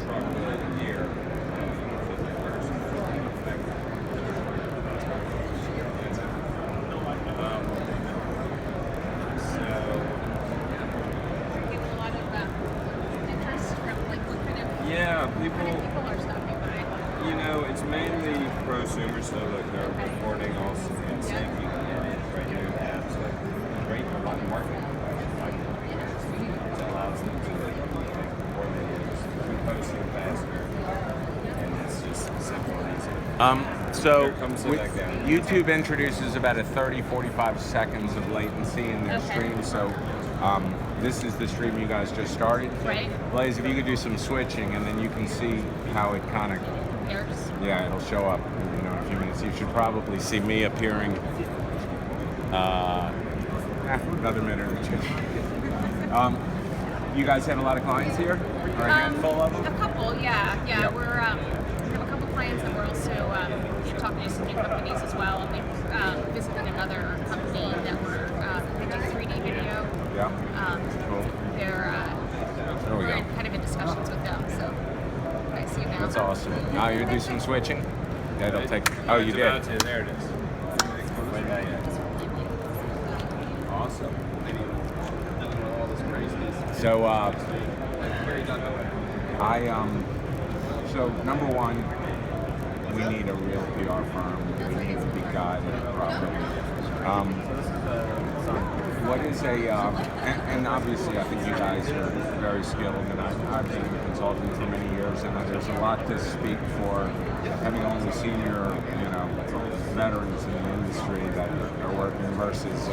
probably like a year. Getting a lot of interest from like what kind of Yeah, people, are stopping by. it's mainly prosumer, so like they're reporting also and saying you can get new apps, like great a lot of marketing. It allows them to like more videos, keep posting faster, and it's just simple and easy. So Here comes the back down. YouTube introduces about a 30-45 seconds of latency in their Okay. stream. So this is the stream you guys just started. Right. Blaze, if you could do some switching, and then you can see how it kind of, Airs. yeah, it'll show up in a few minutes. You should probably see me appearing another minute or two. You guys have a lot of clients here? Or a handful of them? A couple, yeah. Yep. We have a couple clients, and we're also talking to some new companies as well. And we visited another company that they do 3D video. Yeah. Cool. There we We're go. kind of in discussions with them, so I see you now. That's awesome. Now you do some switching? Yeah, it'll take. Oh, you It's did. about to. There it is. Wait, not yet. Awesome. All this craziness. So, so number one, we need a real PR firm. We need to be guided properly. What is and obviously I think you guys are very skilled, and I've been a consultant for many years, and there's a lot to speak for having only senior, veterans in the industry that are working versus a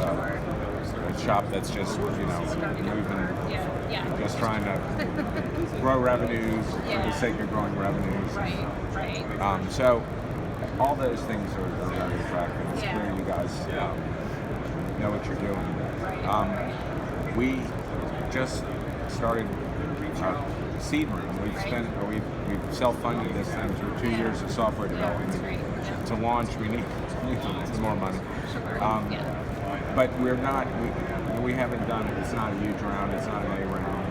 shop that's just, moving, just trying to grow revenues for the sake of growing revenues. Right. So all those things are very attractive. It's clear you guys know what you're doing. We just started our seed round. We've self-funded this thing through 2 years of software development. That's great. Yeah. To launch, we need more money. Sure. But we're not. We haven't done it. It's not a huge round. It's not an A round.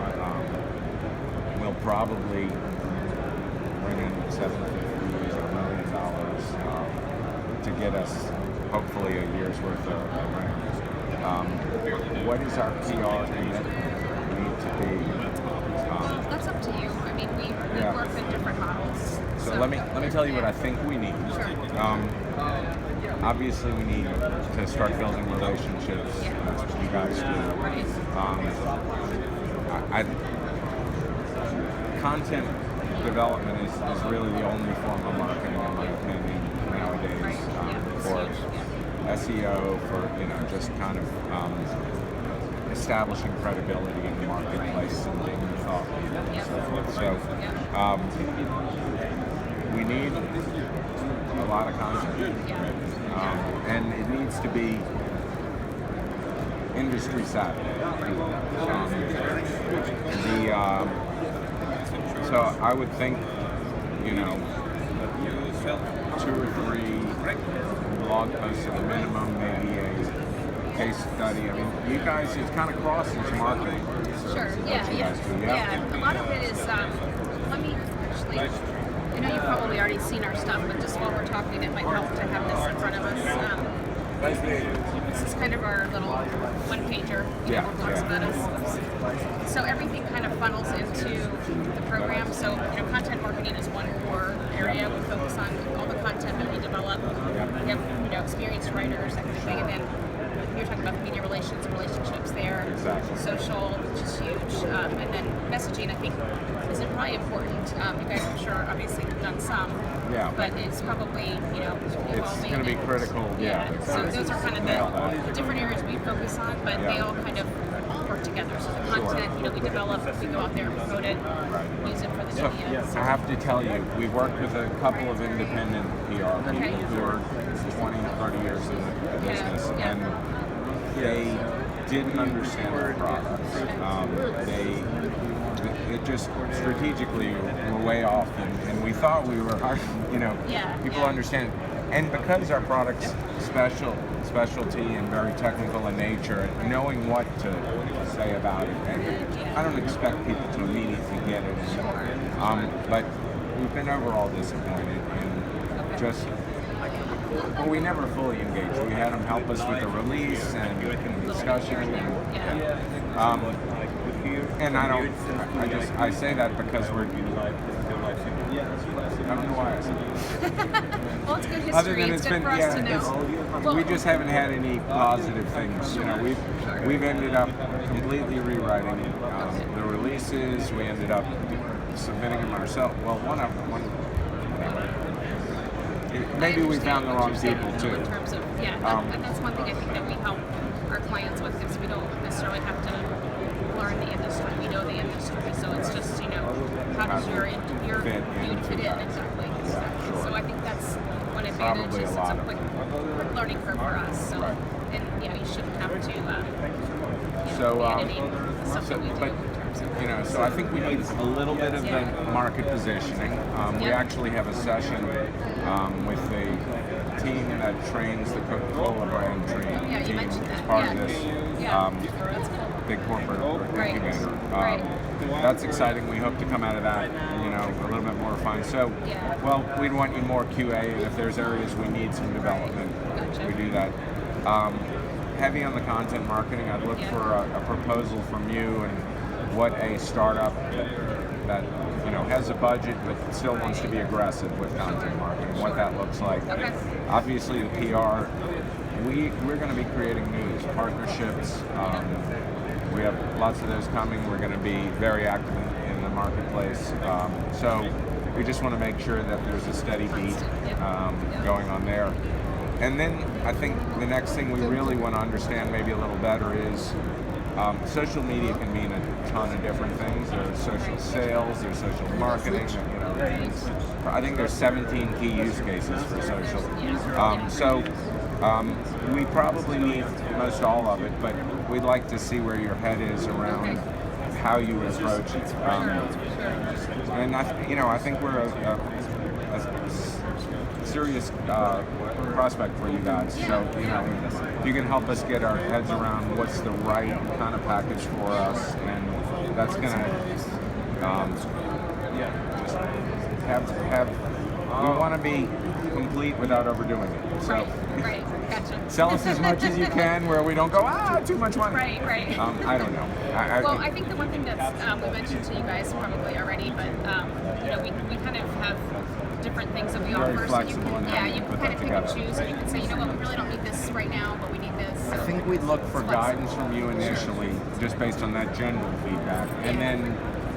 But we'll probably bring in $750 or $1 million to get us hopefully a year's worth of rent. What is our PR need to be? That's up to you. I mean, we work in different models. So let me tell you what I think we need. Obviously, we need to start building relationships. That's what you guys do. Content development is really the only form of marketing, in my opinion, nowadays. For SEO, for just kind of establishing credibility in the marketplace and being thought leader and so forth. So we need a lot of content, and it needs to be industry savvy. So I would think, 2 or 3 blog posts at a minimum, maybe a case study. I mean, you guys, it kind of crosses marketing. Sure. Yeah. A lot of it is. Let me actually. I know you've probably already seen our stuff, but just while we're talking, it might help to have this in front of us. This is kind of our little one-pager. That talks about us. So everything kind of funnels into the program. So content marketing is one core area. We focus on all the content that we develop. We have experienced writers, that kind of thing, and then you're talking about the media relations and relationships there. Exactly. Social, which is huge, and then messaging, I think, is probably important. You guys, I'm sure, obviously have done some. Yeah. But it's probably, evolving. It's going to be critical. So those are kind of the different areas we focus on, but they all kind of work together. So the content, we develop, we go out there and promote it, use it for the media. I have to tell you, we worked with a couple of independent PR people who are 20, 30 years in the business, and they didn't understand our products. It just strategically we're way off, and we thought we were hard. People understand, and because our product's specialty and very technical in nature, knowing what to say about it, and I don't expect people to immediately get it. But we've been overall disappointed in just, well, we never fully engaged. We had them help us with the release and discussion. And I say that because I don't know why I said that. Well, it's good history. Other than it's it's good been, for us to know. we just haven't had any positive things. You know, we've ended up completely rewriting the releases. We ended up submitting them ourselves. Well, maybe we found the wrong people too. In terms of, and that's one thing I think that we help our clients with, because we don't necessarily have to learn the industry. We know the industry, so it's just, how does your food fit in exactly. So I think that's one advantage. Is it's a quick learning curve for us. So and you shouldn't have to abandon something we do in terms of. So I think we need a little bit of the market positioning. We actually have a session with the team that trains the Coca-Cola brand team as part of this That's cool. big corporate incubator. That's exciting. We hope to come out of that, a little bit more refined. So, well, we'd want you more QA, and if there's areas we need some development, we do that. Heavy on the content marketing. I'd look for a proposal from you and what a startup that has a budget but still wants to be aggressive with content marketing, what that looks like. Obviously, the PR. We're going to be creating news partnerships. We have lots of those coming. We're going to be very active in the marketplace. So we just want to make sure that there's a steady beat going on there. And then I think the next thing we really want to understand maybe a little better is social media can mean a ton of different things. There's social sales, there's social marketing. I think there's 17 key use cases for social. We probably need most all of it, but we'd like to see where your head is around how you approach it. And I think we're a serious prospect for you guys. So if you can help us get our heads around what's the right kind of package for us, and that's gonna just have. We want to be complete without overdoing it. So right. Gotcha. Sell us as much as you can, where we don't go too much money. Right. I don't know. I think the one thing that's we mentioned to you guys probably already, but we kind of have different things that we offer. So you can kind of pick and choose, and you can say, we really don't need this right now, but we need this. So I think we'd look for guidance from you initially, just based on that general feedback, and then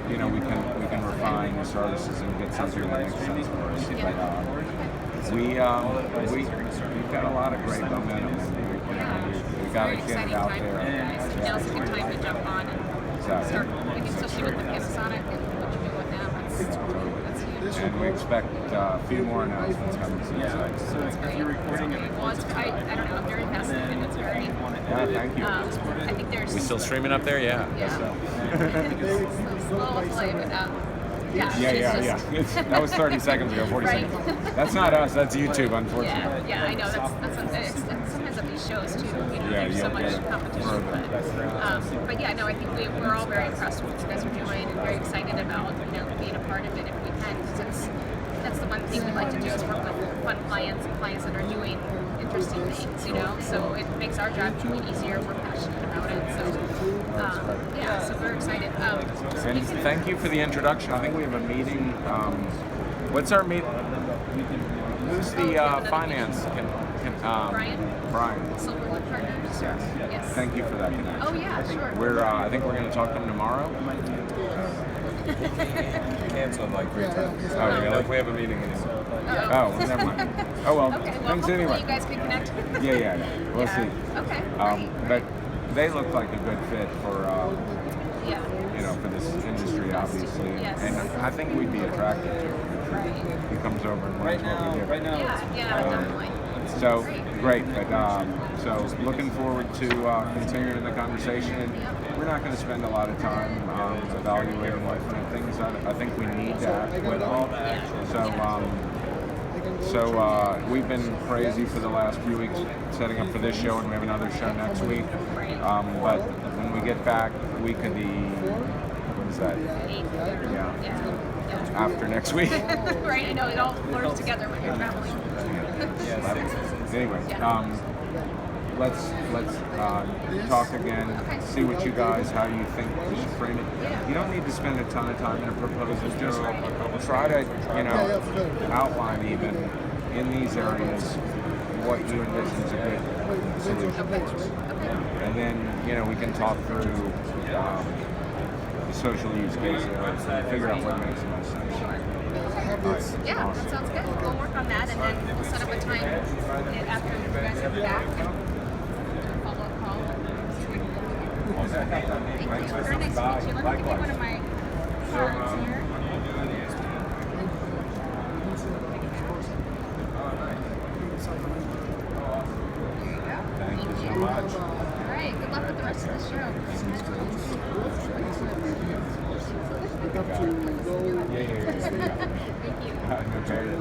we can refine the services and get something that makes sense for us. But we've got a lot of great momentum, and we got to get it out there. Now's a good time to jump on and start, especially with the Panasonic and what you're doing with them. That's huge. And we expect a few more announcements coming soon. So it's great. Well, I don't know. I'm very fascinated. It's very. Thank you. I think there's. We still streaming up there? Yeah. It's a little play, but That was 30 seconds ago, 40 seconds. That's not us. That's YouTube, unfortunately. Yeah, I know. That's sometimes at these shows too. There's so much competition, but I think we're all very impressed with what you guys are doing and very excited about being a part of it if we can. Because that's the one thing we like to do is work with fun clients and clients that are doing interesting things. So it makes our job easier. We're passionate about it. So we're excited. And thank you for the introduction. I think we have a meeting. What's our meeting? Who's the finance? Brian. Silverwood Partners. Yes. Thank you for that connection. Oh yeah, sure. I think we're going to talk to them tomorrow. Canceled like 3 times. Oh, really? Like we have a meeting anymore. Oh, never mind. Oh well. Okay, well, thanks hopefully anyway. you guys can connect. Yeah. We'll see. Okay. Great. But they look like a good fit for yeah. for this industry, obviously. Yes. And I think we'd be attracted to him. Right. He comes over and learns what we do. Yeah, definitely. So great, but so looking forward to continuing the conversation. And we're not going to spend a lot of time evaluating different things. I think we need that with all. So we've been crazy for the last few weeks setting up for this show, and we have another show next week. But when we get back, week of the what is that? 8th. Yeah. after next week. Right, I know it all blurs together when you're traveling. Anyway, Yeah. let's talk again. Okay. See what you guys, how you think we should frame it. Yeah. You don't need to spend a ton of time in a proposal. Just try to, outline even in these areas what you envision as a good solution. And then, we can talk through the social use case and figure out what makes the most sense. Yeah, Awesome. that sounds good. We'll work on that, and then we'll set up a time after you guys are back and do a follow-up call. Thank you. Very nice to meet you. Let me give you one of my cards here. Thank you so much. All right. Good luck with the rest of the show. Thank you.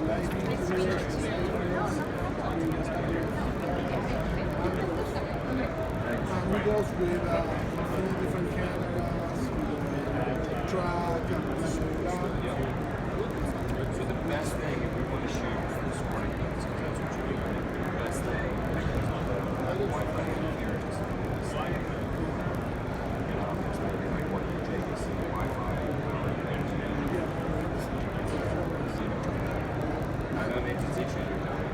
Nice to meet you. We go with different cameras, track, and So the best thing, if we want to shoot this morning, that's what you're doing. The best thing, Wi-Fi here is sliding. It's maybe like what you take is the Wi-Fi. I don't need to teach you.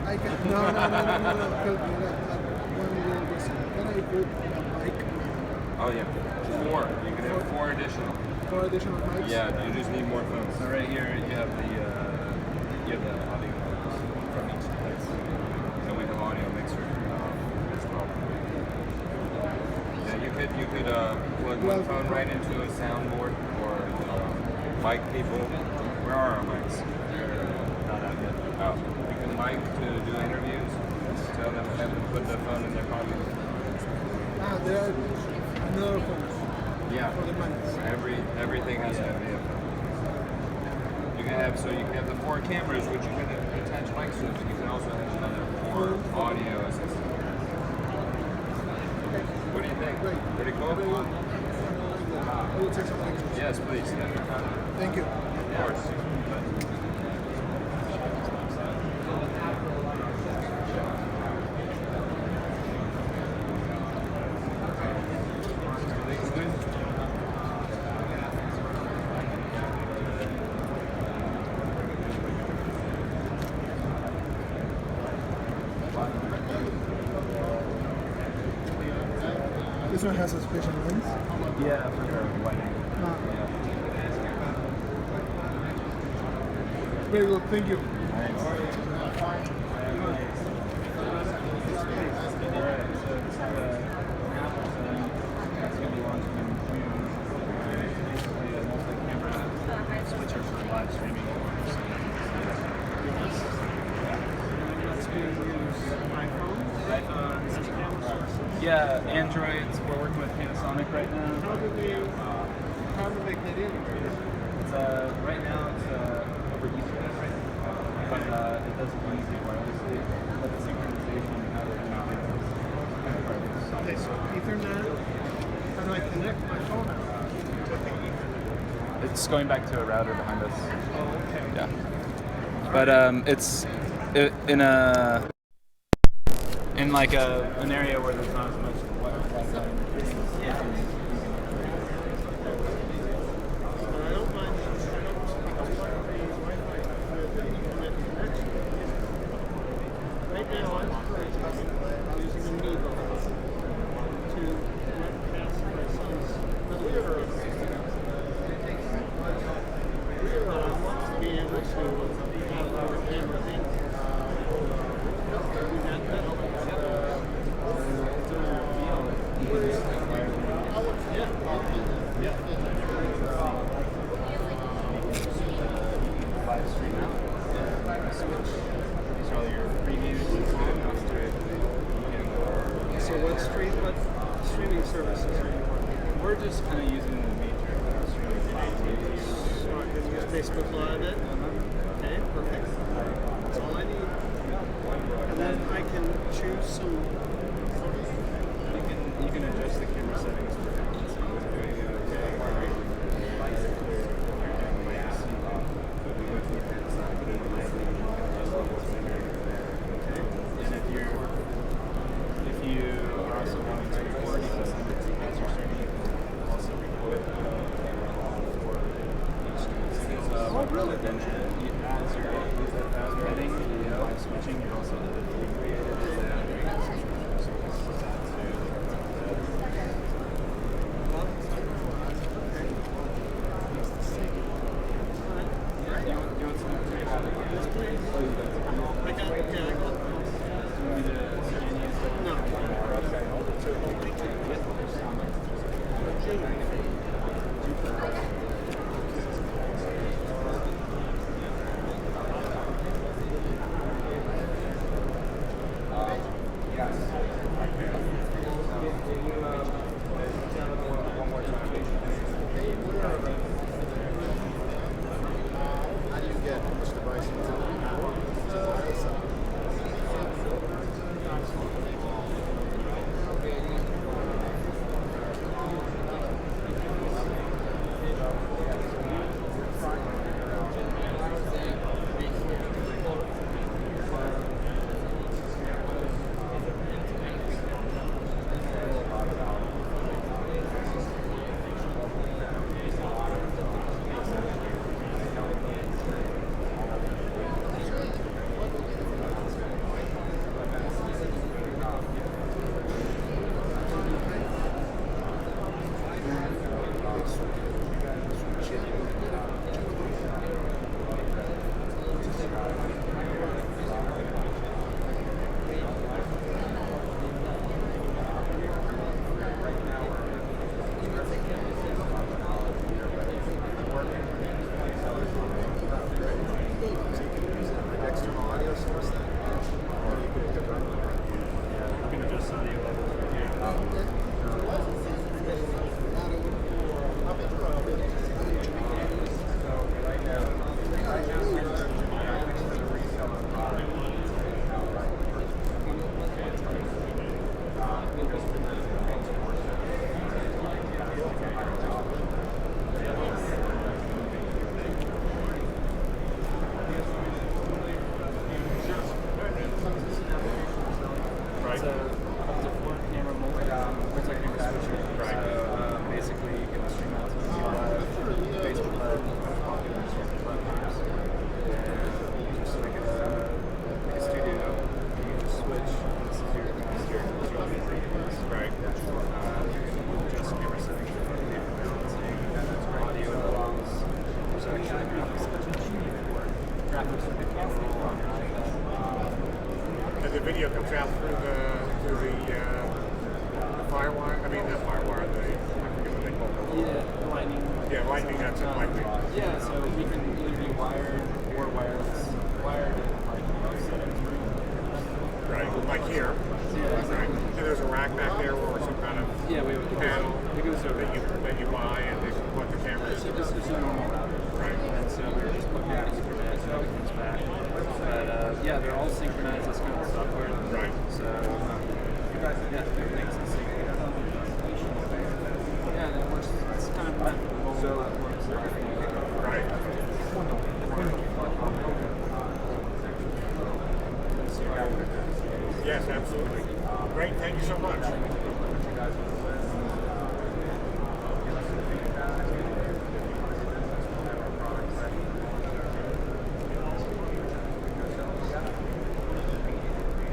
I can, no, when I put a mic, Oh yeah, 4. You can have 4 additional. 4 additional mics. Yeah, you just need more phones. So right here you have the audio from each device, and we have audio mixer as well. Yeah, you could plug one phone right into a soundboard or mic people. Where are our mics? They're not out yet. Oh, you can mic to do interviews. Tell them have them put the phone in their pocket. There are another phones Yeah. for the mics. Everything has to have video. You can have the 4 cameras, which you can attach mics to, but you can also have another 4 audio assistants. What do you think? Great. Pretty cool? I will take some pictures. Yes, please. Thank you. Of course. Everything's good? This one has a special lens. Yeah, for your wedding. Very good, thank you. Yeah, Androids. We're working with Panasonic right now. How do they get in? It's right now it's over Ethernet, right? But it doesn't communicate wirelessly. But the synchronization how to communicate. Okay, so Ethernet, how do I connect my phone out? It's going back to a router behind us. Oh, okay. Yeah. But it's in like an area where there's not as much Wi-Fi. Yeah. I don't mind the Wi-Fi with the Ethernet connection. Right now, I'm using a Mevo to webcast my son's video. I want to be able to have our cameras in. So what streaming services are you on? We're just kind of using the major streaming platforms. So I can use Facebook Live it? Okay, perfect. That's all I need. And then I can choose some photos. You can adjust the camera settings for frequency. but then as editing and live switching, you're also creative. How do you get which device into external audio source then? Or you could get You can adjust audio levels. It's a up to 4 camera multi-camera switcher. So basically you can stream out to live, Facebook Live, platforms, and just like a studio, you can just switch. This is your master, this is your videos. Right. You can adjust camera settings, balancing, audio levels. There's actually graphics for the camera on your iPad. And the video comes out through the firewire. I mean, the firewire. I forget what they call it. Yeah, lightning. Yeah, lightning. That's it. Lightning. Yeah, so we can either be wired or wireless. Wired and like settings. Right. Like here. Yeah, exactly. Right. And there's a rack back there or some kind of Yeah, panel it goes over. that you buy and they put the cameras. So this is a normal router. Right. And so we just plug it into Ethernet so it comes back. But yeah, they're all synchronized. That's kind of software. Right. So yeah, everything's in sync. Yeah, and it works. It's kind of meant for mobile platforms. Right. Yes, absolutely. Great. Thank you so much. Do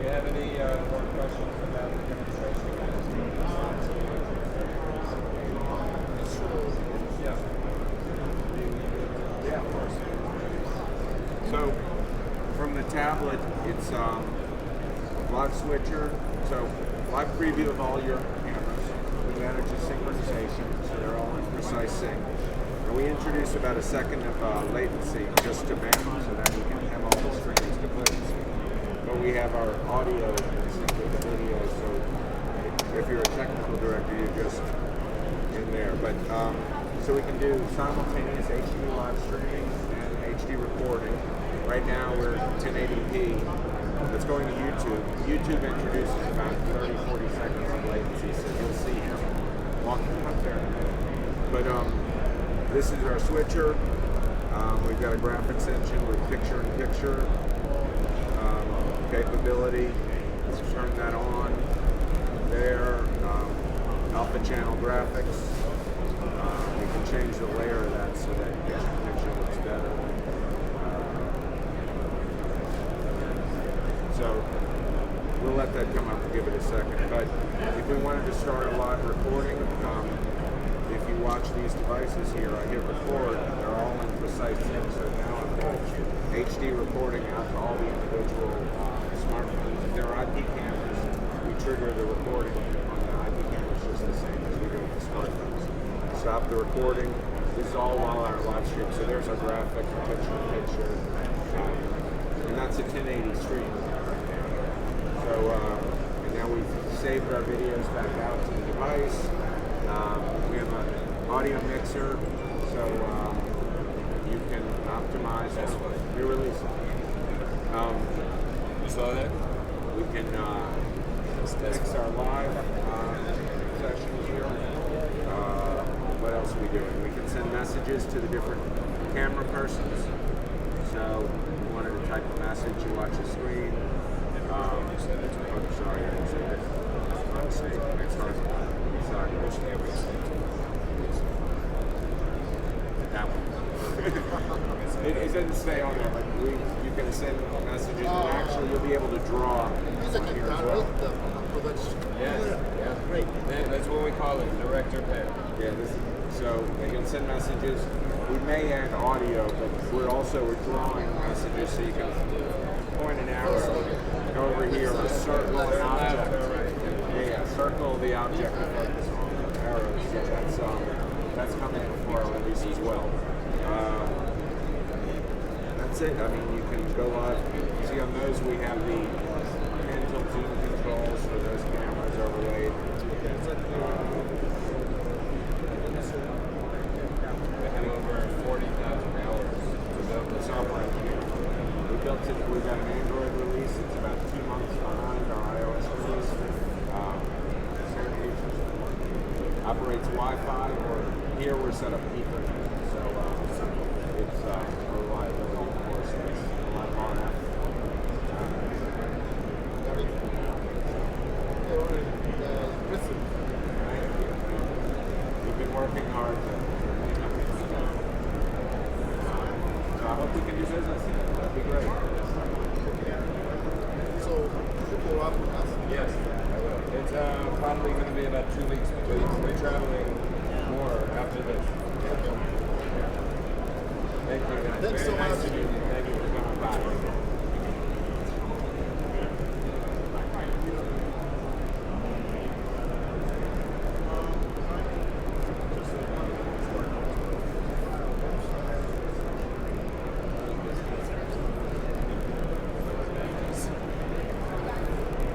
you have any more questions about the demonstration? Yeah, of course. So, from the tablet, it's live switcher. So, live preview of all your cameras. We manage the synchronization, so they're all in precise sync. And we introduce about a second of latency just to manage, so that we can have all the streams to put. But we have our audio in sync with the video, so if you're a technical director, you're just in there. But so we can do simultaneous HD live streaming and HD recording. Right now we're 1080p. That's going to YouTube. YouTube introduces about 30-40 seconds of latency, so you'll see him walking up there in a minute. But this is our switcher. We've got a graphics engine with picture-in-picture capability. Let's turn that on there. Alpha channel graphics. We can change the layer of that so that picture looks better. let that come up and give it a second. But if we wanted to start a live recording, if you watch these devices here, I hit record, they're all in precise sync, so now I'm doing HD recording out to all the individual smartphones. If they're IP cameras, we trigger the recording on the IP cameras just the same as we do with the smartphones. Stop the recording. This is all while our live stream. So there's our graphic, picture, and that's a 1080 stream. So, and now we've saved our videos back out to the device. We have an audio mixer, so you can optimize your release. You saw that? We can mix our live sessions here. What else are we doing? We can send messages to the different camera persons. So if you wanted to type a message, you watch the screen. I'm sorry, I didn't say that. It's hard. Sorry. Which camera is that one? It doesn't stay on there, but you can send messages, and actually you'll be able to draw on here as well. Yeah. Great. That's what we call it, director pen. Yeah, so they can send messages. We may add audio, but we're drawing messages, so you can point an arrow, go over here, or circle an object. Yeah, circle the object and focus on the arrows. So that's coming before our release as well. That's it. I mean, you can go live. See on those we have the handheld zoom controls for those cameras overlaid. They have over 40,000 hours to build The software engineer. We built it. We've got an Android release. It's about 2 months behind our iOS release. Same features. Operates Wi-Fi, or here we're set up Ethernet. So it's reliability, of course. It's a lot of RF. We've been working hard to make it together. So I hope we can do business together. That'd be great. So, you go up with us? Yes, I will. It's probably going to be about 2 weeks because we're traveling more after this. Thank you guys. Thanks Very so nice much. to meet you. Thank you for coming by.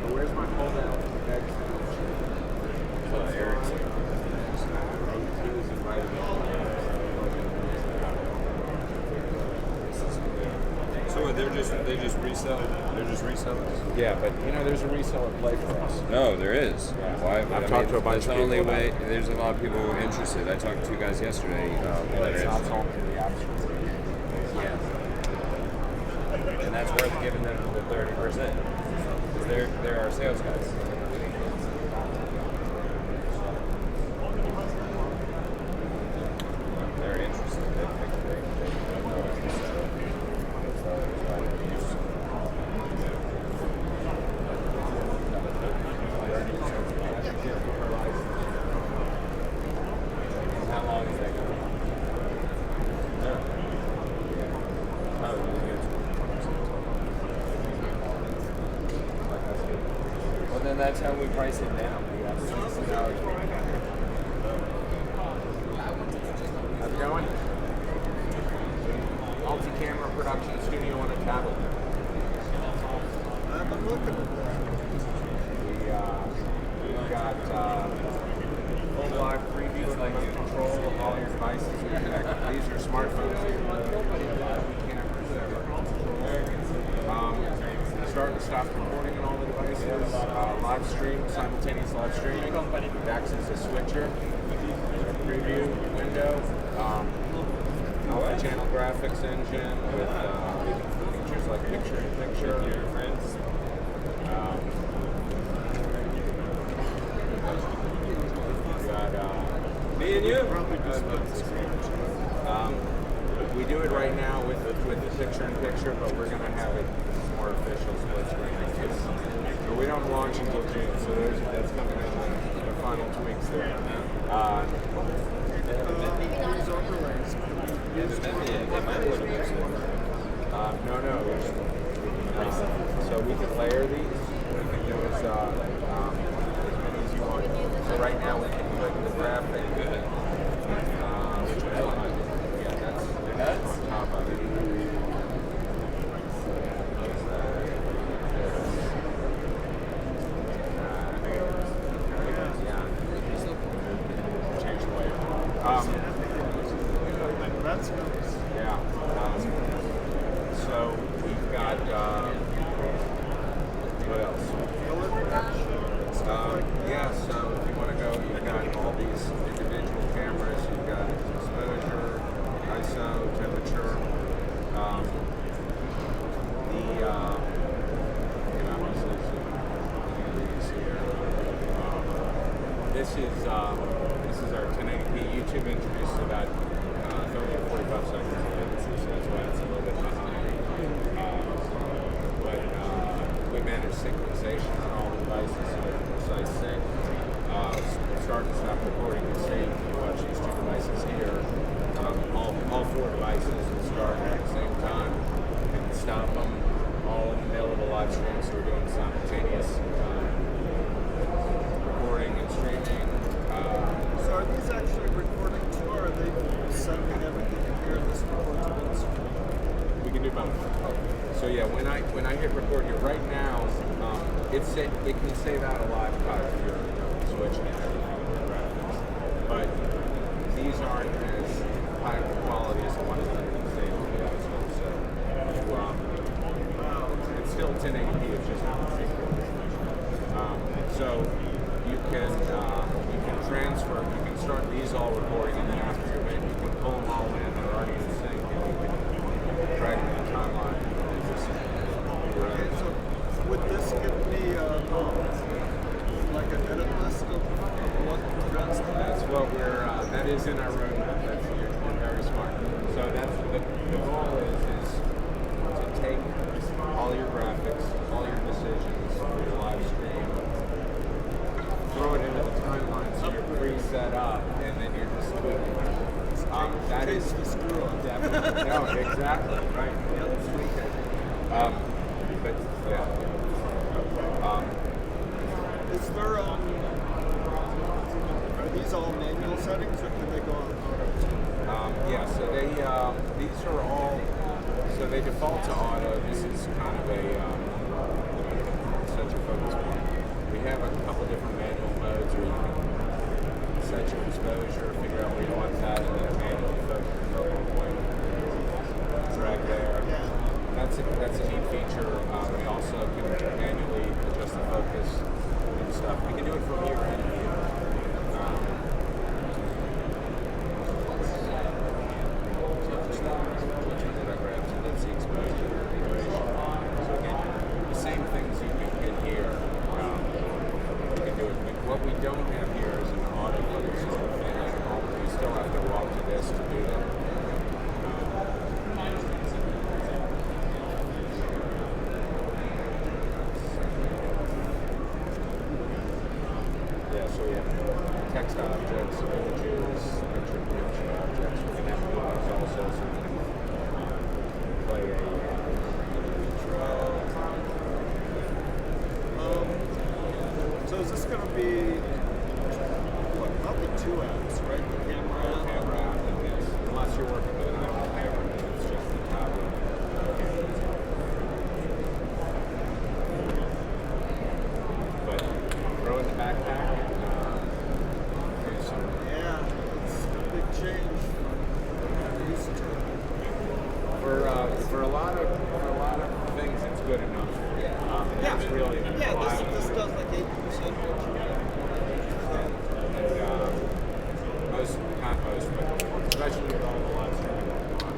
Where's my foldout bag sandwich? Eric's. He was invited me. So what, they just resell? They're just resellers? Yeah, but there's a reseller play for us. No, there is. Yeah. Why? I've talked to a bunch that's of the only people about way. it. There's a lot of people interested. I talked to 2 guys yesterday. That It's are not interested. sold to the app store. Yeah. And that's worth giving them the 30%. Because they're our sales guys. They're interested. They know it's How long is that going to be? No. Oh, you get Well, then that's how we price it now. How's it going? Multi-camera production studio on a tablet. I've been looking at that. We've got full live preview and remote control of all your devices. These are smartphones. Start and stop recording on all the devices. Live stream, simultaneous live streaming. DAX is a switcher. A preview window. Multi-channel graphics engine with features like picture-in-picture. Your friends. Me and you. We do it right now with the picture-in-picture, but we're going to have it more official split screen. But we don't launch until June, so that's coming in the final tweaks there. These overlays can be used They might want to use it. No. So we can layer these. We can do as many as you want. So right now we can put the graphic, which one? Yeah, that's on top of it. Change the layer. That's nice. Yeah. So we've got what else? Color correction, stuff like that. Yeah. So if you want to go, you've got all these individual cameras. You've got exposure, ISO, temperature. This is our 1080p. YouTube introduces about 30 to 45 seconds of latency, so that's why it's a little bit behind. But we manage synchronization on all the devices, so it's a precise sync. Start and stop recording the same. You watch these two devices here. All four devices will start at the same time and stop them all in the middle of a live stream, so we're doing simultaneous recording and streaming. So are these actually recording too, or are they sending everything in here? This records on screen. We can do both. So yeah, when I hit record here right now, it can save out a live cut if you're switching and everything with the graphics. But these aren't as high quality as the ones that are saved on the iPhone. So it's still 1080p. It's just not the same resolution. So you can transfer. You can start these all recording, and then after you're done, you can pull them all in. They're already in sync, and you can drag them in the timeline. And just Okay, so would this give me like an edit list of what programs to That's what that is in our roadmap. You're very smart. So that's the goal is to take all your graphics, all your decisions for your live stream, throw it into the timeline so you're pre-set up, and then you're just tweaking. That is the screw up. definitely no, exactly right. Let's tweak it. But yeah. Is there are these all manual settings, or can they go on auto? Yeah, so these are all, so they default to auto. This is kind of a set your focus point. We have a couple different manual modes where you can set your exposure, figure out where you want that, and then manually focus the focal point. Drag there. That's a neat feature. We also can manually adjust the focus and stuff. We can do it from here and here. That's the exposure duration. So again, the same things you can get here. You can do it. But what we don't have here is an auto focus system. We still have to walk to this to do that. Yeah, so we have text objects, images, picture objects. We can have those also, so we can play a intro. So is this going to be probably two apps, right? The camera app. Camera app, and this, unless you're working with an iPhone camera, then it's just the tablet. But throw in the backpack and do some. Yeah, it's a big change from what I'm used to. For a lot of things, it's good enough. It's really This does like 80% what you get. and not most, but especially with all the live streaming going on,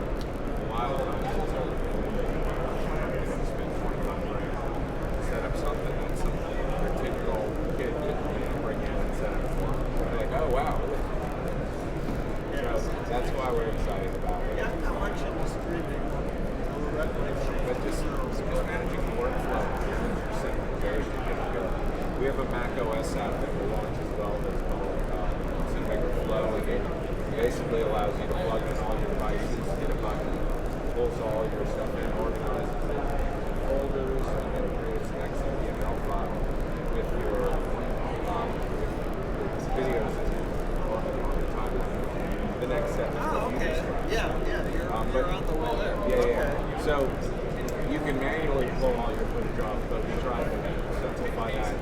a lot of times it's over. You don't spend 25 grand to set up something that some 10-year-old kid didn't bring in and set up for them. They're like, oh wow. So that's why we're excited about it. Yeah, I'm not much into streaming. But just managing the workflow, you're setting the very have a Mac OS app that will launch as well that's called Cinemaker Flow, and it basically allows you to plug in all your devices, hit a button, pulls all your stuff in, organizes it in folders, and then creates an XML file with your videos in it on the timeline. The next step is Oh, what you okay. described. Yeah, you're on the way there. Yeah. Okay. So you can manually pull all your footage off, but we try to simplify that.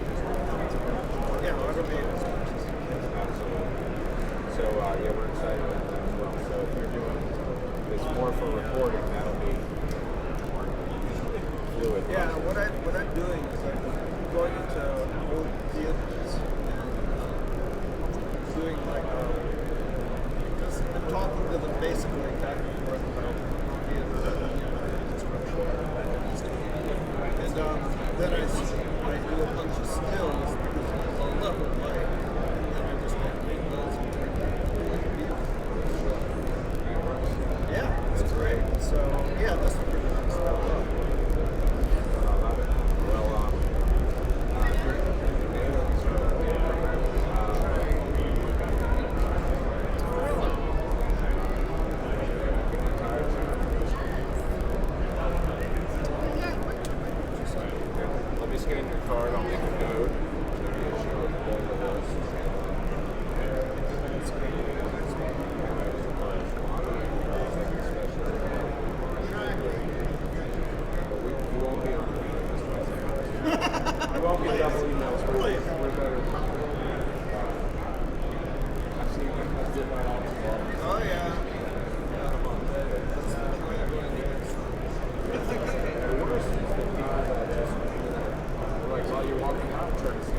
Yeah, automated. Absolutely. So yeah, we're excited about that as well. So if you're doing this more for recording, that'll be fluid. Yeah, what I'm doing is I'm going into old theaters and doing like just talking to them basically back and forth about theater construction and stuff. And then I do a bunch of stills because there's a level light, and then I just make those and turn them into like a vehicle. Yeah, it's great. So yeah, that's what we're doing. So, let me scan your card. I'll make a note. We won't be on we won't get double emails. We're better. I've seen them do that all too often. oh yeah. The worst is the people that just, like, while you're walking out, try to see.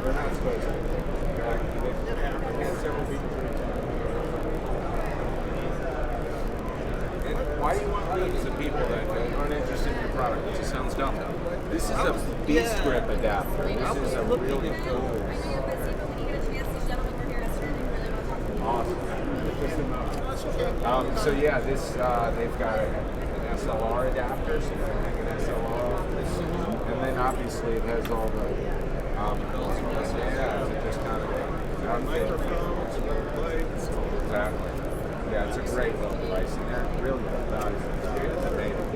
They're not supposed to. I've had several people do it. And why do you want these of people that aren't interested in your product? It just sounds dumb. This is a beast grip adapter. This is a really cool. Awesome. So yeah, this they've got an SLR adapter, so you can hang an SLR off this, and then obviously it has all the yeah, it just kind of Microphones, lights. exactly. Yeah, it's a great little device, and they're really good value. It's amazing.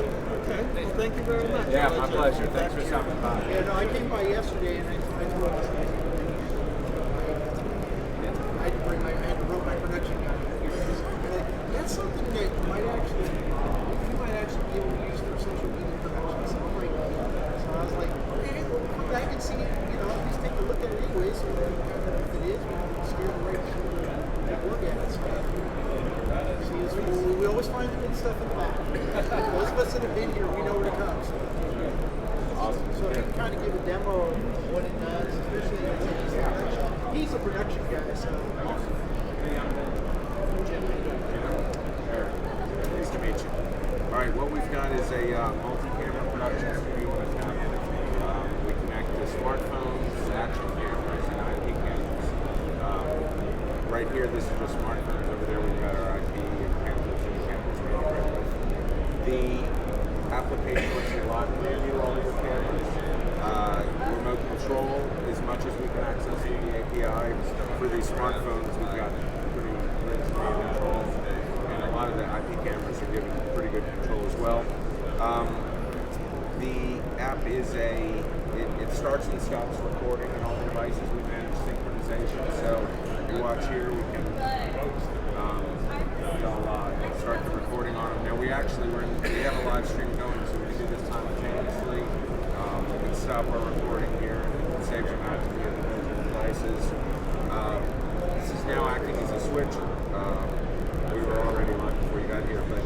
Okay. Well, thank you very much. Yeah, my pleasure. Thanks for stopping by. Yeah, no, I came by yesterday and I told us I had to rope my production guy. Like, that's something that might actually, you might actually be able to use for social media production. So I'm like, so I was like, okay, well, come back and see it. You know, at least take a look at it anyway. So then, if it is, we can steer the right people to look at it. So, see, we always find the good stuff in the back. Those of us that have been here, we know where to come. So. Awesome. So he can kind of give a demo of what it does, especially he's a production guy, so. Nice to meet you. All right, what we've got is a multi-camera production studio in town. We connect to smartphones, action cameras, and IP cameras. Right here, this is just smartphones. Over there, we've got our IP and cameras and cameras we integrate with. The application lets you lock preview all your cameras. Remote control as much as we can access through the API. For these smartphones, we've got pretty rich data, and a lot of the IP cameras are giving pretty good control as well. The app is it starts and stops recording on all the devices. We manage synchronization, so you watch here, we can they'll start the recording on them. Now we have a live stream going, so we can do this simultaneously. We can stop our recording here and save them out to the individual devices. This is now acting as a switcher. We were already live before you got here, but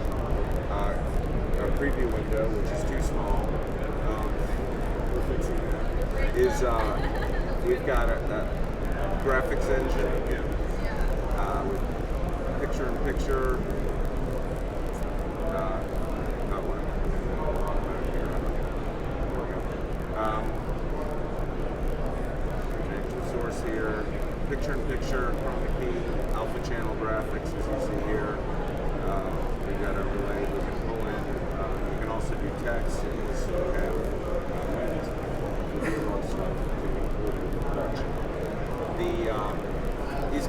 our preview window, which is too small, we're fixing that, is we've got a graphics engine with picture-in-picture. Not one. Source here, picture-in-picture, chroma key, alpha channel graphics, as you see here. We've got a relay we can pull in. You can also do text. So we have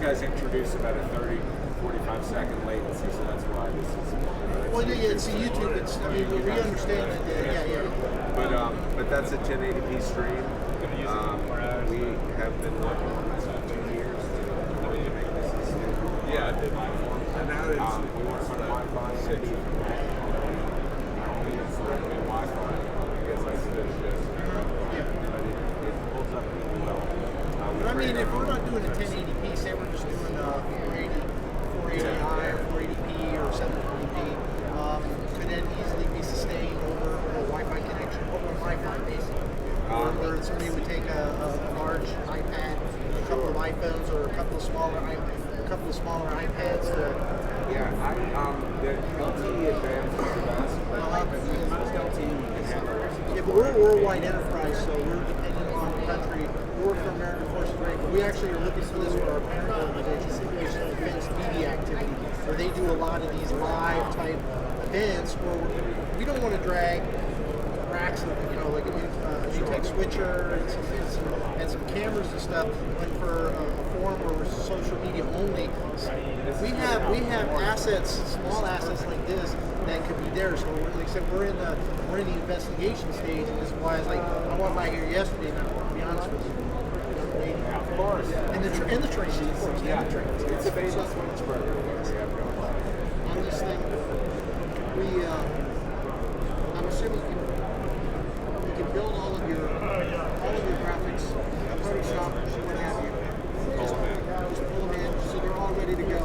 guys introduce about a 30, 45 second latency, so that's why this is. Well, yeah, it's a YouTube. It's, I mean, we understand that. Yeah. But that's a 1080p stream. We have been working on this for 2 years to make this a standard. Yeah. Platform. And now it's We work on Wi-Fi and Ethernet. Only it's Wi-Fi. I guess I should have just. But it pulls up really well. But I mean, if we're not doing a 1080p, say we're just doing 480i or 480p or 720p, could that easily be sustained over a Wi-Fi connection, over Wi-Fi basically? Where somebody would take a large iPad, a couple of iPhones, or a couple of smaller iPads to. Yeah, the LTE Advanced is the best, but most LTE can handle it. Yeah, but we're a worldwide enterprise, so we're dependent on the country. We work for American Forces Rank, but we actually are looking for this for our parent organization, which is Defense Media Activity, where they do a lot of these live type events where we don't want to drag racks of, like a Tech switcher and some cameras and stuff, but for a forum where we're social media only, we have assets, small assets like this that could be there. So like I said, we're in the investigation stage, and this is why I was like, I went by here yesterday, and I'll be honest with you. Of course. And the trains, of course. Yeah, And the trains. it's a basic switch burger what we have going on. On this thing, I'm assuming you can build all of your graphics, Photoshop, what have you. Just pull them in, so they're all ready to go.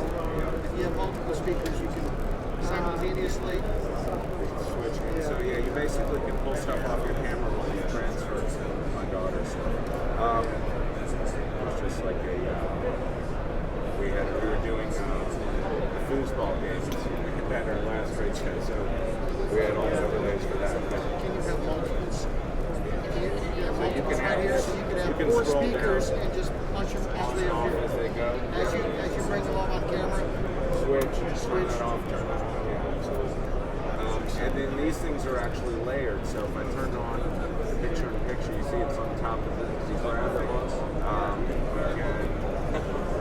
If you have multiple speakers, you can simultaneously. Switch. So yeah, you basically can pull stuff off your camera while you transfer it to my daughter. So it was just like we were doing the foosball games at our last trade show, so we had all the overlays for that. But Can you have multiples? so you can have Here, so you can have 4 scroll speakers down and just punch them as on they and off appear. as they go. As you bring them off on camera, Switch, turn it off, turn it on. Yeah, absolutely. And then these things are actually layered. So if I turn on the picture-in-picture, you see it's on top of these graphics. You can go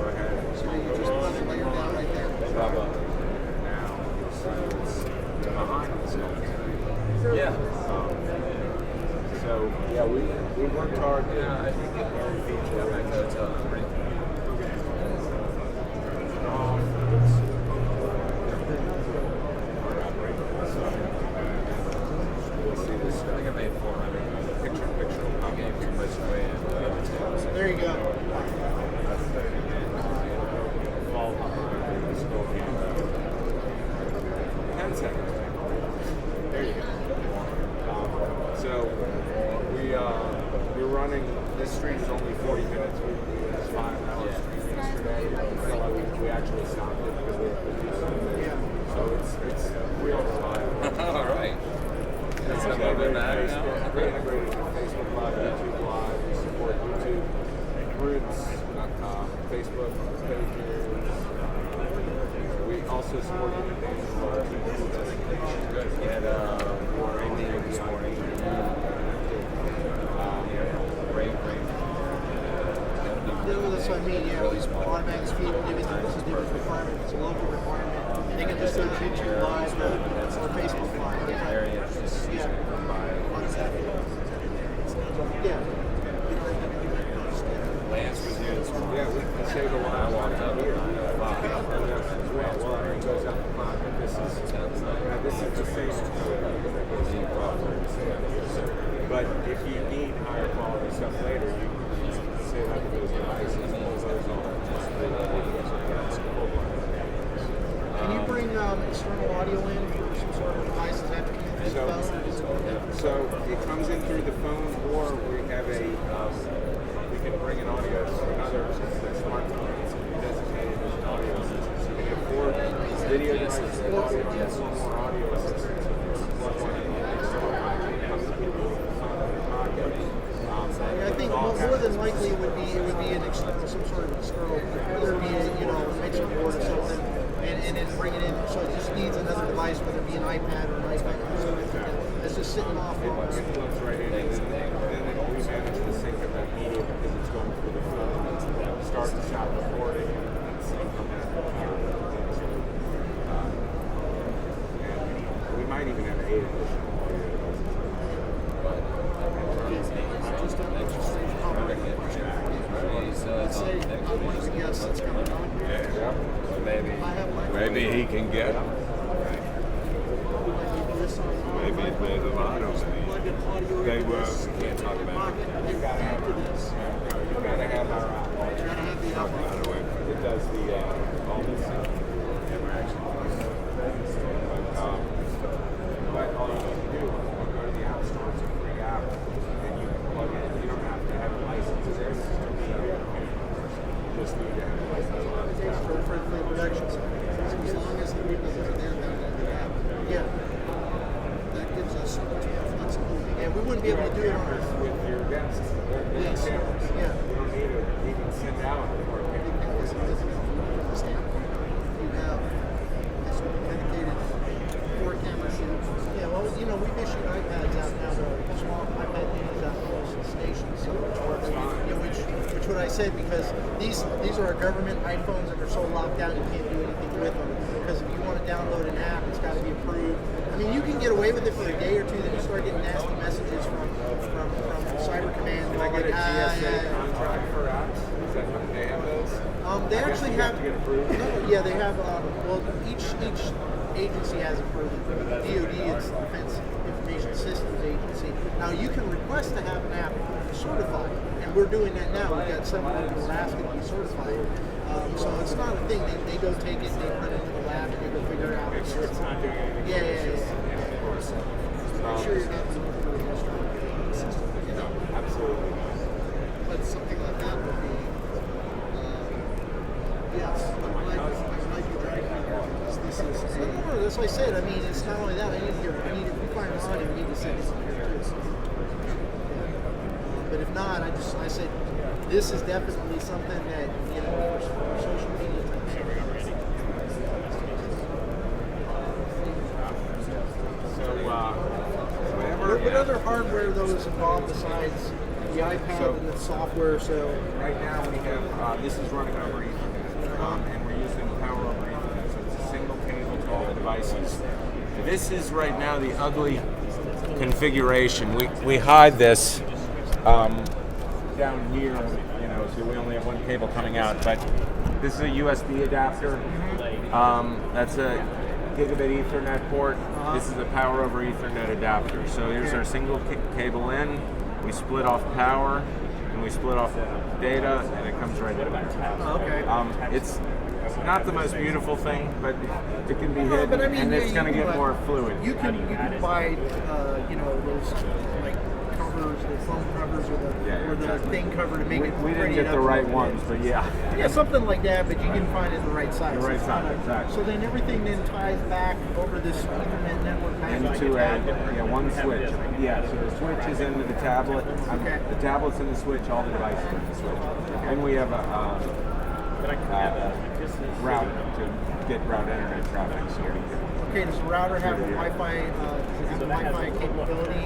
ahead and so you just put the layer down right there. now you'll see it's behind the sculpture. Yeah. So yeah, we worked hard to I think every feature. that makes sense. Pretty You'll see this. I think I made 400 Picture-in-picture. game from this way and There you go. That's the fall. 10 seconds. There you go. So we're running. This stream is only 40 minutes. We had a 5-hour stream yesterday. We actually stopped it because we had to do something. So it's real reliable. All right. That's a So little bit we're better now. We're integrated with Facebook Live, YouTube Live. We support YouTube groups, Facebook pages. We also support anything for our TV investigation. Good. You had more Indian this morning. That's what I mean, yeah, these automatic speed limits, this is different requirement, it's a local requirement. And they can just go to YouTube Live or Facebook Live. Area just Yeah. come by. Yeah. Lance was here this morning. Yeah, we can save a lot. I walked up here. at 5. Well, it goes up to 5, but this is the same. But if you need higher quality stuff later, you can save up those devices and those Can you bring external audio in for some sort of devices that have to come in through the phone? So it comes in through the phone, or we have we can bring an audio to another smartphone. It's designated as an audio system. So we have 4 video devices, and audio, yes, 1 more audio assistants. I think more than likely it would be an external, some sort of external, whether it be a mixer board or something, and then bring it in. So it just needs another device, whether it be an iPad or an iPad or something. It's just sitting off. It plugs right in, and then we manage to sync up that media because it's going through the phone. Start and stop recording. might even have 8 additional audio devices. But Just an interesting topic. Let's say I want to guess that's coming on. yeah. So maybe I have my Maybe he can get them. this on. Maybe there's a lot of them. Plug an audio They into were. this. can't talk about it. You gotta this. You gotta have our You gotta have the By output. the way, it does the all this interaction. But all you need to do is go to the app store. It's a free app, and you can plug in. You don't have to have a license. There, so you just need to have a license on the app. For the production side. So as long as the people that are there download the app, yeah, that gives us so much more flexibility. And we wouldn't be able to do it on our With your guests, Yes. cameras. Yeah. You don't need to even send out or because from the standpoint, you have a sort of dedicated 4-camera shoot. Yeah, well, you know, we've issued iPads out now to small iPad minis out to most stations, so which what I said, because these are our government iPhones and they're so locked down you can't do anything with them. Because if you want to download an app, it's got to be approved. I mean, you can get away with it for a day or two, then you start getting nasty messages from Cyber Command. Can I get a GSA contract for apps? Is that what they have those? They I guess actually you have. to get approved. No, yeah, they have. Well, each agency has approved. DoD, it's the Defense Information Systems Agency. Now you can request to have an app certified, and we're doing that now. We've got several that we're asking to be certified. So it's not a thing. They go take it, they put it into the lab, and they go figure it out. Make sure it's not doing anything. Yeah. Of course. Make sure you're getting the system. Absolutely. But something like that would be, yes, I'm like you dragging me here because this is. No, that's what I said. I mean, it's not only that. I need if we find an audio, we need to send it on here too. But if not, I said, this is definitely something that for social media. What other hardware though is involved besides the iPad and the software? So right now we have this is running over Ethernet, and we're using power over Ethernet, so it's a single cable to all the devices. This is right now the ugly configuration. We hide this down here, so we only have one cable coming out, but this is a USB adapter. That's a gigabit Ethernet port. This is a power over Ethernet adapter. So here's our single cable in. We split off power and we split off data, and it comes right in there. It's not the most beautiful thing, but it can be hidden, but I mean, and it's going to get buy- more fluid. You can buy those like covers, the phone covers, or the thing cover to make it. We didn't pretty get the enough. right ones, but yeah. Yeah, something like that, but you can find it the right size. The right It's not size, exactly. So then everything then ties back over this Ethernet network back Into one switch. Yeah, so the switch is into the tablet. Okay. The tablet's in the switch, all the devices are in the switch. And we have a router to get route internet traffic. So we can, Okay, does the router have a Wi-Fi? Does it have a Wi-Fi capability?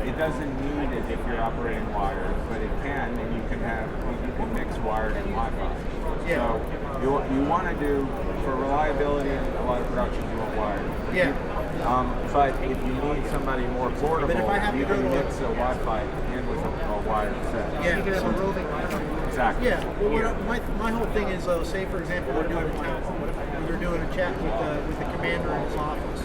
it doesn't need it if you're operating wired, but it can, and you can mix wired and Wi-Fi. Yeah. So you want to do, for reliability and a lot of production, you want wired. Yeah. But if you need somebody more portable, But if I have you to go can to mix a Wi-Fi in with a wired set. Yeah. So roving Wi-Fi. Exactly. Yeah. Well, my whole thing is, say for example, we're doing a chat with the commander in his office.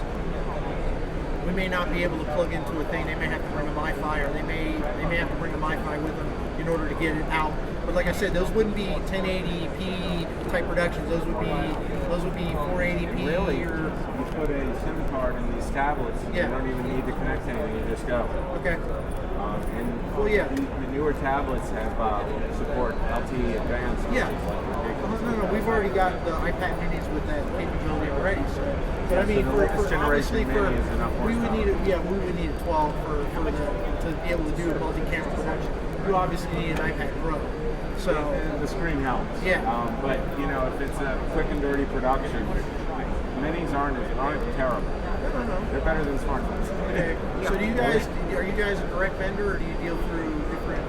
We may not be able to plug into a thing. They may have to bring a Wi-Fi, or they may have to bring a Wi-Fi with them in order to get it out. But like I said, those wouldn't be 1080p type productions. Those would be 480p. Really? Or You put a SIM card in these tablets, and Yeah. you don't even need to connect anything. You just go. okay. And Well, yeah. the newer tablets have support LTE Advanced. Yeah. which is like ridiculous. No, we've already got the iPad minis with that capability already. So, but I mean, So the latest generation mini is enough we would horsepower. we would need a 12 to be able to do multi-camera production. You obviously need an iPad Pro. So And the screen helps. Yeah. But if it's a quick and dirty production, minis aren't terrible. no. They're better than smartphones. Okay. So are you guys a direct vendor, or do you deal through different?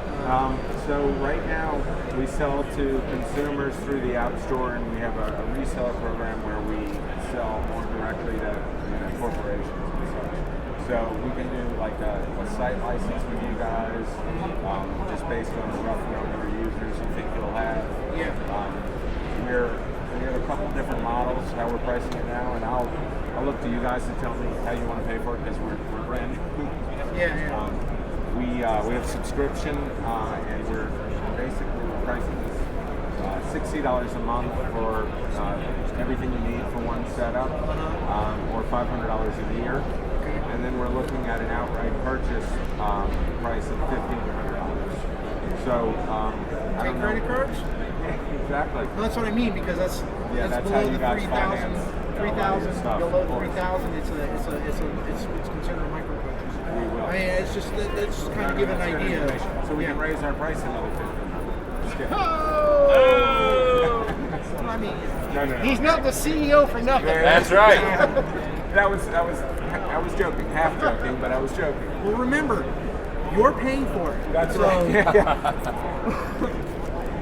So right now we sell to consumers through the App Store, and we have a reseller program where we sell more directly to corporations and such. So we can do like a site license with you guys, just based on a rough number of users you think you'll have. Yeah. We have a couple different models, how we're pricing it now, and I'll look to you guys to tell me how you want to pay for it because we're brand new. Yeah. We have subscription, and we're basically pricing this $60 a month for everything you need for one setup, or $500 a year. And then we're looking at an outright purchase price of $1,500. So I don't know. Credit cards? Exactly. Well, that's what I mean, because that's that's below how you the guys 3,000. finance 3,000 stuff, below of course. 3,000. It's considered a micro purchase. We will. I mean, it's just that's just kind of give an That's good idea. information. So we can raise our price another $1,500. Just kidding. Oh! I mean, No. he's not the CEO for nothing. That's right. I was joking, half joking, but I was joking. Well, remember, you're paying for it. That's So, right.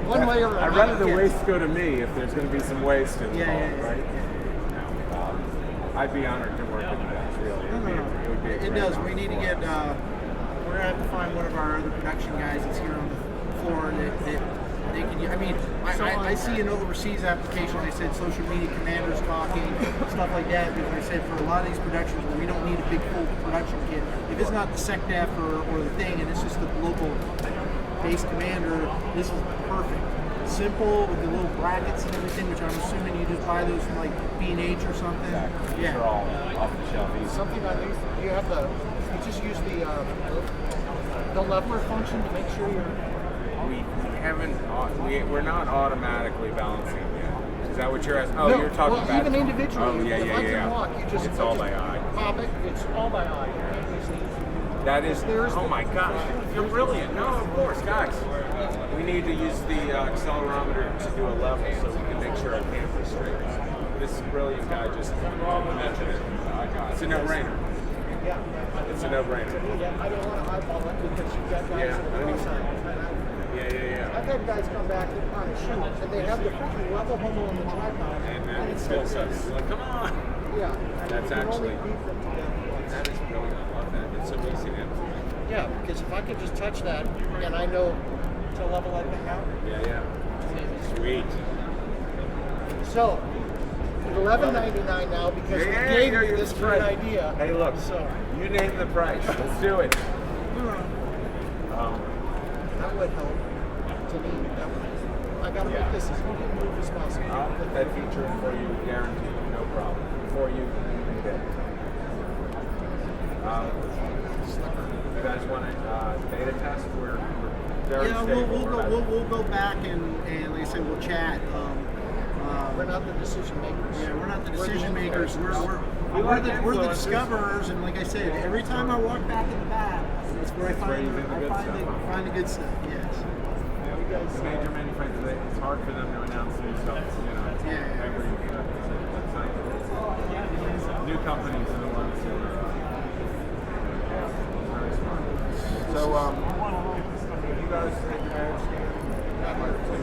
One way or another. I'd rather the waste go to me if there's going to be some waste involved, Yeah. right? I'd be honored to work with you guys, really. It would be a It great does. honor We need to for get. us. We're gonna have to find one of our other production guys that's here on the floor that they can. I mean, I see an overseas application. I said social media commanders talking stuff like that. Because I said for a lot of these productions where we don't need a big full production kit. If it's not the SecDef or the thing, and it's just the local base commander, this is perfect. Simple with the little brackets and everything, which I'm assuming you just buy those from like B&H or something. Exactly. These are all off the shelf. Easy. Something I use, you have you just use the leveler function to make sure We're not automatically balancing yet. Is that what you're asking? Oh, No, you're talking well, about even individually, Oh, yeah. It's all by eye. pop it. It's all by eye. That is. There's Oh the- my gosh, you're brilliant. No, of course, guys. We need to use the accelerometer to do a level so we can make sure our camera's straight. This brilliant guy just mentioned it. It's a no-brainer. Yeah. It's a no-brainer. Yeah, I don't want to eyeball it because you've got guys Yeah, that I don't are even- outside. Yeah. I've had guys come back on a shoot and they have the freaking level homo on the tripod And it's that still feels us. Like, come on. Yeah. That's You can only actually- beat them together. That is brilliant. I love that. It's so easy to implement. Yeah, because if I could just touch that and I know to level that thing out. Yeah. Sweet. So, at $11.99 now because we gave you this great idea. Hey, look. So, You name the price. Let's do it. that would help to me. I gotta make this as move as possible. I'll put that feature in for you, guaranteed. No problem. Before you even get it. You guys want a beta test? We're very Yeah, stable. we'll go back and like I said, we'll chat. We're not the decision makers. Yeah, we're not the decision makers. We're the discoverers, and like I said, every time I walk back in the back, that's where I find the good stuff. Yes. The major manufacturers, it's hard for them to announce themselves, Yeah. every new companies are the ones who are very smart. So, you guys I'd like to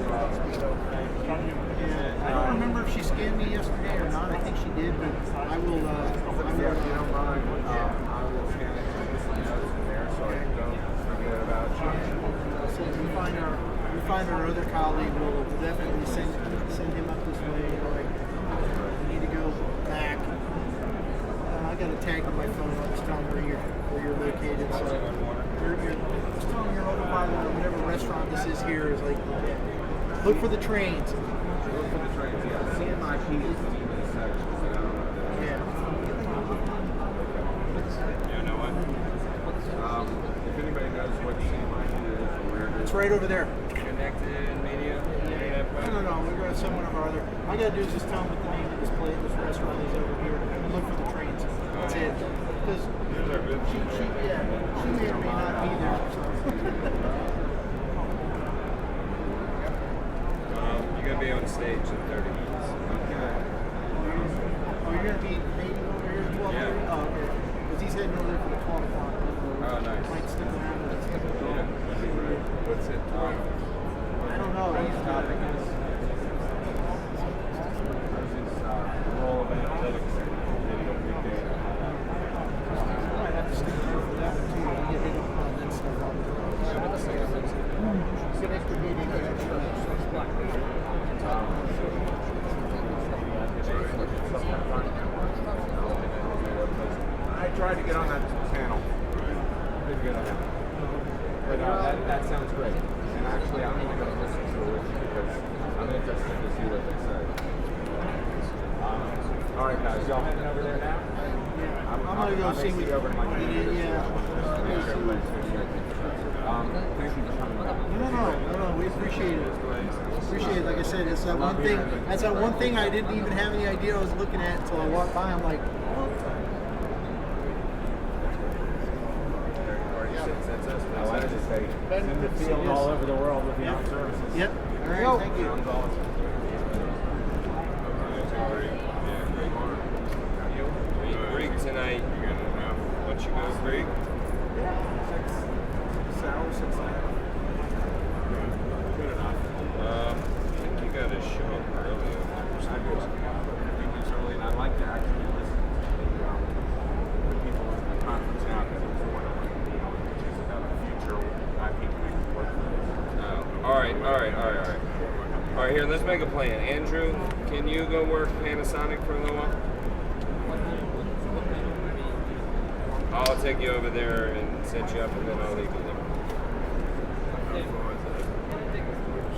I don't remember if she scanned me yesterday or not. I think she did, but I will. if you don't mind, I will scan it with some notes in there so I don't forget about you. So if we find our other colleague, we'll definitely send him up this way. Like, we need to go back. I got a tag on my phone. It's telling where you're located. So it's telling your autopilot or whatever restaurant this is here is like, look for the trains. Look for the trains, yeah. CMIP is the name of the section, so I don't know that. Yeah. You know what? If anybody knows what CMIP is or where it is. It's right over there. Connected media. No. We're going to send one of our other. All I got to do is just tell them what the name of this place, this restaurant is over here, and look for the trains. That's it. Because she may or may not be there. You're gonna be on stage in 30 minutes. Oh, you're going to be maybe over here at 12:30? Yeah. Oh, okay. Because he's heading over there for the 12 o'clock. Oh, nice. Might stick around with us. What's it? I don't know. The topic is the role of analytics and video big data. I might have to get on that channel. Didn't get on that. But that sounds great. And actually, I'm even going to listen to it because I'm interested to see what they say. All right, guys, y'all heading over there now? I'm gonna go see you over in my computer. Yeah. Make sure everybody's doing good. Thank you for coming over. No, we appreciate it. Appreciate it. Like I said, it's that one thing. That's that one thing I didn't even have any idea I was looking at until I walked by. I'm like, oh. I wanted to say, it's in the field all over the world with the armed services. Yep. All right. Thank you. Sounds awesome. Greek tonight. Once you go Greek. 6 hours, 6 hours. Good enough. I think you got to show up early. Early, and I'd like to actually listen to the people in the conference now because it was one of them, which is about the future I people make work for. All right. All right, here, let's make a plan. Andrew, can you go work Panasonic for a little while? I'll take you over there and set you up, and then I'll leave you there.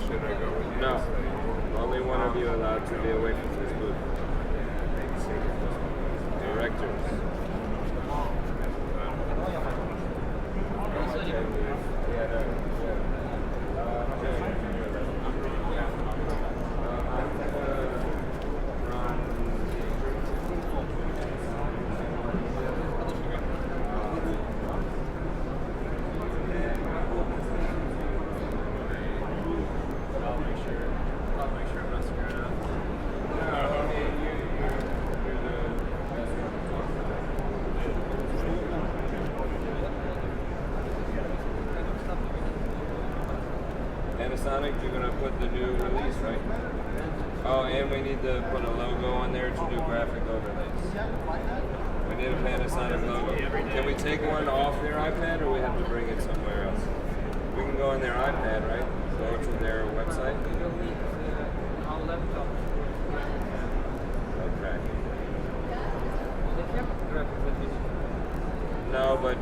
Should I go with you? No. Only one of you allowed to be away from this booth. Directors. Panasonic, you're going to put the new release, right? Oh, and we need to put a logo on there to do graphic overlays. We need a Panasonic logo. Can we take one off their iPad, or we have to bring it somewhere else? We can go on their iPad, right? Go to their website? Okay. No, but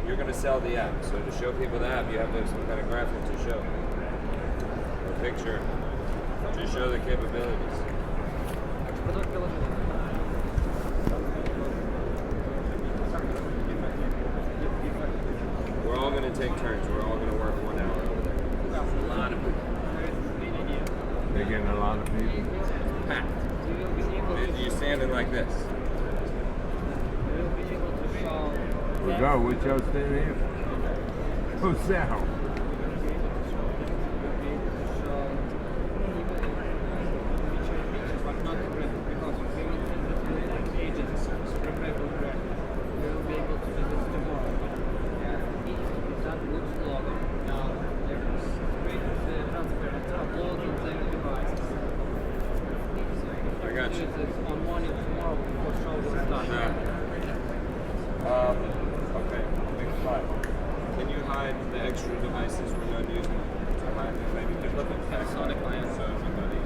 you're going to sell the app. So to show people the app, you have to have some kind of graphic to show. Or picture. To show the capabilities. We're all going to take turns. We're all going to work 1 hour over there. There's a lot of people. They're getting a lot of people. Packed. You're standing like this. We go, we chose to here. Who's that? I got you. On morning tomorrow before show is done. Okay. Next slide. Can you hide the extra devices we're not using? To hide them, maybe just look at Panasonic lamp. so everybody.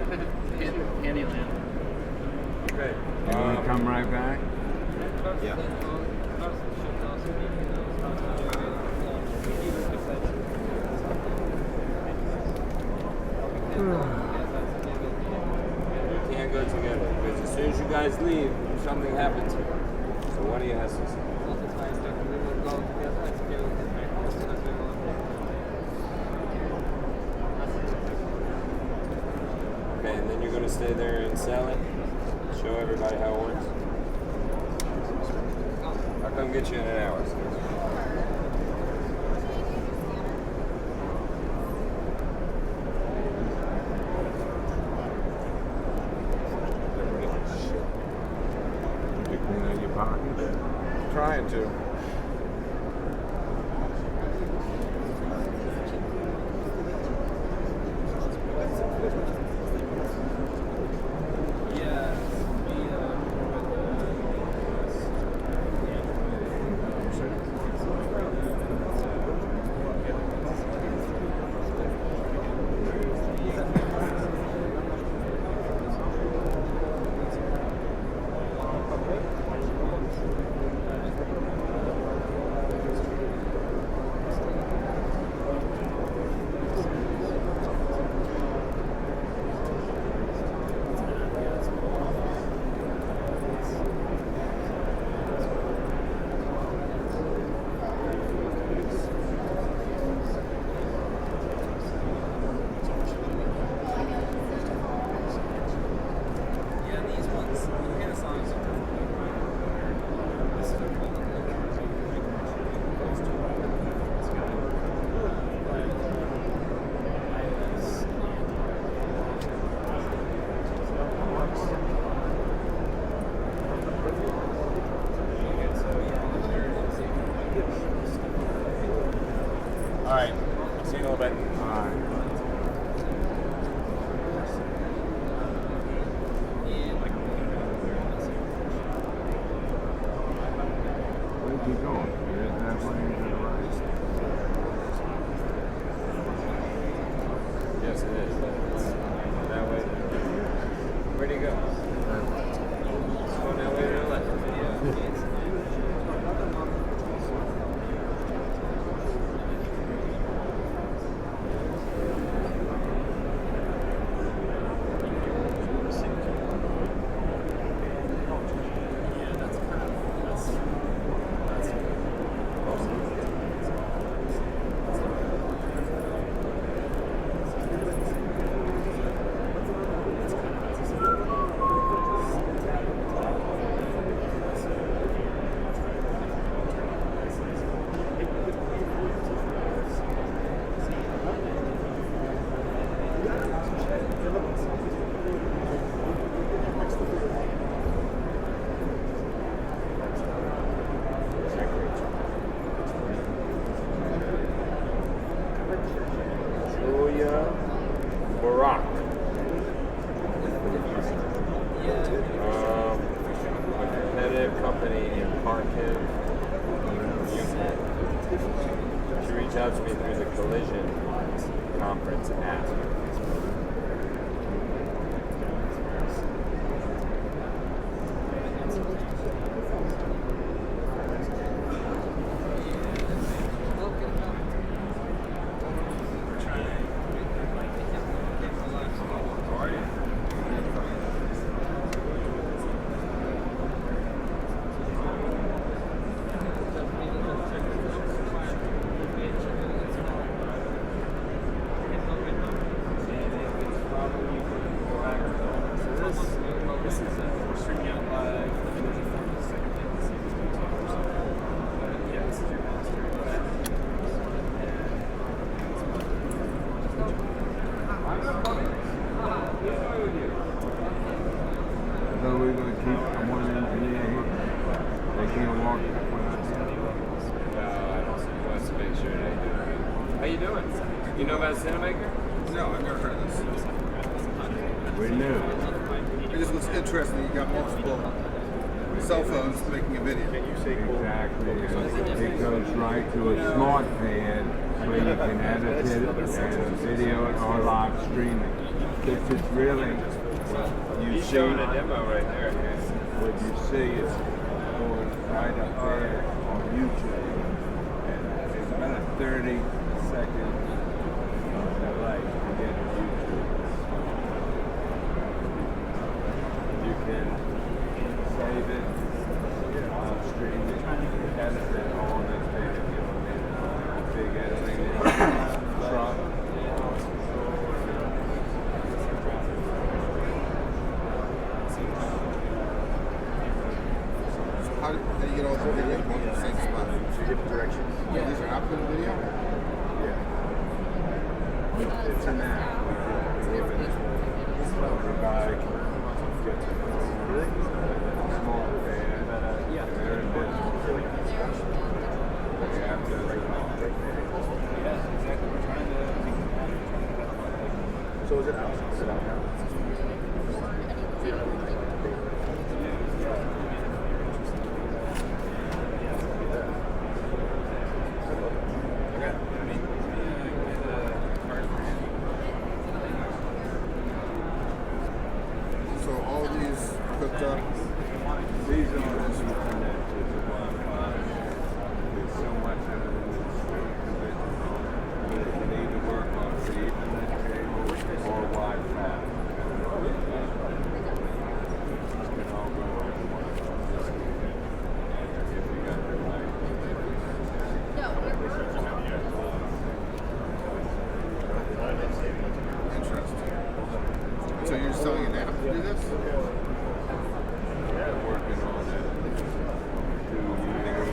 Handy lamp. Okay. You want to come right back? Yeah. You can't go together because as soon as you guys leave, something happens. So one of you has to. Okay, and then you're going to stay there and sell it. Show everybody how it works. I'll come get you in an hour. Did you clean out your pockets? Trying to. keep going. There's that lane to the right. Yes, it is. But it's that way. Where'd he go? It's going that way to the left. Barack. A competitive company in Kharkiv, Ukraine. She reached out to me through the Collision conference app. So we're going to keep one engineer here. They can't walk that way. I don't see what's to make sure they do. How you doing? You know about Cinemaker? No, I've never heard of this. We knew. It just looks interesting. You got multiple cell phones making a video. Exactly. It goes right to a smart pad where you can edit it and video it or live streaming. This is really what you He's see. showing a demo right there. What you see is going right up there on YouTube. And it's about a 30-second delay to get to YouTube. You can save it, stream it, edit it on this video. Big editing truck. How do you get all the video going in the same spot? Different directions. Yeah, these are output video? Yeah. It's an app. So the guy gets a small band. Yeah. They're in business. They have to Yeah, exactly. We're trying to. So is it out? Is it out now? So all these hooked up. These are connected to Wi-Fi. There's so much of it that it can either work on the Ethernet cable or Wi-Fi. It can all go on Wi-Fi. If you got the right. Interesting. So you're selling an app to do this? They're working on it 2 years.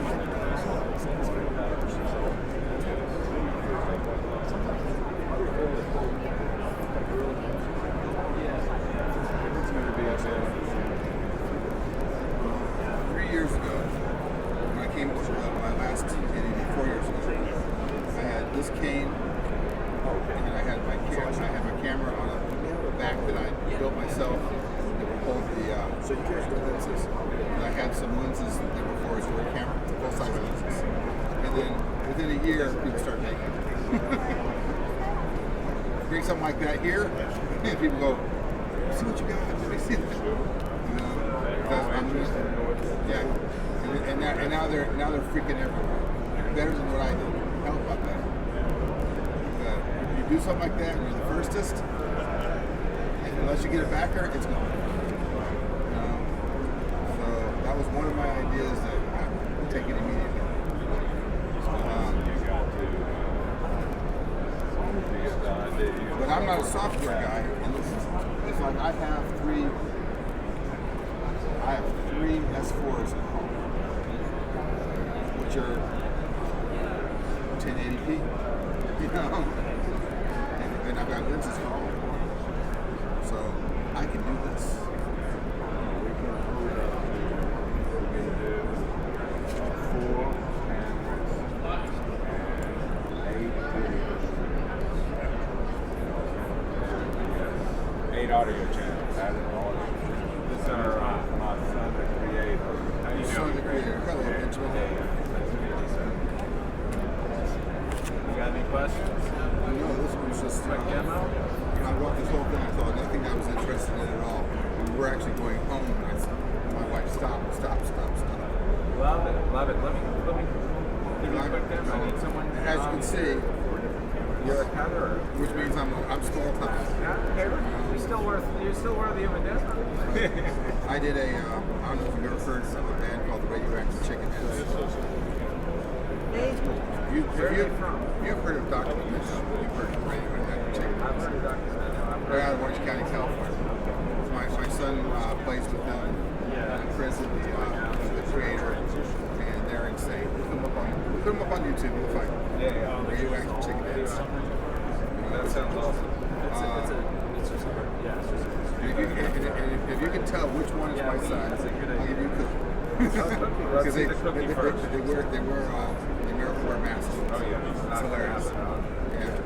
It's going to be a bit. 3 years ago, when I came to my last meeting 4 years ago, I had this cane, and I had my camera on a back that I built myself that would hold the lenses. And I had some lenses that were for a camera, full size a year, people start making it. Bring something like that here, and people go, see what you got. Let me see that. Yeah, and now they're freaking everywhere. Better than what I did. Hell about that. If you do something like that, and you're the firstest, and unless you get a backer, it's gone. So that was one of my ideas that I'm taking immediately. But I'm not a software guy, and it's like I have three S4s at home, which are 1080p, you know, and I've got lenses for all of them, so I can do this. Audio channels, added audio. This is my son, the creator. How you Son, the creator. Hello, Benjamin. Nice to meet you, sir. You got any questions? No, this one's just Quick demo? I wrote this whole thing. I thought nothing I was interested in at all. We were actually going home, and I said, my wife, stop. Love it. Let me give you a quick demo. I need someone. As you can see, You're a cutter. which means I'm small time. You're still worthy of a demo. I did I don't know if you've ever heard of a band called the Radioactive Chicken Heads. You've heard of Dr. Mitchell. You've heard of Radioactive Chicken Heads. I've heard of Dr. They're out of Orange County, California. My son plays with them. Chris is the creator, and they're insane. Look them up on YouTube. You'll find them. Yeah. Radioactive Chicken Heads. That sounds awesome. If you can tell which one is my son, I'll give you a cookie. Let's see the cookie first. They wear masks. Oh yeah, It's hilarious. Yeah.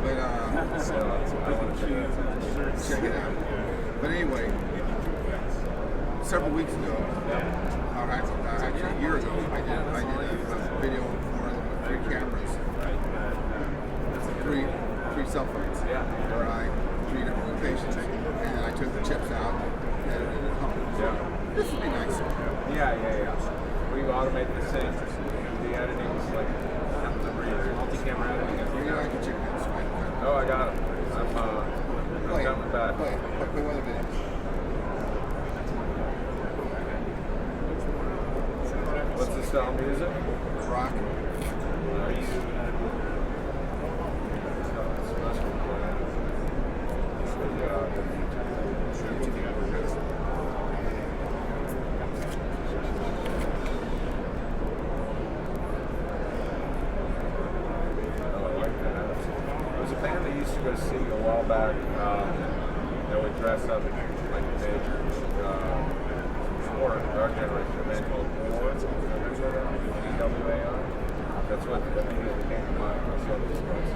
But check it out. But anyway, several weeks ago, or actually a year ago, I did a video with 3 cameras, three cell phones, where I 3 different locations, and then I took the chips out and edited it at home. Yeah. This would be nice. Yeah. We automate the sync. The editing is like multi-camera editing. You know, I can check this, right? Oh, I got it. I'm coming back. Play one of the videos. What's the style of music? Rock. Nice. Special plan. Used to go see a while back. They would dress up like a major sport, our generation event called War. EWAR. That's what immediately came to mind when I saw this place.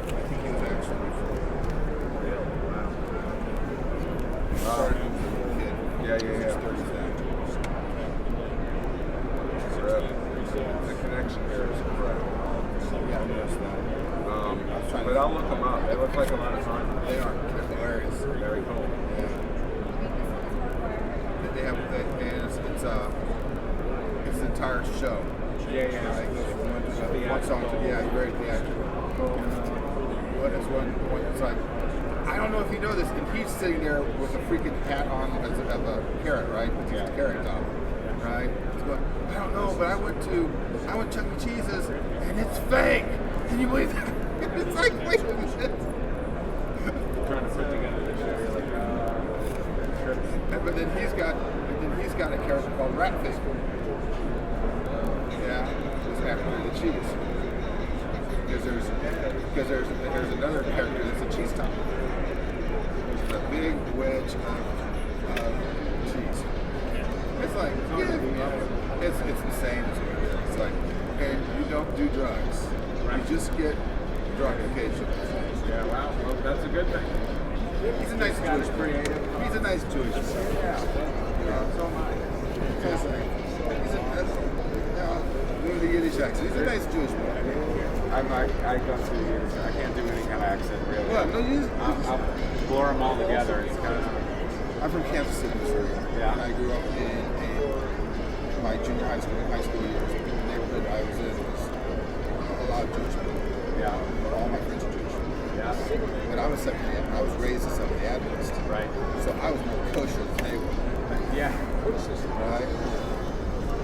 I think he was actually Really? Wow. started when he was a little kid. Yeah. His 30s now. The connection here is incredible. Yeah, I noticed that. But I'll look them up. They look like a lot of fun. They are. They're hilarious. Very cool. Yeah. They have, it's an entire show. Yeah. Like one song. Yeah, very theatrical. What is one? It's like, I don't know if you know this, and he's sitting there with a freaking hat on as a carrot, right? With his carrot top, right? He's going, I don't know, but I went Chuck E. Cheese's, and it's fake. Can you believe that? It's like, wait a minute. Trying to put together the show. But then he's got a character called Ratface. Yeah, it's after the cheese. Because there's another character that's a cheese top. There's a big wedge of cheese. It's like, it's insane. It's like, and you don't do drugs. You just get drug occasionally. Yeah, wow. Well, that's a good thing. He's a nice Jewish creative. He's a nice Jewish. Yeah, so am I. He's a He's a nice Jewish boy. I go through years. I can't do any kind of accent really. Well, no, I'll blur them all together. It's kind of. I'm from Kansas City, Missouri. Yeah. And I grew up in my junior high school years. The neighborhood I was in was a lot of Jewish people. Yeah. All my friends are Jewish. Yeah. But I was raised a Seventh Day Adventist. Right. So I was more kosher than they were. Yeah. Right?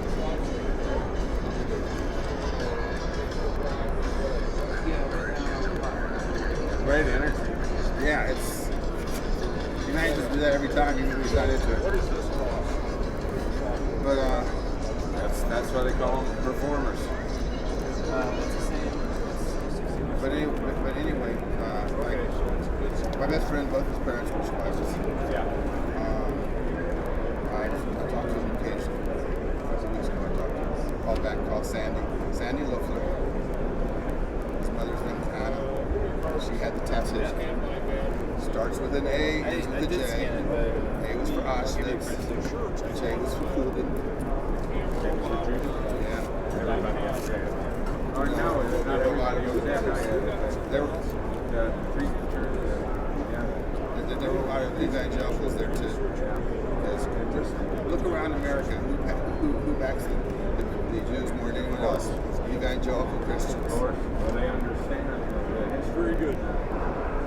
Great energy. Yeah, it's. You might just do that every time you really got into it. But That's why they call them performers. but anyway, like, my best friend, both his parents were spouses. Yeah. I talked to him occasionally. A couple weeks ago, I talked to him. Called back, called Sandy. Sandy Loeffler. His mother's name was Anna. She had the tattoo. Starts with an A, ends with a J. A was for Auschwitz. J was for Kubin. Yeah. Everybody else there. Or no, not everybody else there. There were The three churches. Yeah. there were a lot of evangelicals there too. Yes. Just look around America. Who backs the Jews more than anyone else? Evangelical Christians. Well, they understand that it's very good.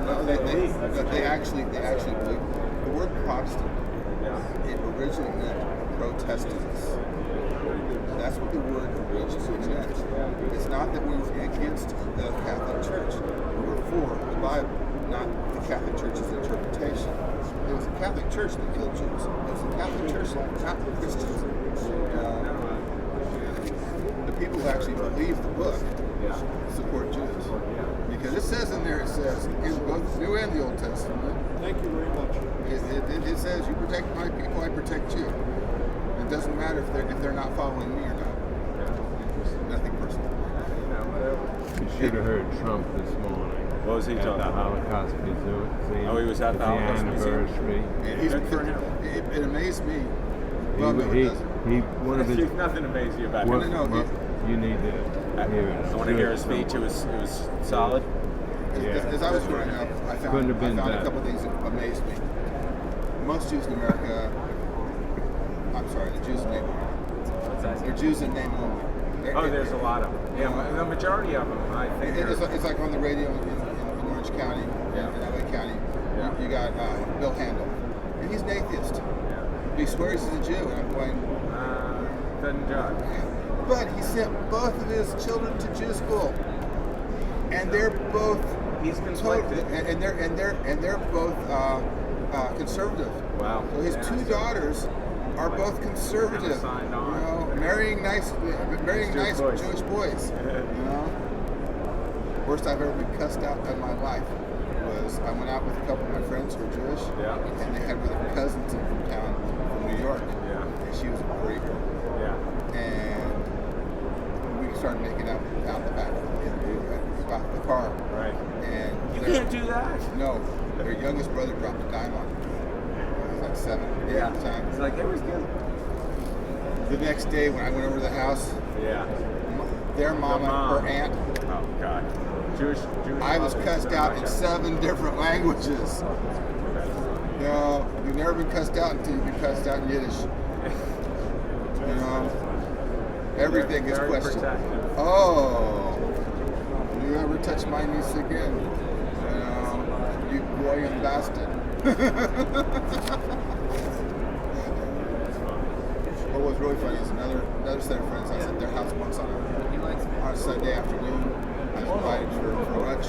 No, they actually believe. The word Protestant, it originally meant Protestants. That's what the word originally meant. It's not that we were against the Catholic Church. We were for the Bible, not the Catholic Church's interpretation. It was the Catholic Church that killed Jews. It was the Catholic Church, not the Christians. The people who actually believe the book support Jews. Because it says in there, in both the New and the Old Testament. Thank you very much. It says, you protect my people, I protect you. It doesn't matter if they're not following me or not. Nothing personal. You should have heard Trump this morning. What was he at talking the about? Holocaust Museum? Oh, he was at the Holocaust Museum? anniversary. And it amazed me. Well, no, He, it doesn't. one of his. There's nothing amazing about Well, him. No, you need to hear it. I want to hear his speech. It was solid. As I was growing up, I Couldn't have been found a better. couple things that amazed me. Most Jews in America, I'm sorry, the Jews in name only. They're Jews in name only. Oh, there's a lot of them. Yeah, the majority of them, I think. It's like on the radio in Orange County, in LA County. Yeah. You got Bill Handel, and he's an atheist. He swears he's a Jew, and I'm going, Doesn't judge. but he sent both of his children to Jew school, and they're both He's conflicted. and they're both conservative. Wow. So his Yeah, two so- daughters are both conservative. Kinda signed on. You know, marrying nice Jewish boys. Jewish boys. You know, worst I've ever been cussed out in my life was I went out with a couple of my friends who were Jewish, Yeah. and they had one of their cousins in from town from New York, Yeah. and she was a great girl, Yeah. and we started making out the back of the car. Right. And You their- can't do that. No, their youngest brother dropped a dime on her. He was like 7, 8 Yeah. at the time. It's like it was good. The next day when I went over to the house, Yeah. their mama, mom. her aunt, Oh God. Jewish. I was mothers cussed don't out like in that. 7 different languages. You know, you've never been cussed out until you've been cussed out in Yiddish. You know, everything is Very questioned. protective. Oh, you ever touch my niece again? You know, you goyim bastard. What was really funny is another set of friends. I was at their house once on a Sunday afternoon. I was invited for lunch,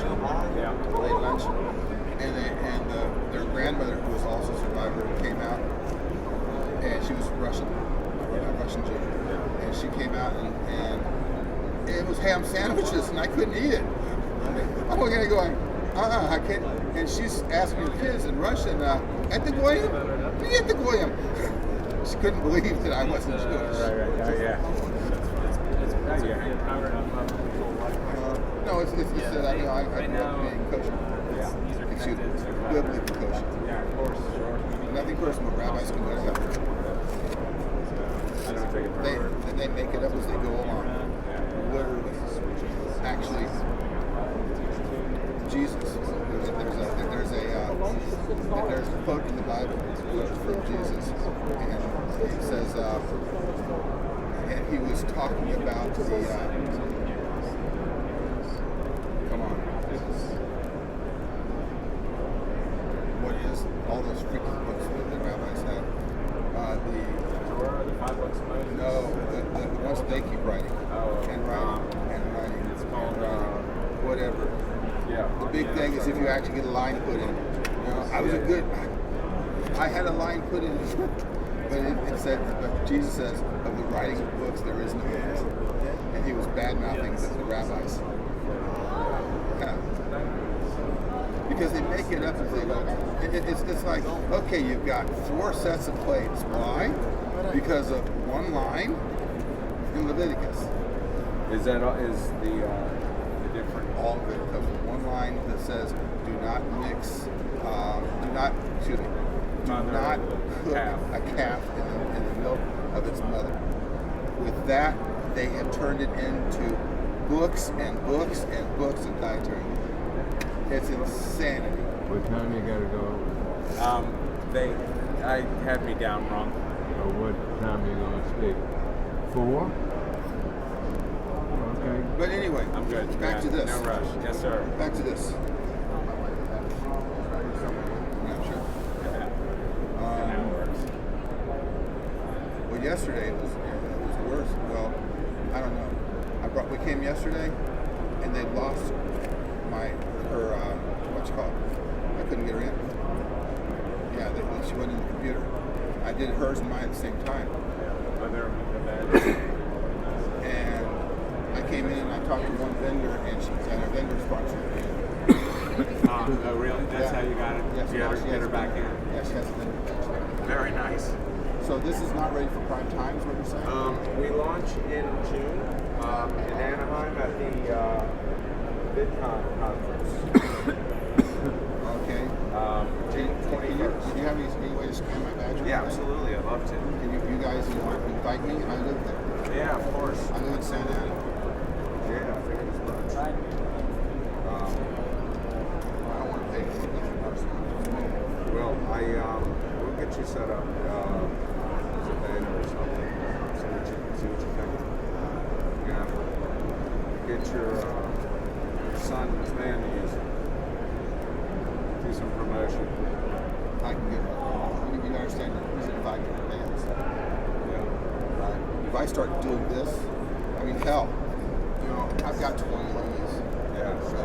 Yeah. late lunch, and their grandmother, who was also a survivor, came out, and she was Russian, a Russian Jew, and she came out and it was ham sandwiches, and I couldn't eat it. I'm looking at it going, I can't. And she's asking her kids in Russian, at the goyim? At the goyim? She couldn't believe that I wasn't Jewish. Right. Oh yeah. It's pretty empowering of people like No, it's that I grew up being kosher. Yeah. Excuse me, biblically kosher. Yeah. Of course. Sure. Nothing personal. Rabbis can do whatever. I don't take it They further. make it up as they go along. Yeah. literally actually Jesus. There's a quote in the Bible from Jesus, and it says, and he was talking about the. Come on. What is all those freaking books that the rabbis have? The Torah, the 5 books of Moses. no, the ones they keep writing and writing. It's called whatever. Yeah. The big thing is if you actually get a line put in. I had a line put in, but it said, but Jesus says, of the writing of books there is no end. And he was bad mouthing the rabbis. Yeah. Because they make it up as they go. It's like, okay, you've got 4 sets of plates. Why? Because of one line in Leviticus. Is the different? All of it comes with one line that says, do not mix, do not cook a calf in the milk of its mother. With that, they have turned it into books and books and books of dietary. It's insanity. What time you gotta go? I had me down wrong. Or what time you gonna speak? 4? Okay. But anyway, I'm good. back to this. No rush. Yes, sir. Back to this. Yeah, sure. That works. Well, yesterday it was worse. Well, I don't know. We came yesterday, and they lost her what's it called? I couldn't get her in. Yeah, she went in the computer. I did hers and mine at the same time. And I came in and I talked to one vendor, and her vendor sponsored me. Oh, really? That's how you got it? Yes, You get her back in? Yes, she has a vendor. Very nice. So this is not ready for prime time, is what you're saying? We launch in June in Anaheim at the VidCon conference. Okay. June Do 21st. you have any way to scan my badge? Yeah, absolutely. I'd love to. Can you guys invite me? I live there. Yeah, of course. I live in Santa Ana. Yeah, I think it's much. I don't want to pay for it. Well, we'll get you set up as a beta or something. See what you think. Yeah. Get your son and his band to use it. Do some promotion. I can get it. You understand that he's invited to bands. Yeah. Right? If I start doing this, I mean, hell, I've got 20 of these. Yeah. So,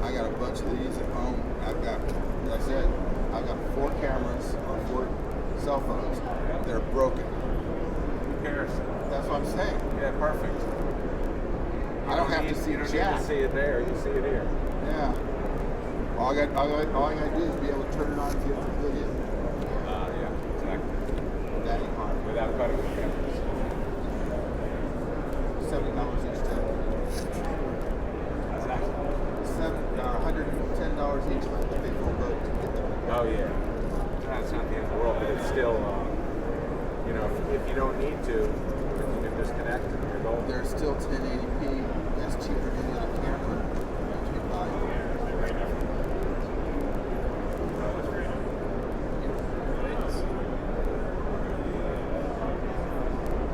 I got a bunch of these at home. I've got, like I said, I've got 4 cameras on 4 cell phones. They're broken. Who cares? That's what I'm saying. Yeah, perfect. I don't have to see You don't need jack. to see it there. You see it here. Yeah. All I got to do is be able to turn it on and get the video. Yeah, exactly. That ain't hard. Without cutting the cameras. $70 each time. How's that? $110 each time to pay full boat to get there. Oh yeah. That's not the end of the world, but it's still, if you don't need to, you can disconnect and you're golden. There's still 1080p. That's cheaper than a camera. That you buy.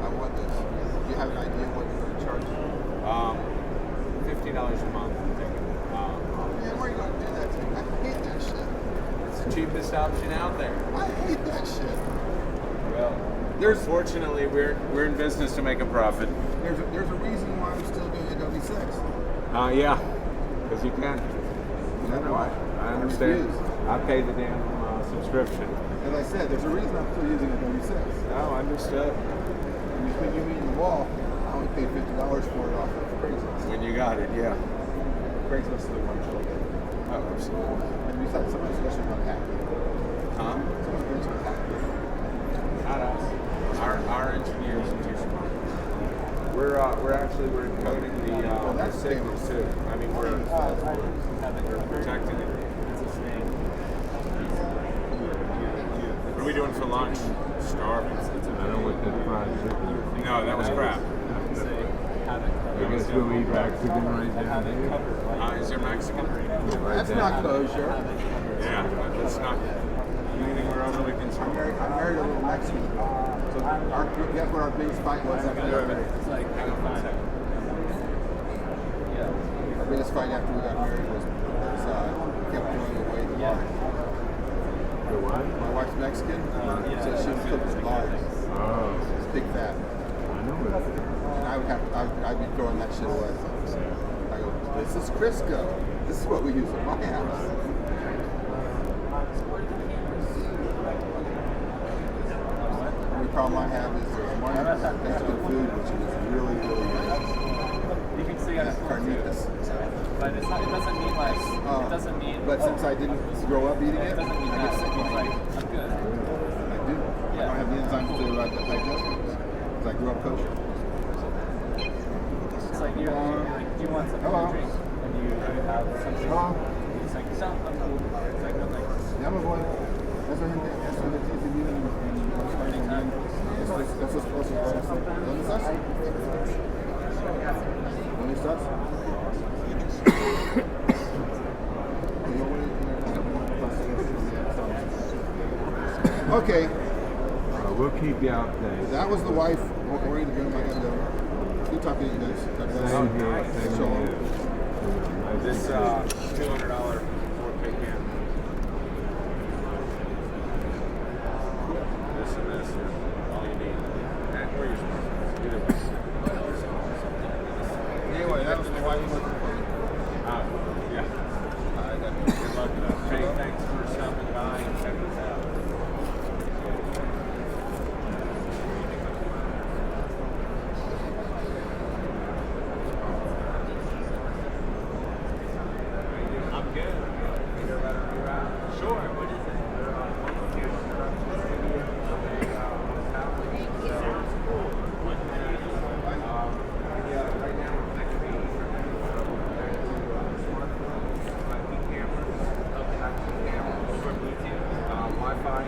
I want this. Do you have an idea what you're going to charge? $50 a month, I'm thinking. Man, where are you going to do that to? I hate that shit. It's the cheapest option out there. I hate that shit. Well, fortunately, we're in business to make a profit. There's a reason why I'm still doing Adobe 6. Yeah, because you can. No, I understand. refuse. I pay the damn subscription. As I said, there's a reason I'm still using Adobe 6. Oh, understood. When you put your meat in the wall, I only paid $50 for it off of Craigslist. When you got it, yeah. Craigslist is the one show that. Oh, absolutely. And besides, somebody's especially not happy. Huh? Someone's going to be happy. Not us. Our engineers are too smart. We're encoding the signals too. I mean, we're protecting it. What are we doing for lunch? Starving. I don't want that fried chicken. No, that was crap. No, I guess we'll eat Mexican right down here. Is there Mexican? Right That's down not here. kosher. Yeah, that's not anything we're overly concerned with. I married a little Mexican girl. So guess what our biggest fight was after we got married? Hang on 1 second. Our biggest fight after we got married was we kept throwing away the lard. The what? My wife's Mexican, so she would cook the lard. Oh, It's big fat. I know it. And I'd be throwing that shit away. I go, this is Crisco. This is what we use at my house. The only problem I have is there's one Mexican food which is really, really good. You can see it. Carnitas. But it's not, it doesn't mean like, it doesn't mean. But since I didn't grow up eating it, It doesn't mean I that. get It sick means when I like, eat it. I'm good. I do. I don't have the enzymes to digest it. Because I grew up kosher. It's like you're like, do you want something Hello. to drink? And you have something. Hello. It's like, no, I'm cool. It's like, no, thanks. Ya me voy. Eso es el que se vive en España. Eso es cosa. ¿Dónde estás? ¿Dónde estás? Okay, We'll keep you updated. that was the wife. We're ready to go. I gotta go. Good talking to you guys. God bless. Same here. Same Shalom. here. This $200 4K camera. This and this are all you need. And where your smartphones. Either way. Anyway, that was the wife looking for me. Yeah. Good luck with that. Hey, thanks for stopping by and checking us out. I'm good. You hear about our new app? Sure. What is it? Yeah, right now we're connecting over Bluetooth, Wi-Fi,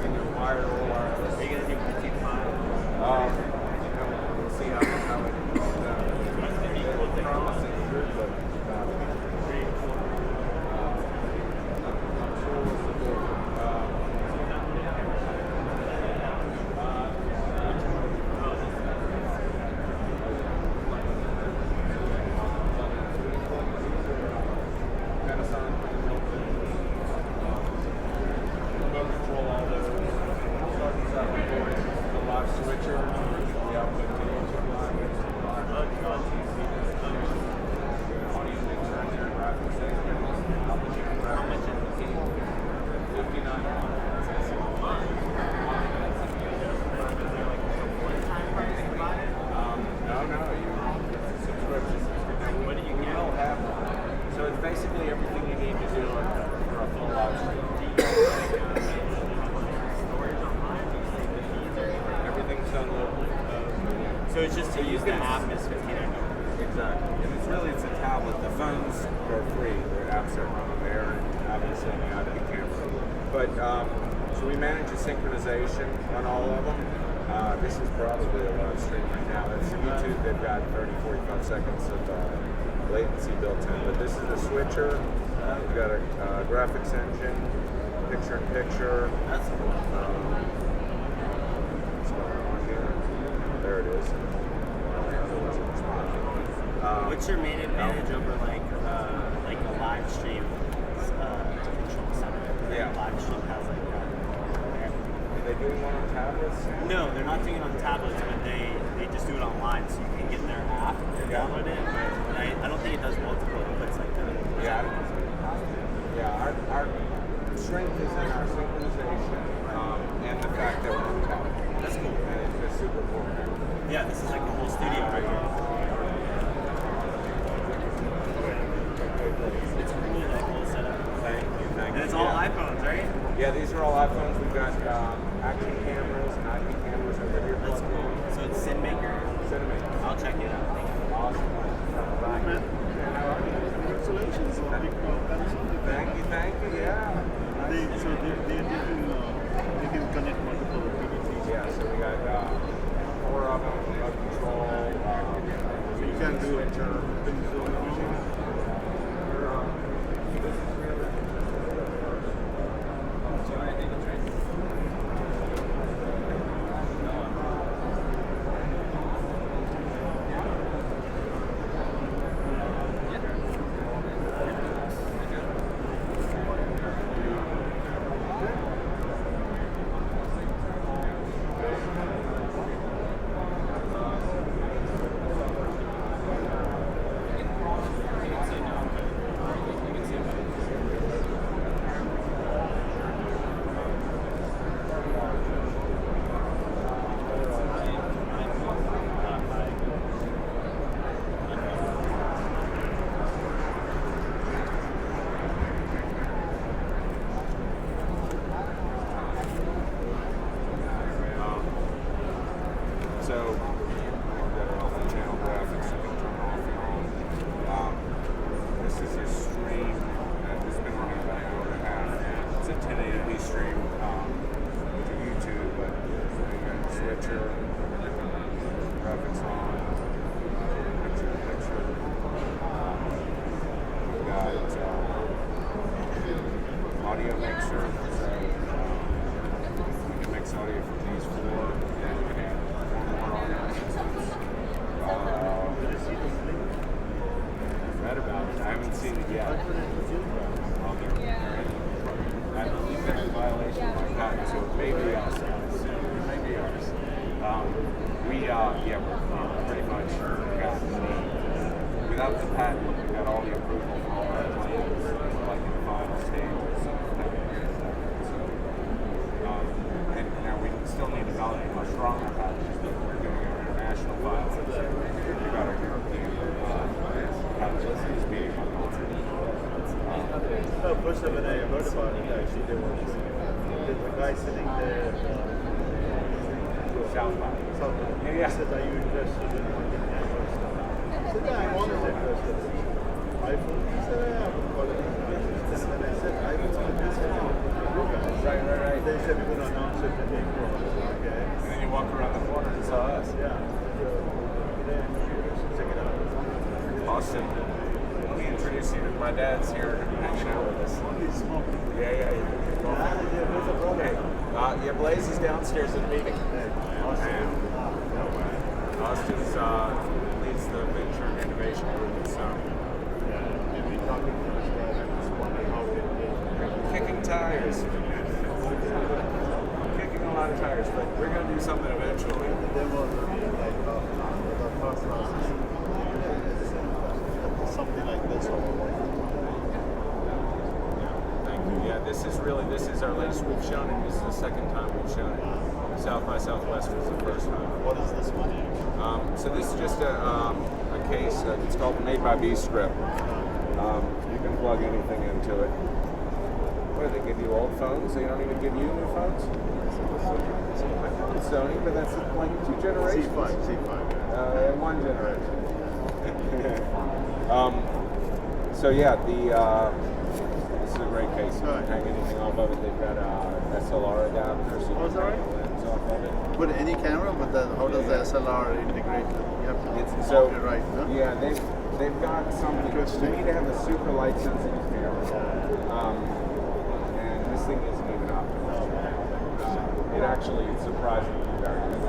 and your wired or wireless. Are you gonna do Bluetooth 5? We'll see how it goes. That's gonna be cool. Promising good, but pretty cool. I'm sure it's a good. Panasonic remote control all those. Starts up the live switcher, the output to YouTube live. Audio mixer in there, graphics there. How much is the game? No, you subscription. What do you get? We'll have one. So it's basically everything you need to do for a full live stream. Everything's done locally. So it's just to use the app is $59. Exactly. And it's a tablet. The phones are free. They're apps that run on there, and obviously the IP camera. But so we manage a synchronization on all of them. This is probably a live stream right now. That's YouTube. They've got 30, 45 seconds of latency built in. But this is the switcher. We've got a graphics engine, picture-in-picture. That's cool. What's going on here? There it is. What's your main advantage over like a live stream control center? Yeah. Live stream has like Are they doing one on tablets? no, they're not doing it on tablets, but they just do it online, so you can get their app and download it. But I don't think it does multiple inputs like that. Yeah, our strength is in our synchronization and the fact that we're on tablet. That's cool. And it's just super cool. Yeah, this is like the whole studio right here. It's cool, that whole setup. Thank you. And it's all iPhones, right? Yeah, these are all iPhones. We've got action cameras and IP cameras over here. That's cool. So it's SimMaker. Cinemaker. I'll check it out. Thank you. Awesome. Congratulations on big Panasonic. Thank you. Yeah. They can connect multiple PDTs. Yeah, so we got 4 of them, remote control. functionality of these four, and we can add four more on there. I've read about it. I haven't seen it yet. Well, I believe they're in violation of my patent, so it may be us. Maybe ours. We're pretty much got without the patent, we got all the approval for all our plans, like in the final stages. And now we still need to validate how strong our patent is, but we're doing our international filings. We got our European patent license being First time when I heard about it, actually, there was a guy sitting there. South by. He said, "Are you interested in Android stuff?" I said, "Yeah, I'm always interested." iPhone? He said, "Yeah, I'm calling it." And when I said iPhone, they said, "Oh, you guys." Right. They said, "We're going to announce it in April." Okay. And then you walk around the corner and saw us. Yeah. So, then check it out. Austin. Let me introduce you to my dad's here hanging out with us. He's smoking. Yeah. Where's the brother? Yeah, Blaze is downstairs in the meeting. Austin's leads the venture and innovation group. So kicking tires. Kicking a lot of tires, but we're going to do something eventually. Something like this Thank you. Yeah, this is our latest. We've shown it. This is the second time we've shown it. South by Southwest was the first time. What is this one? So this is just a case. It's called the Made by B script. You can plug anything into it. What do they give you? Old phones? They don't even give you new phones? It's Sony, but that's like 2 generations. C5. One generation. So yeah, this is a great case. You can hang anything off of it. They've got a SLR adapter, so you can hang a lens off of it. With any camera, but then how does the SLR integrate? You have to So mount it right, huh? yeah, they've got something. You need to have a super light sensitive camera, and this thing isn't even optimized. It actually is surprisingly very good.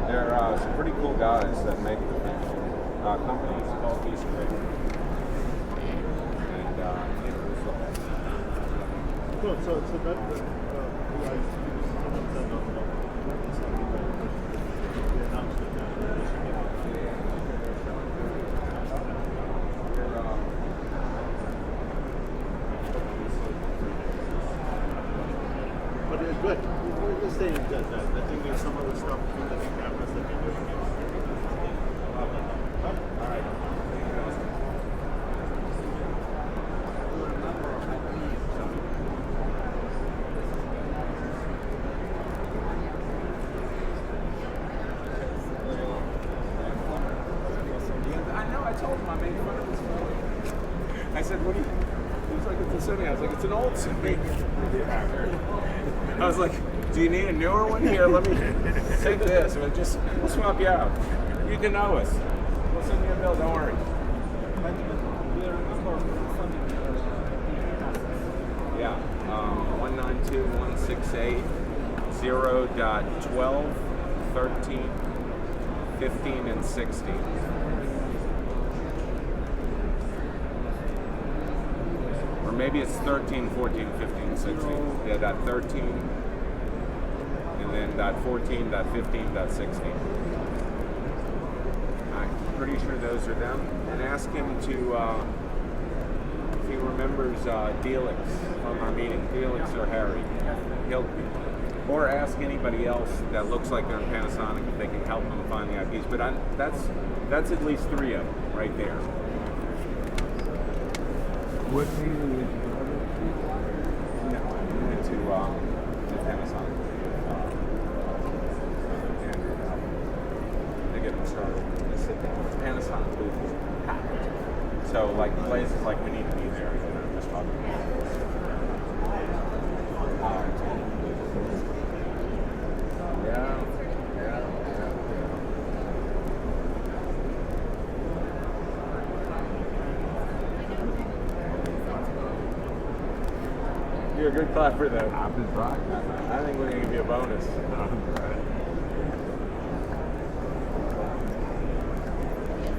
There are some pretty cool guys that make the thing. Companies called B-Script. And Good. So that you guys use some of them on the announcement. But it's good. We're just saying that I think there's some other stuff in the cameras that we're doing. All right. I know, I told him I made fun of his phone. I said, what do you... He was like, it's a Sony. I was like, it's an old Sony. I was like, do you need a newer one? Here, let me take this. We'll swap you out. You can know us. We'll send you a bill, don't worry. Yeah, 192.168 0.12, 13, 15, and 16. Or maybe it's 13, 14, 15, 16. Yeah, that 13, and then that 14, that 15, that 16. I'm pretty sure those are them. And ask him to, if he remembers Felix from our meeting, Felix or Harry. Or ask anybody else that looks like they're in Panasonic if they can help them find the IPs. But that's at least 3 of them right there. What meeting did you go to? No, we went to Panasonic. And they get them started. They sit down. Panasonic booth is packed. So, like, places like we need to be there. You know, I'm just talking about yeah. You're a good clapper, though. I've been trying. this.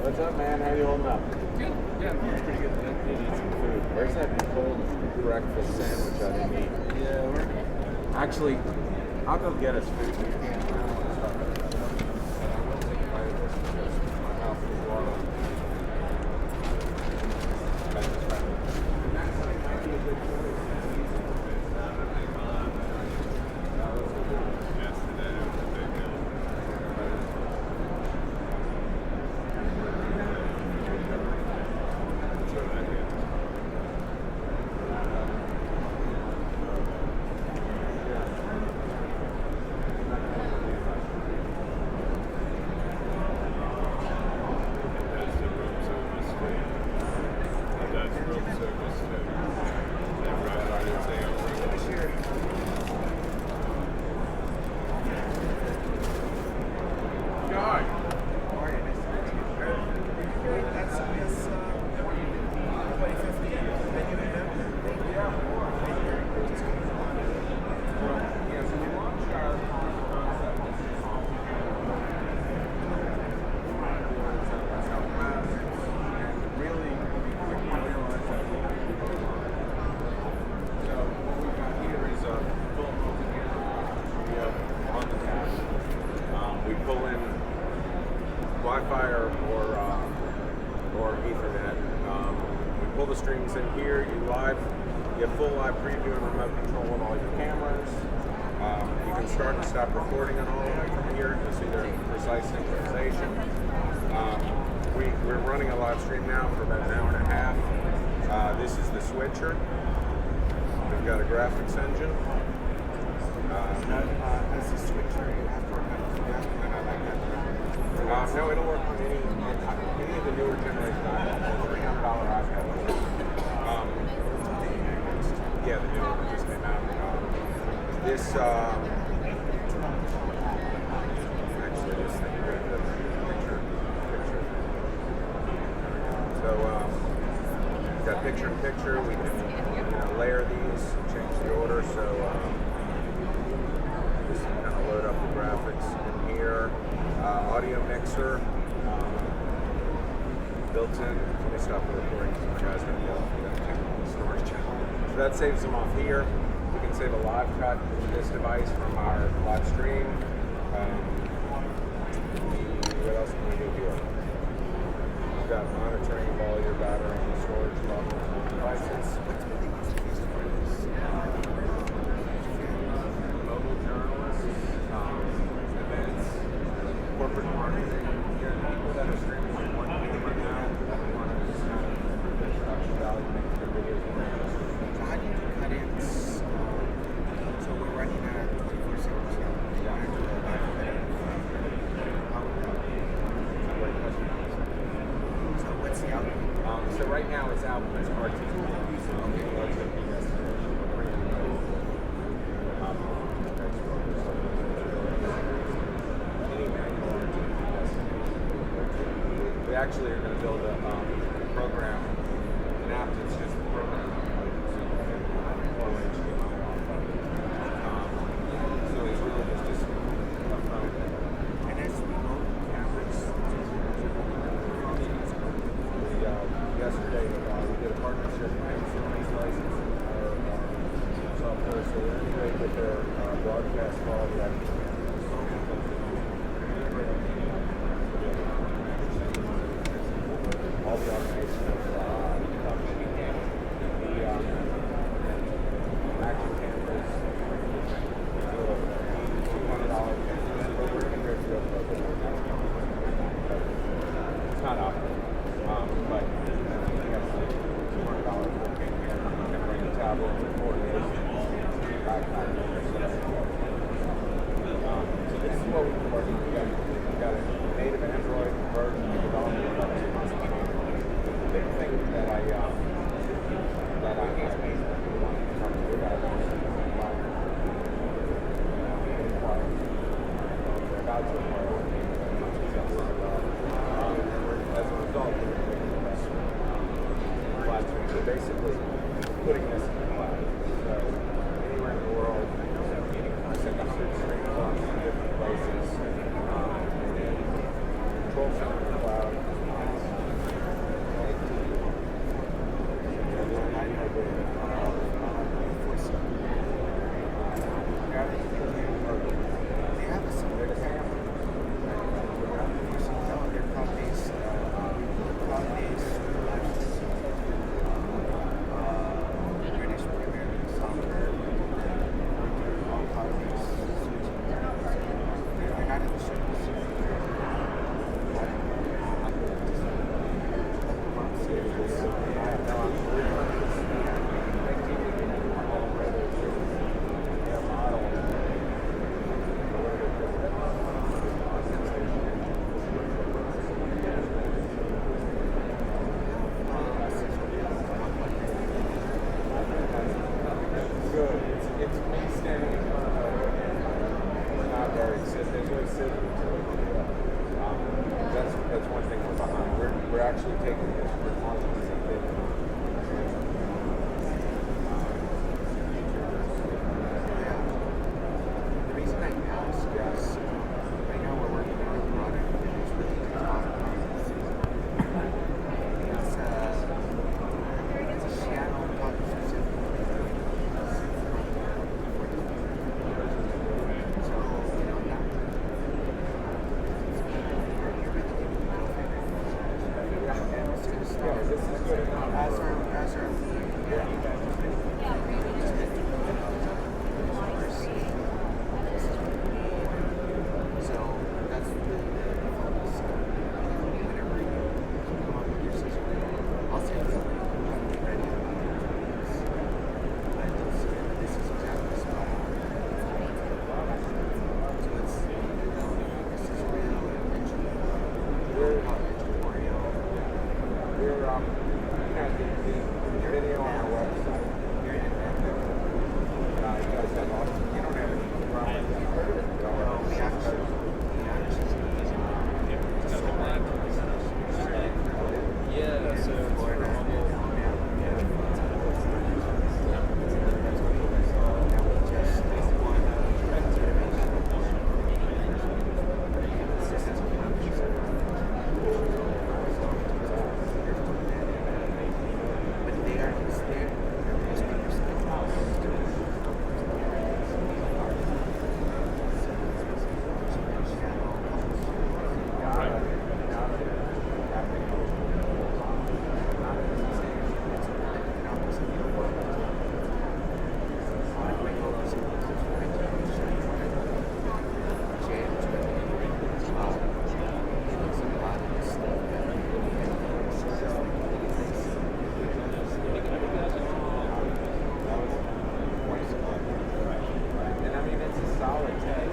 What's up, man? How you holding up? Good. Yeah, it's pretty good. I need to eat some food. Where's that cold breakfast sandwich I didn't eat? Yeah, we're Actually, I'll go get us food. You can't. I don't want to start with that stuff. But I will take a bite of this because my mouth is watering. Wi-Fi or Ethernet. We pull the strings in here. You have full live preview and remote control of all your cameras. You can start and stop recording on all of them from here. You'll see their precise synchronization. We're running a live stream now for about an hour and a half. This is the switcher. We've got a graphics engine. As a switcher, you have to remember to that, and I like that. No, it'll work on any of the newer generation iPads. The $300 iPad. Yeah, the new one that just came out. This actually this thing with the picture. So we've got picture-in-picture. We can layer these, change the order. So just kind of load up the graphics in here. Audio mixer, built in. Let me stop the recording because my guy's going to yell at the storage channel. So that saves them off here. We can save a live cut to this device from our live stream. What else can we do here? We've got monitoring of all your battery and storage levels on devices. Mobile journalists, events, corporate marketing. People that are streaming on one medium right now that want to just kind of improve their production value, make their videos more interesting. So how do you do cut-ins? So we're running at 24/7. Yeah. So what's the output? So right now it's out as RT. We actually are going to build a program, an app that's just a program. So it's really just a phone. And as we go, cameras. Yesterday we did a partnership with Sony's license our software, so we're integrated with their broadcast quality. All the automation of the action cameras, $200 cameras, but we're integrated with the it's not optimal, but we have $200 for camera. You can bring a tablet, record it, backpack, so this is what we've been working on. We've got a native Android version of development. very simple. That's one thing we're behind. We're actually taking this for marketing and business. The reason I ask is right now we're working on a product that is really top. It's a Seattle product specific. So, you know, that. This is good. As our so that's the focus. Whenever you come up with your system, I'll say it's ready to but this is exactly spot on. So it's this is real We're the video on our website. You guys have awesome. You don't have any problem. we actually Yeah, so it's for but they are instead And I mean, it's a solid tag.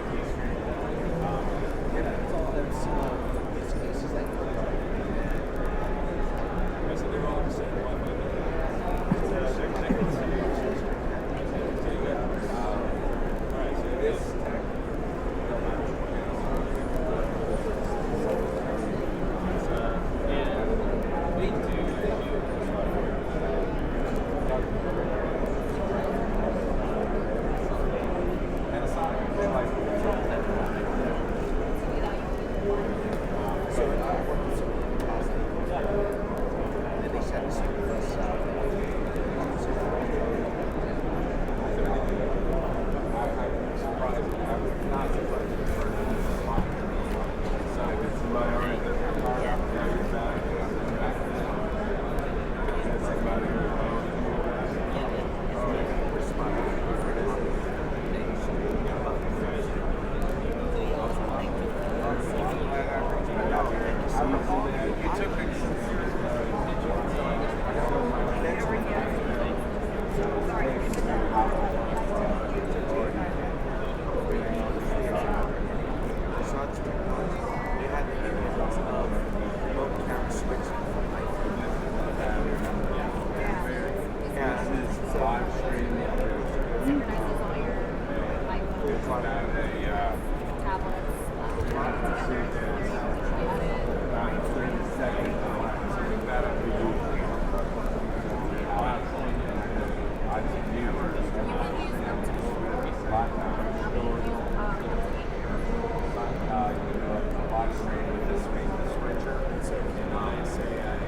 it's cases like This tech. and they said this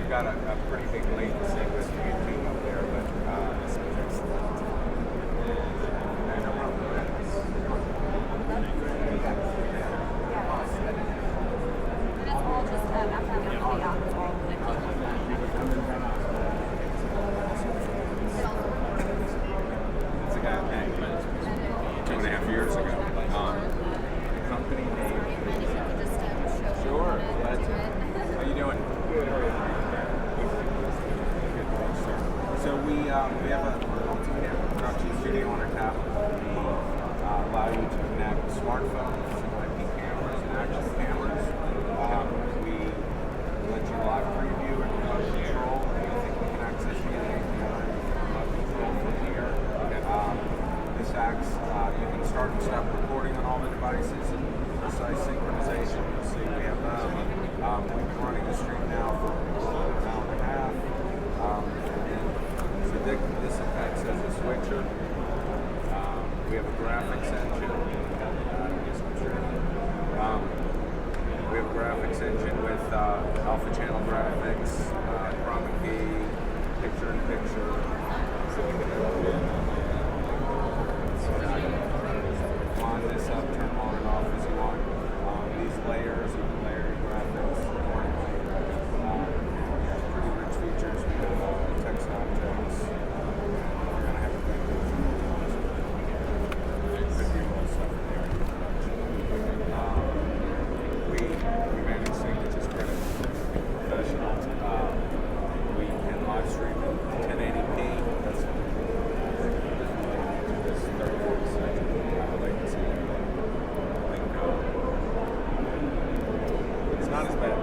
Got a pretty big latency with YouTube up there, but That's all just after having all the options. it's a guy named 2.5 years ago. The company name. Sure. How you doing? Good. So we have a multi-camera production studio on our tablet. We allow you to connect smartphones, IP cameras, and action cameras. We let you live preview and remote control anything we can access via the API. Remote control from here. This acts, you can start and stop recording on all the devices and precise synchronization. You'll see we have that. We've been running the stream now for an hour and a half. So this affects as a switcher. We have a graphics engine. We have a graphics engine with alpha channel graphics, chroma key, picture-in-picture. Line this up, turn on and off as you want. These layers, you can layer your graphics accordingly. Pretty rich features. We have text objects. We're going to have a big stuff in there. We manage signatures credit professional. We can live stream in 1080p. That's this 30 second latency. I think it's not as bad.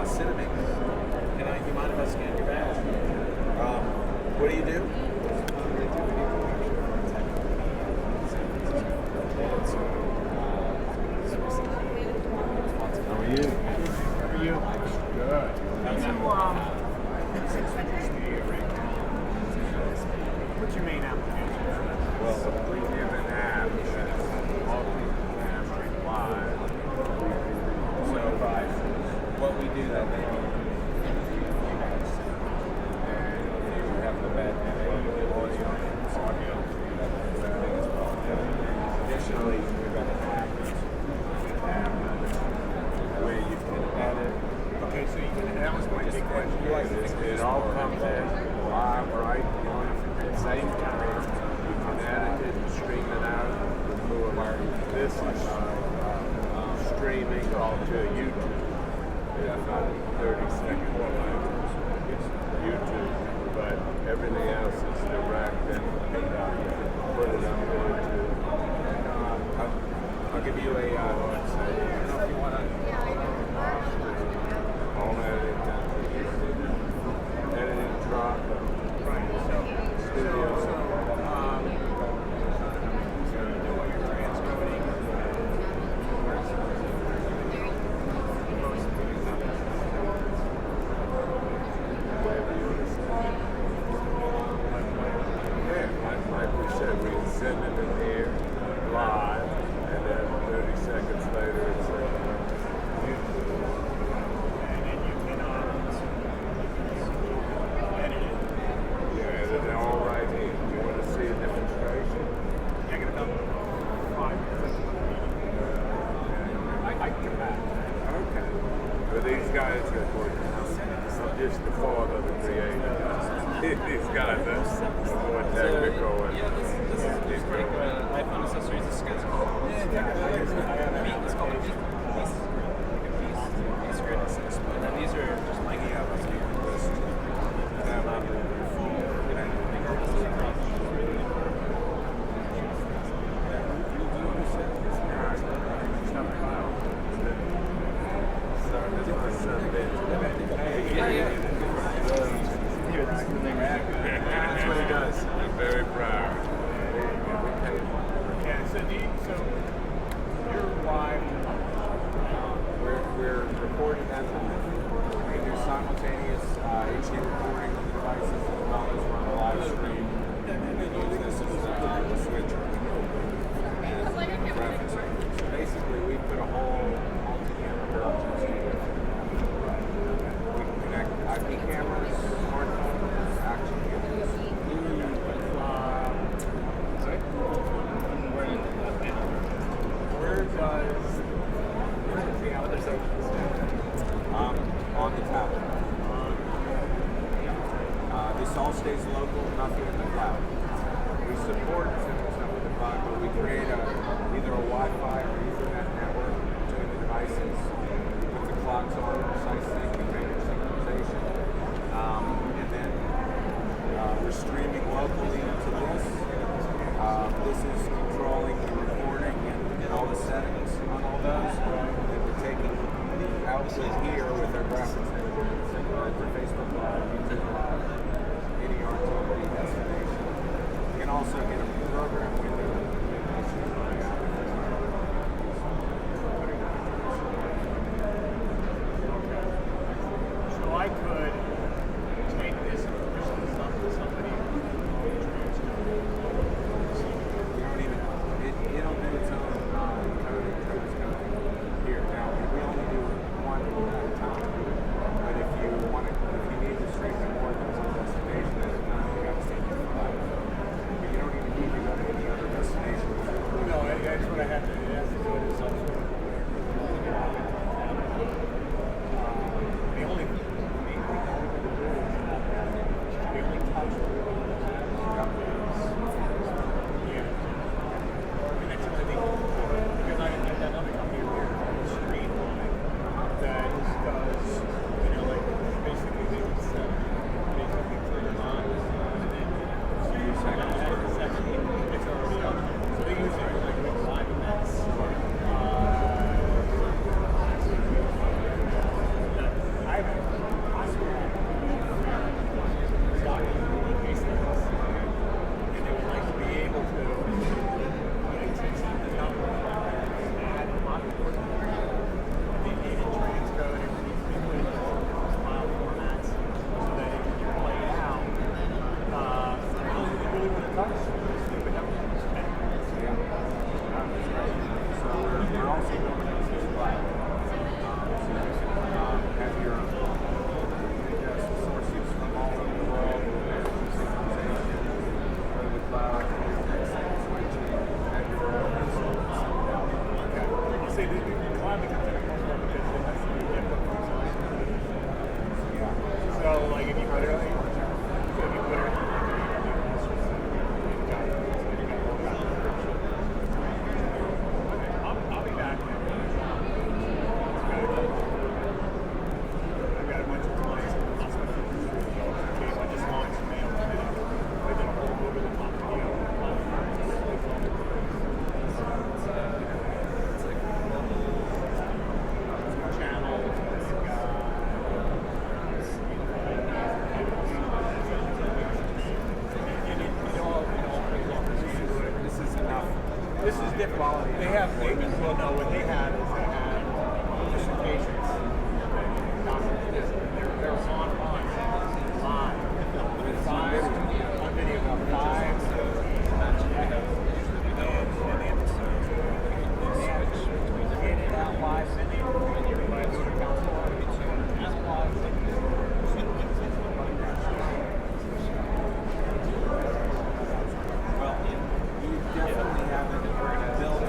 Cinnamon, you mind if I scan your badge? What do you do? How are you? How are you? Good. What's your main application? Well, we have an app that's multi-cam stream live. So what we do that day, and if you have the bad audio, additionally, we've got an app where you can edit. Okay, so you can, that was my big question. It all comes in live right on at the same time. You can edit it and stream it out. This is streaming to YouTube. It's not 30-second format. It's YouTube, but everything else is direct and you can put it on YouTube. I'll give you a, I don't know if you want to, All editing drop. Studio. Like we said, we send it in here live, and then 30 seconds later it's YouTube. And then you can edit it. Yeah, edit it all right here. You want to see a demonstration? Yeah, I got about 5 minutes. I can come back. Okay. But these guys are working. I'm just the father of the creator. These guys are more technical. This is pretty good. iPhone accessories is good. It's called a piece grid. And these are just like That's what he does. I'm very proud. Yeah, so your wife, we're recording that live. We can do simultaneous HD recording of the devices as well as run a live stream. And then use this as a switcher. And referencing. So basically, we put a whole multi-camera production studio. We can connect IP cameras, smartphones, action cameras. where's the other side? On the tablet. This all stays local, nothing in the cloud. We support some of the cloud, but we create either a Wi-Fi or Ethernet network between the devices. We put the clocks on precisely, we manage synchronization. And then we're streaming locally to this. This is controlling the recording and all the settings on all those. And we're taking the output here with our graphics for Facebook Live, YouTube Live, any RTV destination. You can also get a program window. say that why becomes an important one because it has to be input from source. So like if you put it in, I'll be back. I've got a bunch of clients in the hospital. I just launched mail today. They did a whole over the top video. This is different. They have, well, no, what they have is they have different patients. They're on live. On video about 5 to in and out live sending. And you're going to go to council. Well, you definitely haven't built it.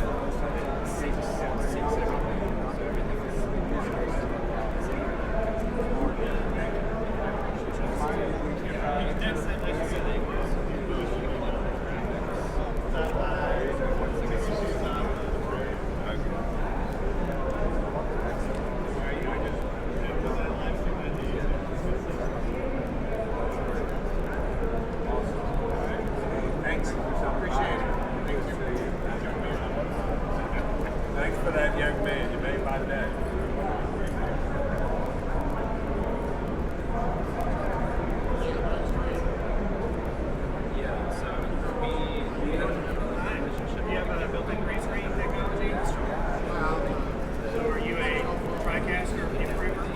Thanks. Appreciate it. Thanks for that, young man. You made my day. You have a built-in green screen technology? So are you a TriCaster improver?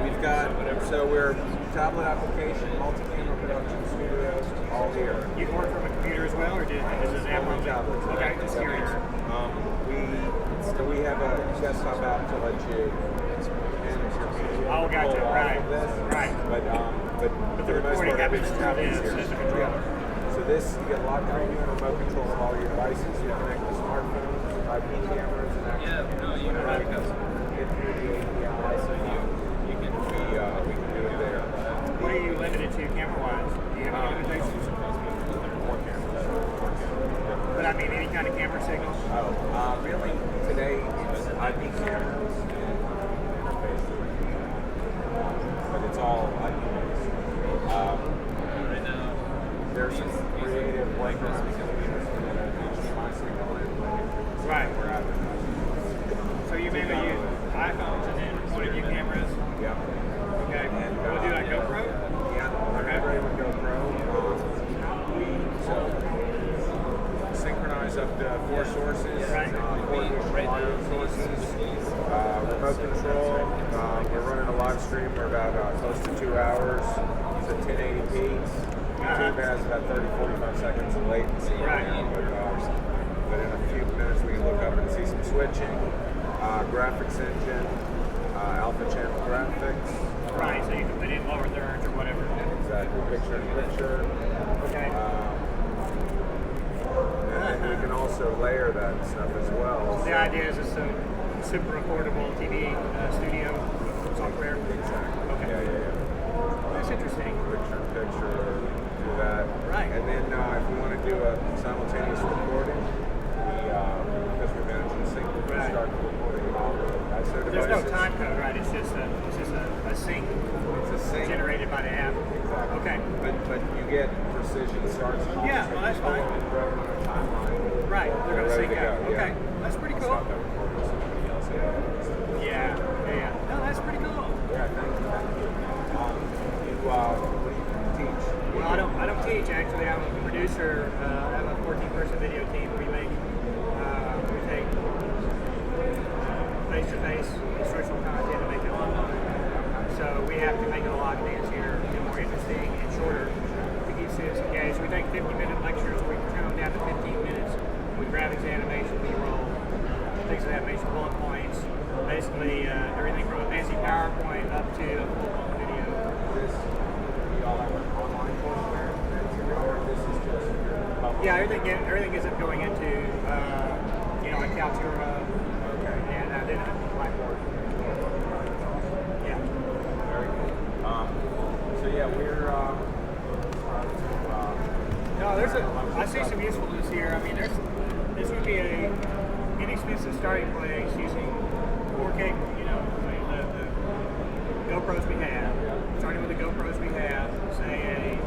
We've got, so we're tablet application, multi-camera production studios, all here. You can work from a computer as well, or is this an app on Tablets. Okay, just curious. We have a desktop app to let you manage your media. Oh, gotcha. pull off Right. of this. Right. But But for the the most recording part, happens everything through happens this here. as a controller. Yeah. So this, you get locked on you and remote control of all your devices. You connect the smartphones, IP cameras, and actually whenever it goes get through the API, so you can we can do it there. What are you limited to camera-wise? Do you have any limitations? More cameras. More cameras. But I mean, any kind of camera signal? Really, today it's IP cameras and interfaces, but it's all IP based. There's some creative workarounds because we use HDMI signal in. Right. We're out there. So you mainly use iPhones and then one of your cameras? Yeah. Okay. And We'll do like GoPro? Yeah. Okay. We're with GoPro. We synchronize up to 4 sources. Right. 4 digital audio sources. Remote control. We're running a live stream. We're about close to 2 hours. It's a 1080p. YouTube has about 30-45 seconds of latency. Right. But in a few minutes we can look up and see some switching. Graphics engine. Alpha channel graphics. Right, so you can put in lower thirds or whatever. Exactly. Picture in picture. Okay. And then we can also layer that stuff as well. The idea is it's a super affordable TV studio software. Exactly. Okay. Yeah. That's interesting. Picture in picture, do that. Right. And then if we want to do a simultaneous recording, because we manage the sync, we can Right. start recording it all. There's no time code, right? It's just a sync It's a sync. generated by the app. Exactly. Okay. But you get precision starts. And Yeah, well, that's fine. Timeline. Right, they're going to ready sync to up. go, Okay, yeah. that's pretty Stop cool. that recording so somebody else has it. Yeah. No, that's pretty cool. Yeah, thank you. What do you teach? Well, I don't teach actually. I'm a producer. I have a 14-person video team. We take face-to-face instructional content and make it online. So we have to make it a lot fancier and more interesting and shorter to keep students engaged. We take 50-minute lectures. We turn them down to 15 minutes with graphics, animation, B-roll, things of that nature, bullet points. Basically, everything from a fancy PowerPoint up to a full-blown video. Y'all have an online course there? Yeah, everything ends up going into a Kaltura, and then a Blackboard. Yeah. Very cool. So yeah, we're. No, I see some usefulness here. I mean, this would be a inexpensive starting place using 4K, the GoPros we have. Starting with the GoPros we have, say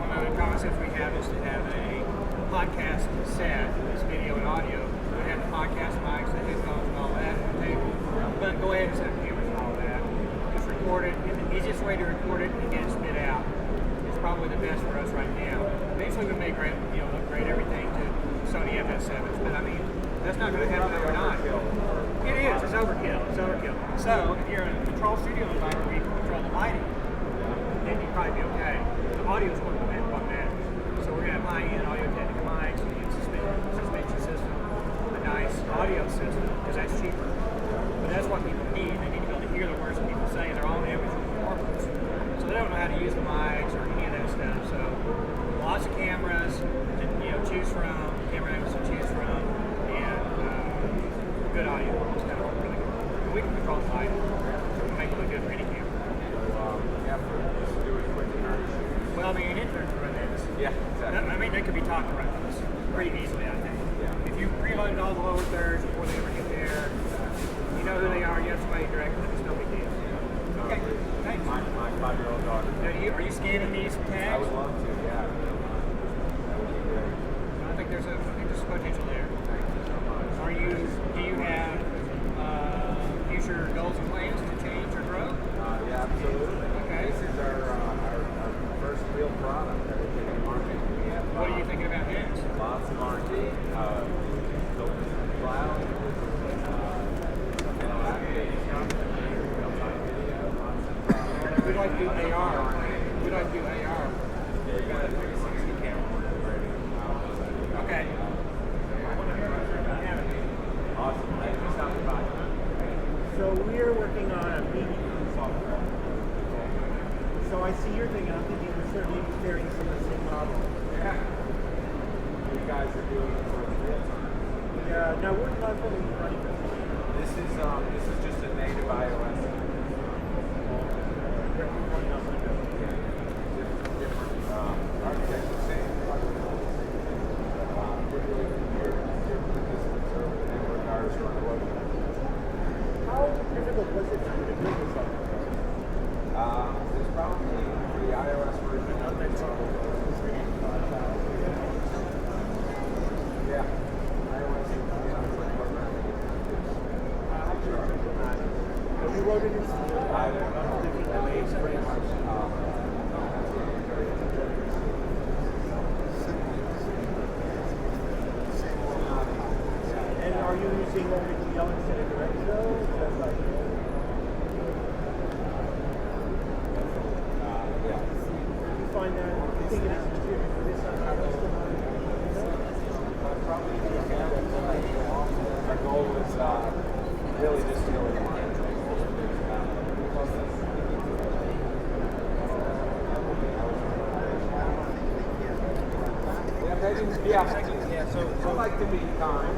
one of the concepts we have is to have a podcast set, this video and audio. We have the podcast mics, the headphones, and all that on the table. But go ahead and set up cameras and all that. Just record it, and the easiest way to record it and get it spit out is probably the best for us right now. Eventually we may upgrade everything to Sony FS7s, but I mean, that's not going to happen overnight. It is. It's overkill. It's overkill. So if you're in a control studio environment where you can control the lighting, then you'd probably be okay. The audio is what matters. So we're going to have high-end audio technical mics, suspension system, a nice audio system, because that's cheaper. But that's what people need. They need to be able to hear the words that people say. They're all average performers. So they don't know how to use the mics or any of that stuff. So lots of cameras to choose from, camera angles to choose from, and good audio. It's kind of really good. And we can control the lighting. So we make it look good for any camera. Just do a quick nerd. Well, I mean, interns run this. Yeah, exactly. I mean, they could be taught to run this pretty easily, I think. Yeah. If you preloaded all the lower thirds before they ever get there, you know who they are, you have somebody direct them, it's no big deal. Okay, thanks. My 5-year-old daughter. Now, are you scanning these tags? I would love to, yeah. That would be great. I think there's potential there. Thank you so much. Do you have future goals and plans to change or grow? Yeah, absolutely. Okay. This is our first real product that we're getting marketed. We have, What are you thinking about next? lots of R&D, built in the cloud, interactive stuff, real-time video, lots of We'd like to do AR. We'd like to do AR. we've got a 360 camera ready. Okay. Awesome. Thank you so much. So we're working on a media software. So I see your thing, and I'm thinking we're certainly carrying some of the same model. Yeah. You guys are doing it for real time. Yeah. Now we're not going to be running this. This is just a native iOS. We're running on Windows. Different architecture, same your participants are over there regardless of what. How difficult was it for you to build this software? There's probably for the iOS version of it. Yeah. iOS sounds like programming. Have you wrote it in I don't know. It's pretty much. And are you using OpenGL instead of Directo? Yeah. You find that you think it is easier for this on iOS than on Windows? Probably our goal was really just to go with the market. Yeah, so I like to be kind.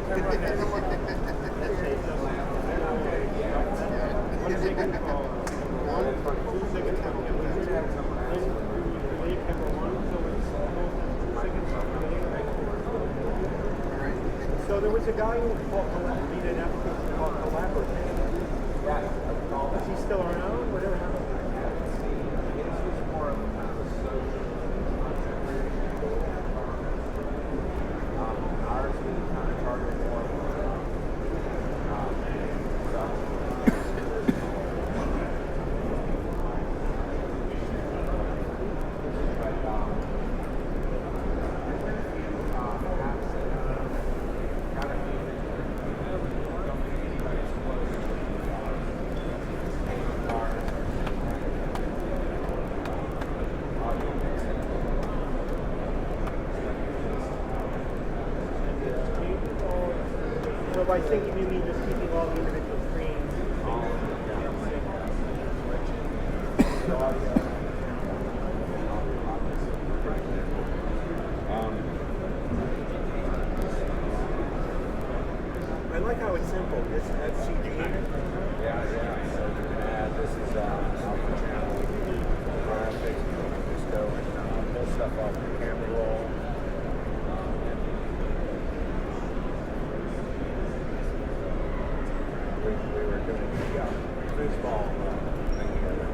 What is it going to call? So there was a guy who made an application called Collaborative. Yeah. Is he still around? Whatever happened? It's just more of a kind of a social content creation. Ours we kind of target more So by syncing, you mean just keeping all the individual screens? it simple. This has CG in it. Yeah. So you can add, this is alpha channel graphics. You can just go and pull stuff off the camera roll. We were doing the foosball thing here.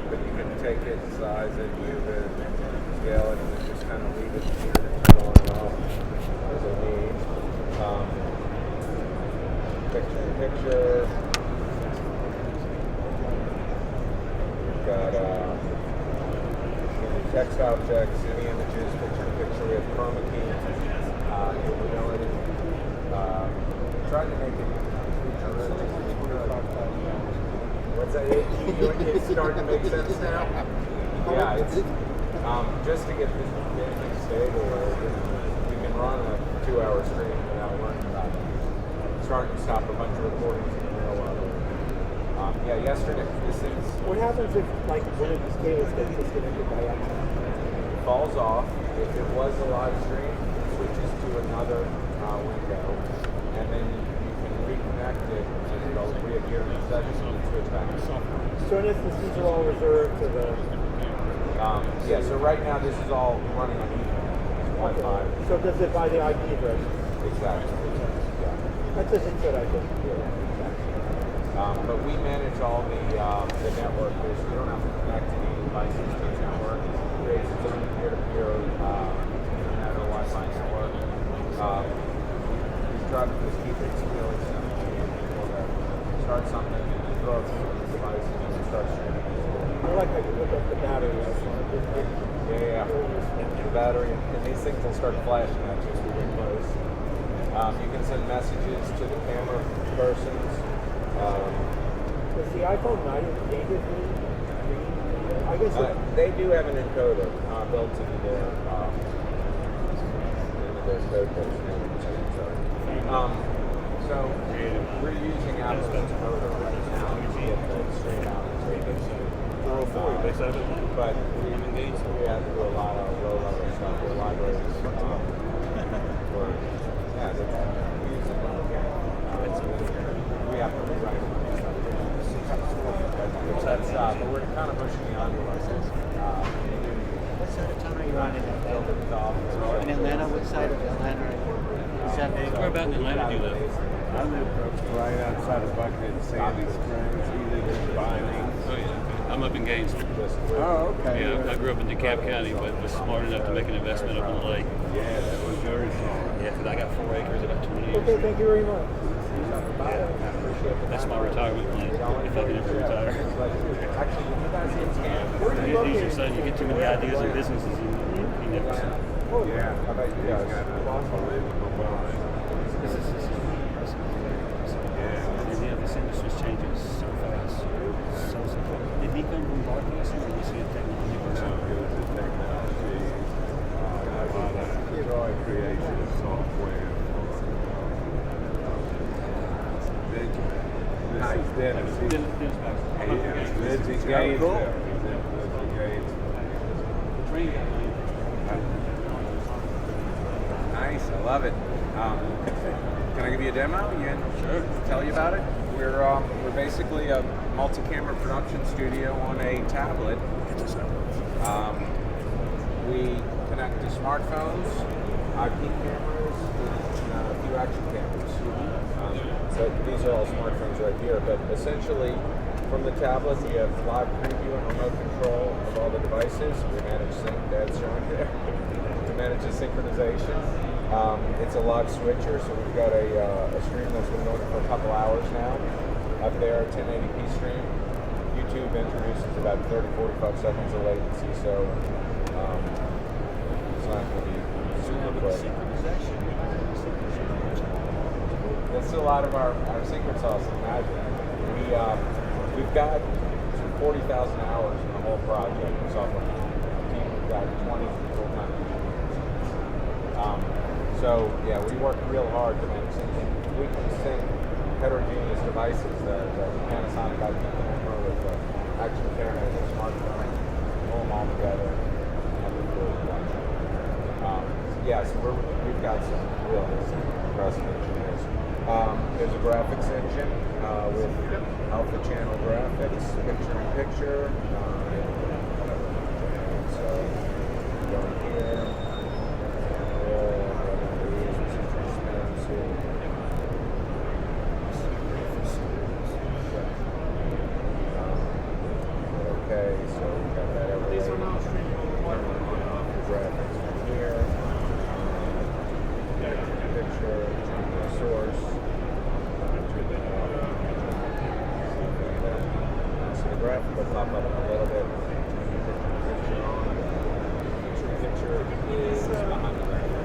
But you can take it, size it, move it, scale it, and then just kind of leave it here on and off as you need. Picture. We've got any text objects, any images, picture-in-picture. We have chroma key, capability. Trying to make it futuristic. What's that? It's starting to make sense now? Yeah, it's just to get this thing stable. We can run a 2-hour stream without worrying about it. Starting to stop a bunch of recordings in the middle of it. Yesterday, this is... What happens if, like, one of these cables gets disconnected by accident? It falls off. If it was a live stream, it switches to another window, and then you can reconnect it, and it'll reappear in the session, and switch back to software. So in essence, these are all reserved to the... So right now this is all running on Ethernet. Wi-Fi. So does it by the IP address? Exactly. Yeah. That's just it, I think. But we manage all the network. You don't have to connect any devices to the network. It creates its own peer-to-peer internet or Wi-Fi network. We try to just keep it really simple for people to start something and then throw it to the device and then start streaming. I like how you look up the battery. Yeah. The battery, and these things will start flashing at you as we get close. You can send messages to the camera persons. Does the iPhone 9 natively read? I guess they do have an encoder built into their code base. So we're using Apple's encoder right now to get the stream out. But we have to do a lot of low-level stuff with libraries. We use it when we can. We have to rewrite it. But we're kind of pushing the envelope. What side of town are you on in Atlanta? In Atlanta? What side of Atlanta are you? Where about in Atlanta do you live? I live right outside of Buckhead, Sandy Springs. He lives in Binding. Oh yeah, I'm up in Gainesville. Oh, okay. Yeah, I grew up in DeKalb County, but was smart enough to make an investment up on the lake. Yeah, that was very smart. Yeah, because I got 4 acres, about 20 years. Okay, thank you very much. That's my retirement plan, if I can ever retire. It's easier said, you get too many ideas and businesses, you never see. Yeah, how about you guys? This industry's changing so fast. Did he come from broadcasting or was he a technology person? No, it was a technology. A lot of joy creation of software. Nice. Dennis. Dennis Baxter. Lives in Gainesville. Train guy. Nice, I love it. Can I give you a demo? Sure. Tell you about it? We're basically a multi-camera production studio on a tablet. We connect to smartphones, IP cameras, and a few action cameras. So these are all smartphones right here, but essentially from the tablet we have live preview and remote control of all the devices. We manage sync, Dad's showing there. We manage the synchronization. It's a live switcher, so we've got a stream that's been going for a couple hours now. Up there, 1080p stream. YouTube introduces about 30-45 seconds of latency, so it's not going to be super quick. That's a lot of our secret sauce in Magic. We've got 40,000 hours in the whole project of software. We've got 20 full-time engineers. So yeah, we work real hard to make something. We can sync heterogeneous devices, the Panasonic IP camera with the action camera and the smartphone, pull them all together, and have them really fun. yeah, so we've got some real impressive engineers. There's a graphics engine with alpha channel graphics, picture-in-picture. So go here, roll these with some transparency. Okay, so we got that over there. These are now streaming graphics from here. Picture, change the source. So the graphic will pop up a little bit. Picture is behind the graphic.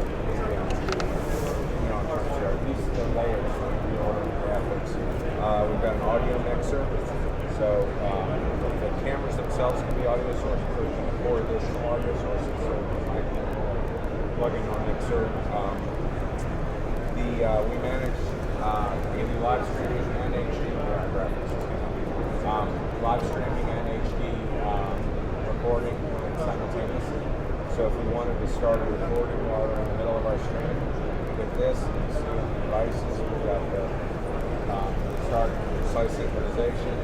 These are the layers from the graphics. We've got an audio mixer. So the cameras themselves can be audio sources, or four additional audio sources. So plugging our mixer. We manage give you live streaming and HD graphics. Live streaming and HD recording simultaneously. So if we wanted to start a recording while we're in the middle of our stream, with this, you see on the devices, we've got the start precise synchronization.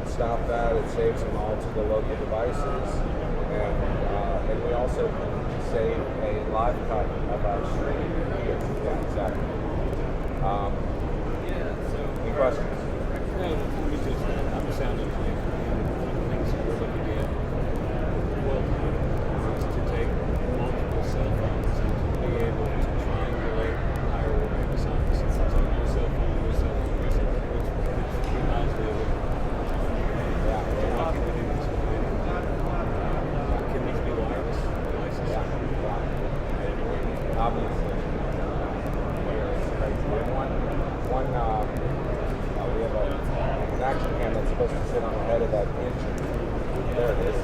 Stop that, it saves them all to the local devices, and we also can save a live cut of our stream here. Yeah, exactly. Any questions? No, I'm a sound engineer. Things that we're looking at, well, is to take multiple cell phones and to be able to triangulate higher order sounds. So your cell phone, which reminds me of it. Can these be wireless devices? Obviously. We have an action cam that's supposed to sit on the head of that engine. There it is.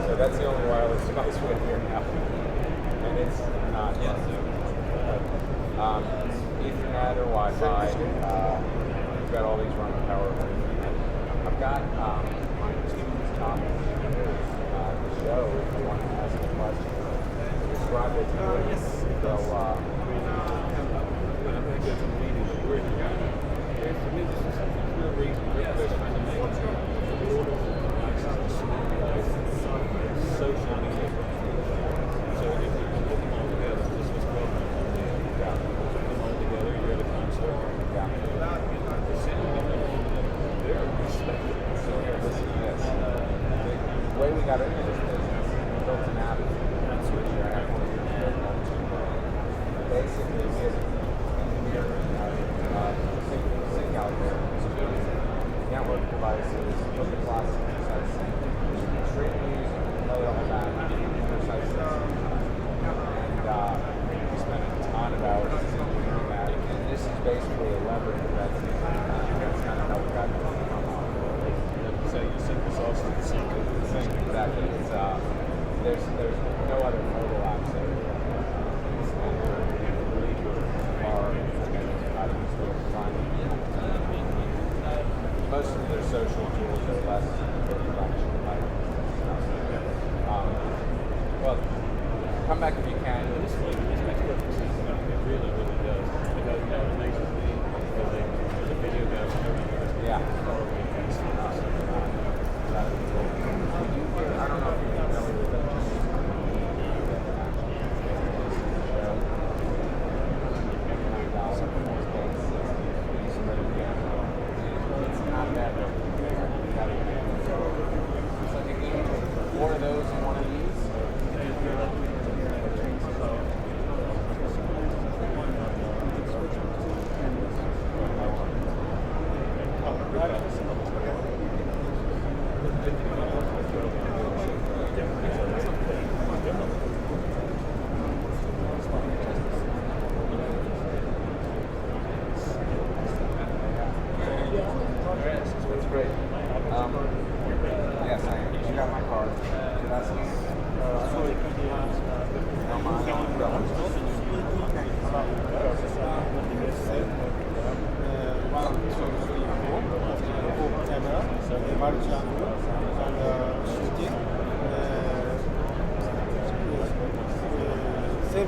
So that's the only wireless device we have here now. And it's not. Ethernet or Wi-Fi. We've got all these running power. I've got my team's top engineers to show if you want to ask a question. Describe what you're doing. They'll when I go to the meeting, we're for me, this is real reason. We're trying to make social media. So if you can put them all together, this was programmed all day. Put them all together, you're at a concert. They're respected. So here, this is this. The way we got into this business, we built an app. That's what you're at. Basically, we have sync algorithms, network devices, look at lots of precise stream music, play all that, precise and we spend a ton of hours doing that. And this is basically a leverage that's kind of how we got to come up. So you sync the sauce to the sync. Exactly. It's there's no other mobile apps that most of their social tools are less production type. Well, come back if you can. This makes perfect sense. It really, really does. Because it amazes me because there's a video guy Yeah. I don't know if you're familiar with that. Four of those and one of these. That's great. Yes, I am. You got my card. That's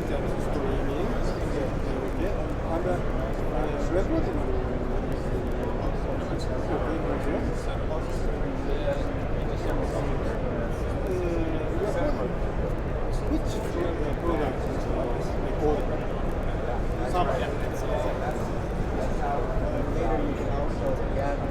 time lapse streaming. Okay. And recording. Which product recording? Some. That's how later you can also gather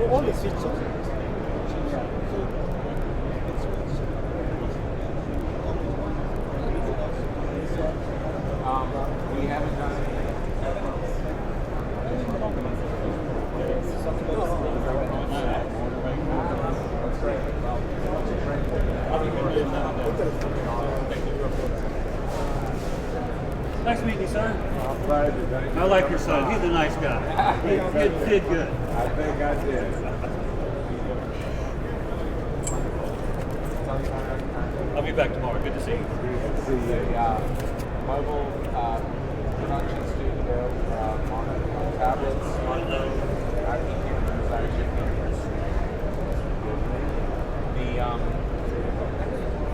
all the switches. We haven't done anything. Nice meeting you, sir. I like your son. He's a nice guy. He did good. I think I did. I'll be back tomorrow. Good to see you. The mobile production studio on tablets. I think cameras, actually cameras.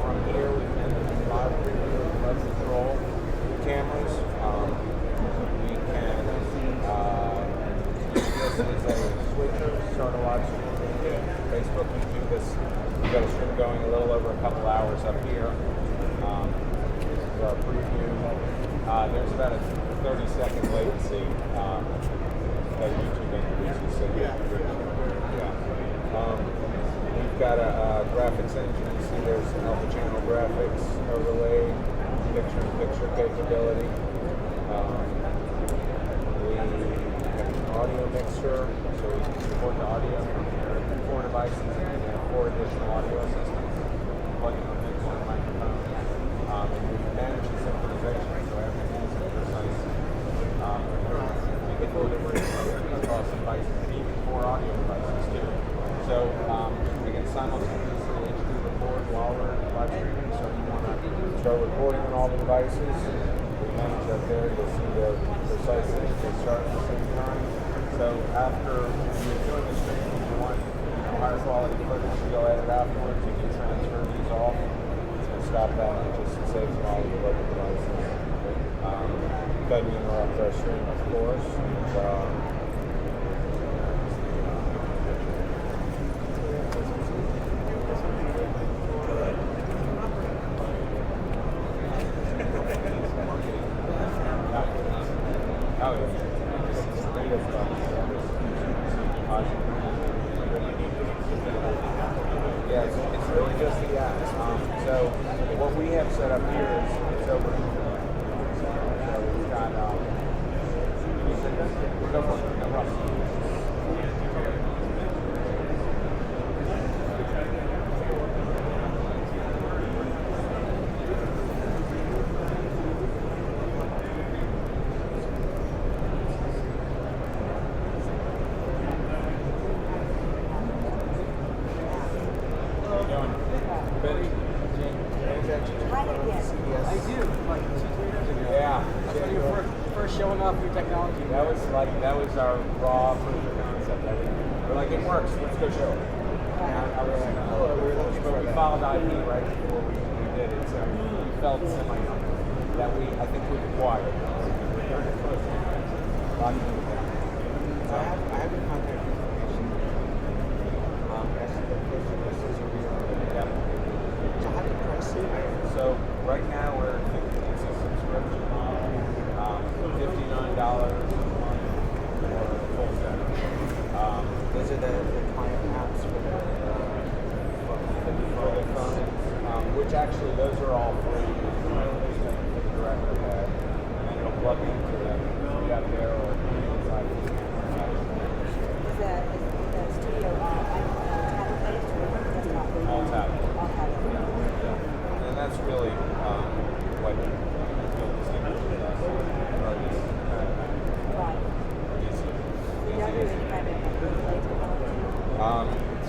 From here we can live preview remote control cameras. We can use this as a switcher, start a live stream. Facebook, YouTube. We've got a stream going a little over a couple hours up here. This is our preview. There's about a 30-second latency that YouTube introduces. So yeah. We've got a graphics engine. You see there's alpha channel graphics overlay, picture-in-picture capability. We have an audio mixer, so we can support the audio from your 4 devices and we have 4 additional audio systems. Plug in a mixer and microphone. And we manage the synchronization, so everything is precise. We can deliver across devices and even 4 audio devices too. So we can simultaneously HD record while we're live streaming. So if you want to start recording on all the devices, we manage that there. You'll see the precise things they start at the same time. So after you're doing the stream, if you want higher quality footage to go edit afterwards, you can transfer these off. Stop that and it just saves them all of the local devices. Doesn't interrupt our stream, of course. And, yeah, it's really just the apps. So what we have set up here is over here. So we've got go for it, no problem. Showing off your technology. That was our raw proof of concept. We're like, it works. Let's go show it. We filed IP right before we did it, so we felt that I think we acquired. I have your contact information. So how do you price it? So right now it's a subscription model. $59 a month for a full set. Those are the client apps for the phones, which actually those are all free. You can use them for the director pad, and then it'll plug into them. Be out there or inside. Is that studio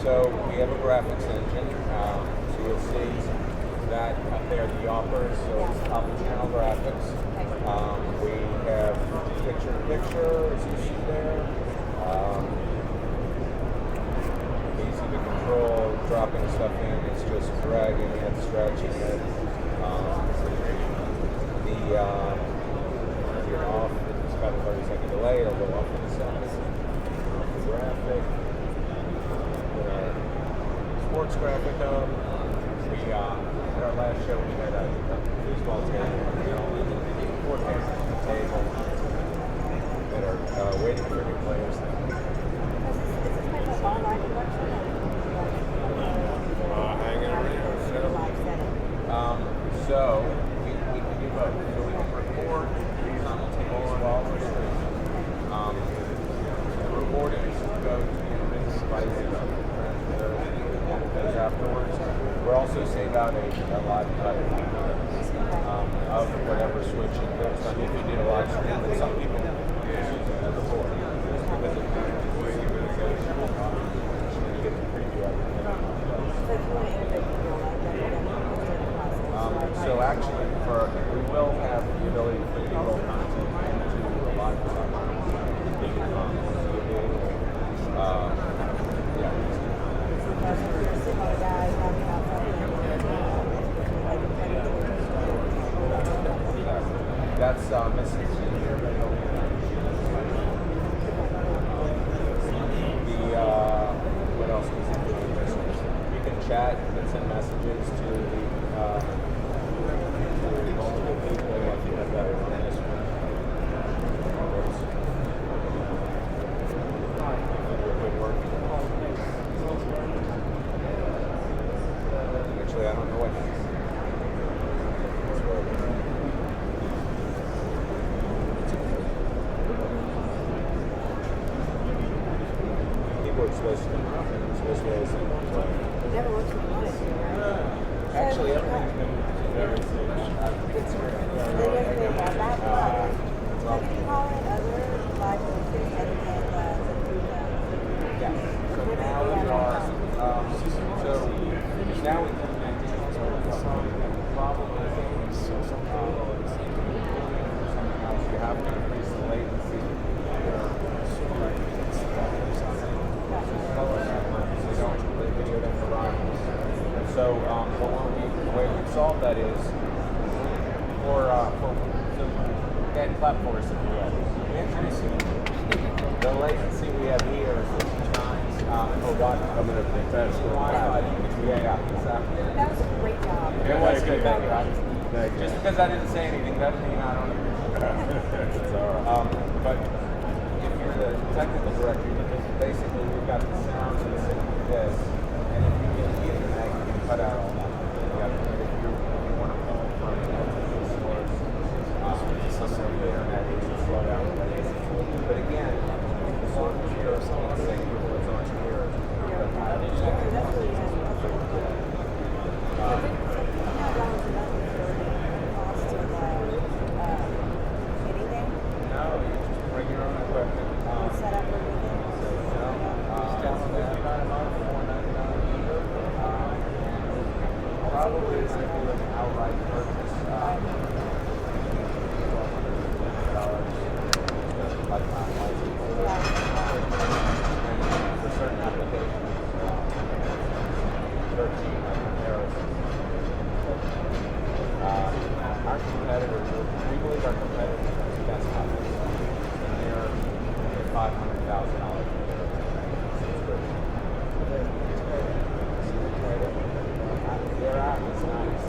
So we have a graphics engine. So you'll see that up there, the offers, so it's top of channel graphics. We have picture-in-picture, as you see there. Easy to control, dropping stuff in, it's just dragging it, stretching it. If you're off, it's got a 30-second delay, it'll go off in a second. The graphic. Sports graphic up. We at our last show we had a baseball team, 4 tables on the table that are waiting for new players. Hanging around. So we can do both. So we can record simultaneously while we're streaming. Recordings go to the individual devices. Those afterwards. We'll also save out a live cut of whatever switch it goes on if you did a live stream, but some people use it as a board just because it you get to preview everything. So actually, we will have the ability to put B-roll content into a live production. That's missing here. What else was it? You can chat, you can send messages to multiple people if you have that on this one. Good work. Actually, I don't know what keyboard's supposed to come up and it's supposed to always play. It never works when you want it to, right? Actually, everything's been very safe. It's great. What do you call it? Other live features other than Yeah. So now we are, so now we can connect to the problem is something else. You have to increase the latency. So the way we solve that is clap for us if you will. The latency we have here is 50 times per watt. I'm going to pick that Yeah, exactly. That was a great job. It was good, thank you. Just because I didn't say anything doesn't mean I don't agree. It's all right. But if you're the technical director, basically we've got the sound and this, and if you get Ethernet, you can cut out all that. If you want to pull from the source, some of the internet, you can slow down. But again, as long as you're saying what's on here, no, you just bring your own equipment. Set up everything. Probably is going to be an outright purchase. Lifetime license. And for certain applications, 13 comparison. Our competitors, we believe our competitors are the best companies. And they're $500,000 subscription. Their app is nice.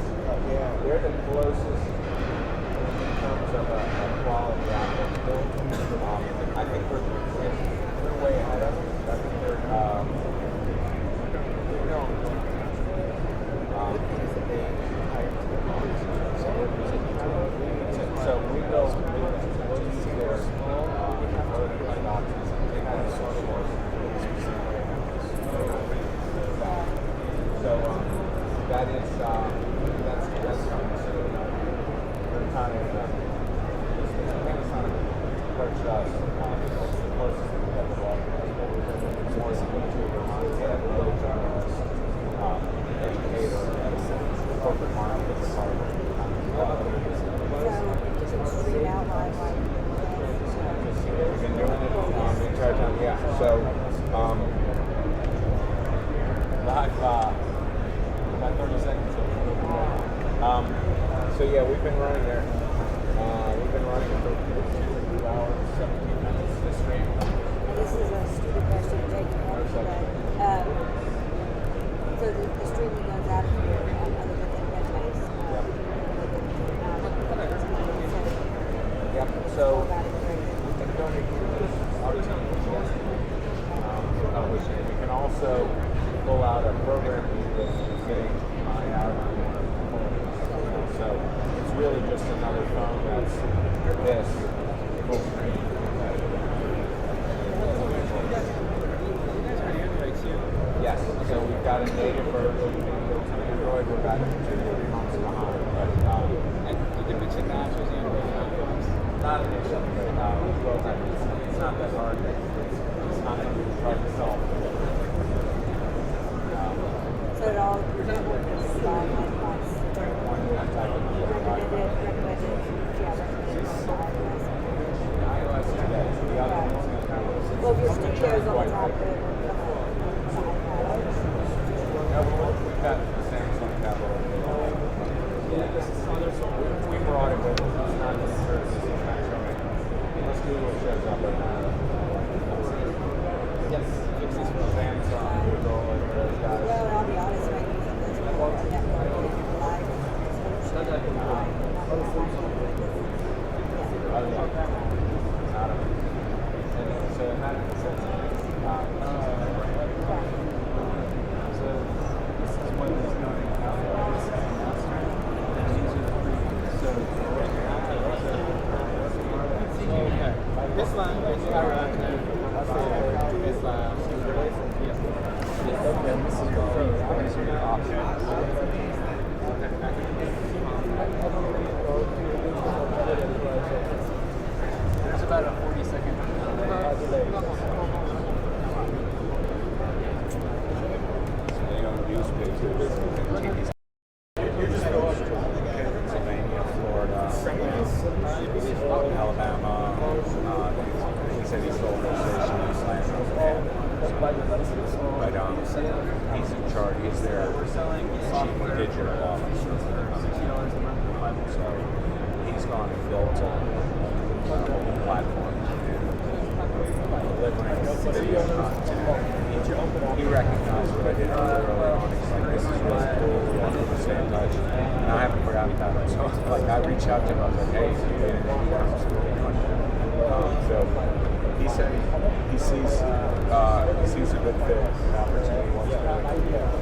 They're the closest in terms of a quality app that's built. I think we're way ahead of them. I think they're so we go we'll use their prototype options. They have a sort of so that is that's coming soon. We're kind of Panasonic approached us. It's the closest So, live, about 30 seconds. So yeah, we've been running there. We've been running for 2 hours, 17 minutes this stream. This is a stupid question to take but so the streaming goes out of here other than the database. Yep. So we've been doing our team publishing. We can also pull out a program that say my out. So it's really just another phone that's this full screen. Yes, so we've got a native version. Android, we're about 2 or 3 months behind. But you can mix and match with Android. Not an issue. It's not that hard. It's not hard to solve. So it all works live like once. One type of iOS today. The other one's going to come. Well, if your studio's on top of it, We've got the Samsung tablet. We brought it with us. It's not the service. It's not showing. Unless Google shows up right now. Yes. Fix this from Samsung, Google, and those guys. well, I'll be honest, I'm using this for networking live. So in that sense, This is what is going on. This line is right there. This line. Okay, this is your There's about a 40-second. they don't use pictures. Pennsylvania, Florida, Alabama. He said he sold those stations but he's in charge. He's their chief digital officer. So he's gone and built a whole platform delivering video content. He recognized what I did early on. He's like, this is really cool. We want to stay in touch. And I haven't forgotten about him. So I reached out to him. I was like, hey, do you get any e-commerce? So he said he sees a good fit, an opportunity. He wants to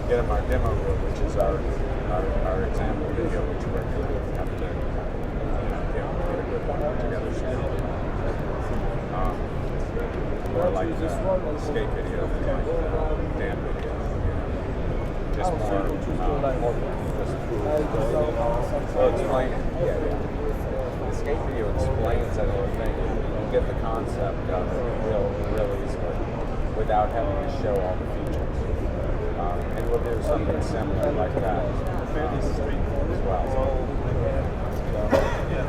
get him our demo reel, which is our example video, which we're going to have to get a good one together soon. More like skate video, like dance video. Just more so explain it. Yeah. The skate video explains that whole thing. You get the concept of it really easily without having to show all the features. And we'll do something similar like that as well. So,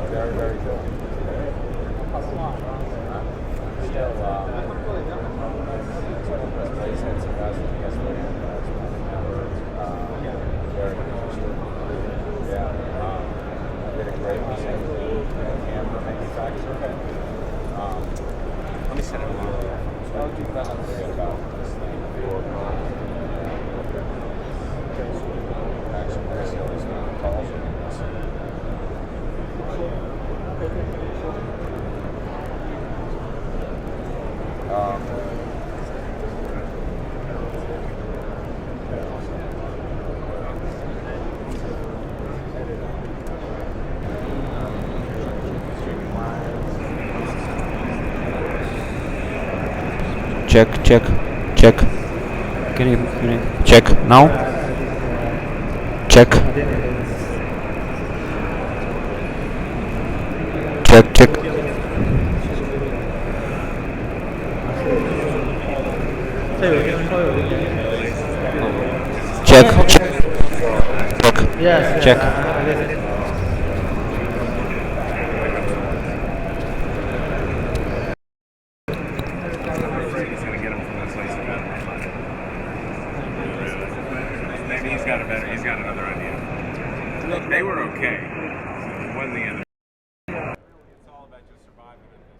very, very good. Still, place had some guys from yesterday. Very interesting. Yeah. Did a great camera manufacturer. Let me send it along. I'll keep that on forget about this thing. Actually, Chris always calls me. Check. Can you check now? Check. Yes. Check. It's gonna get They were okay. It wasn't the end. It's all about just surviving in this.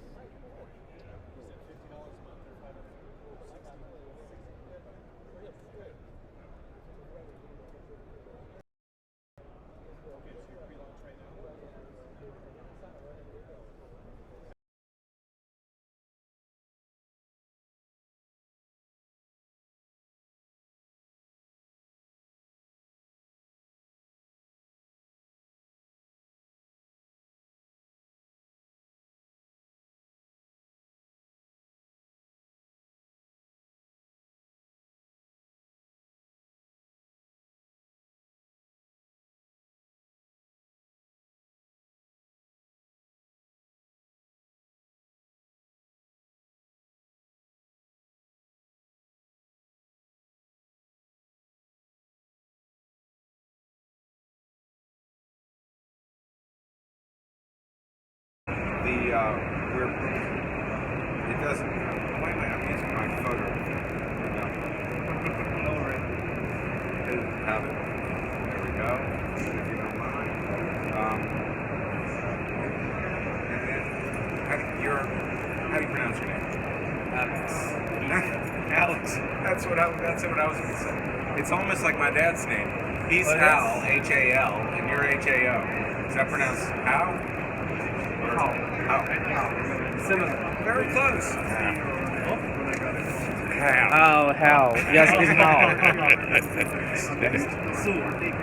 It doesn't. Wait, I'm using my photo. Have it. There we go. If you don't mind. And then, how do you pronounce your name? Alex. Alex. That's what I was going to say. It's almost like my dad's name. He's Hal, H-A-L, and you're H-A-O. Is that pronounced Hal? How? Similar. Very close. Oh, Hal. Yes, it's Hal.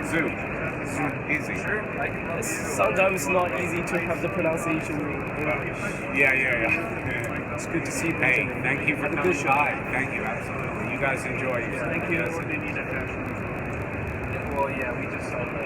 Zoo. Easy. Sometimes not easy to have the pronunciation. Yeah. It's good to see you. Hey, thank you for coming by. Thank you, absolutely. You guys enjoy yourself. Thank you. Well, yeah, we just saw the.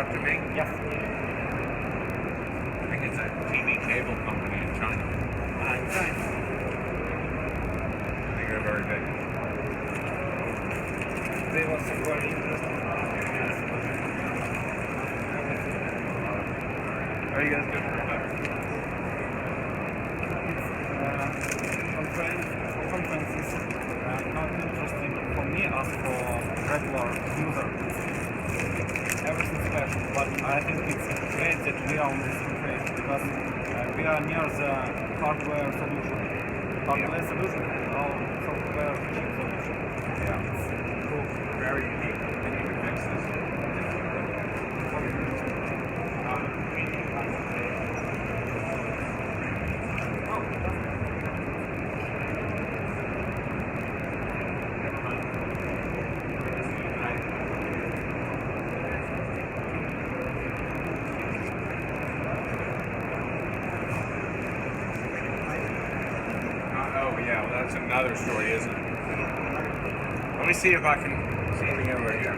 To me? Yes. I think it's a TV cable company in China. Fine, fine. You're very big. They was very interesting. Are you guys good? Conference is not interesting for me as for regular user. Everything special, but I think it's great that we are on this conference because we are near the hardware solution. Hardware solution or software chip solution. Yeah. It's cool. Very unique. I need to fix this. Oh yeah, well that's another story, isn't it? Let me see if I can see anything over here.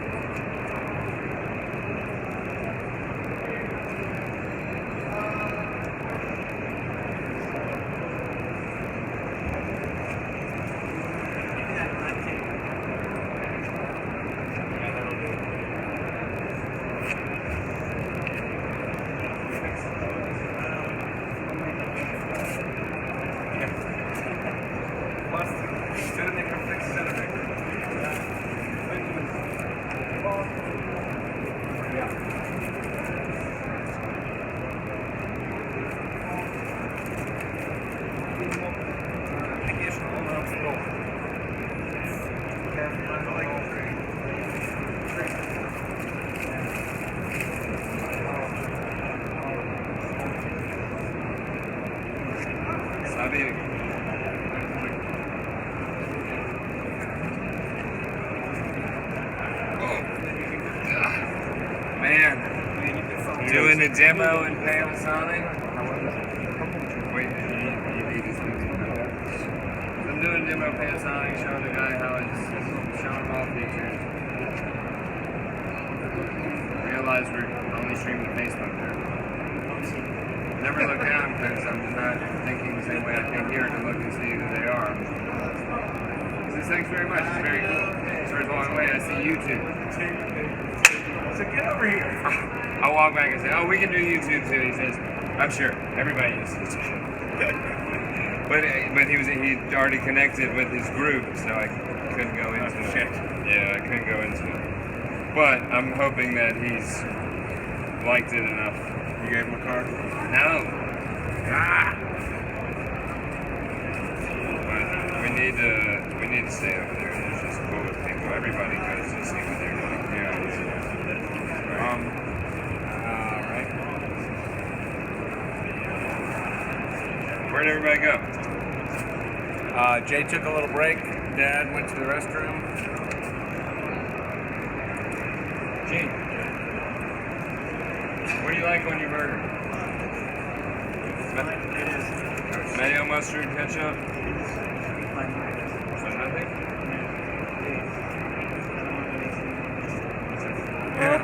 Man, doing a demo in Panasonic. Wait, you need to see. I'm doing a demo in Panasonic, showing the guy how it's showing off features. Realize we're only streaming to Facebook there. Never look down because I'm not thinking the same way I think here to look and see who they are. He says, thanks very much, it's very cool. Starts walking away, I see YouTube. So get over here. I walk back and say, oh, we can do YouTube too. He says, I'm sure, everybody uses it. But he'd already connected with his group, so I couldn't go into it. Yeah, I couldn't go into it. But I'm hoping that he's liked it enough. You gave him a card? No. Ah! But we need to stay over there. It's just cool with people. Everybody goes to see what they're doing. Yeah. Alright. Where'd everybody go? Jay took a little break. Dad went to the restroom. Gene, what do you like on your burger? Mayo, mustard, ketchup? So nothing? Yeah.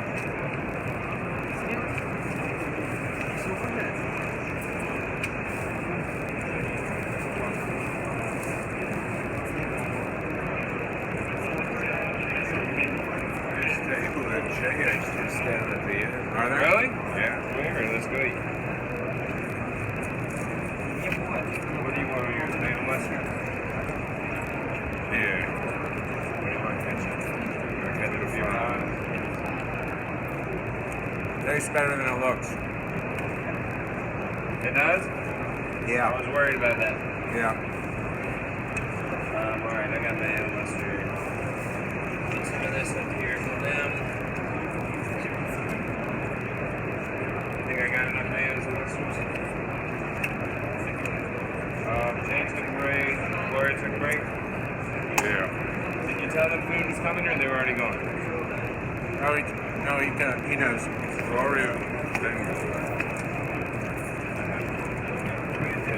Are there? Really? Yeah. Where? Let's go eat. What do you want on your tomato mustard? Yeah. What do you want, ketchup? Or ketchup if you want? Tastes better than it looks. It does? Yeah. I was worried about that. Yeah. Alright, I got mayo mustard. Put some of this up here for them. I got enough mayonnaise and mustards. Jane took a break. Gloria took a break. Yeah. Did you tell them food was coming or they were already gone? No, he knows. Gloria didn't go.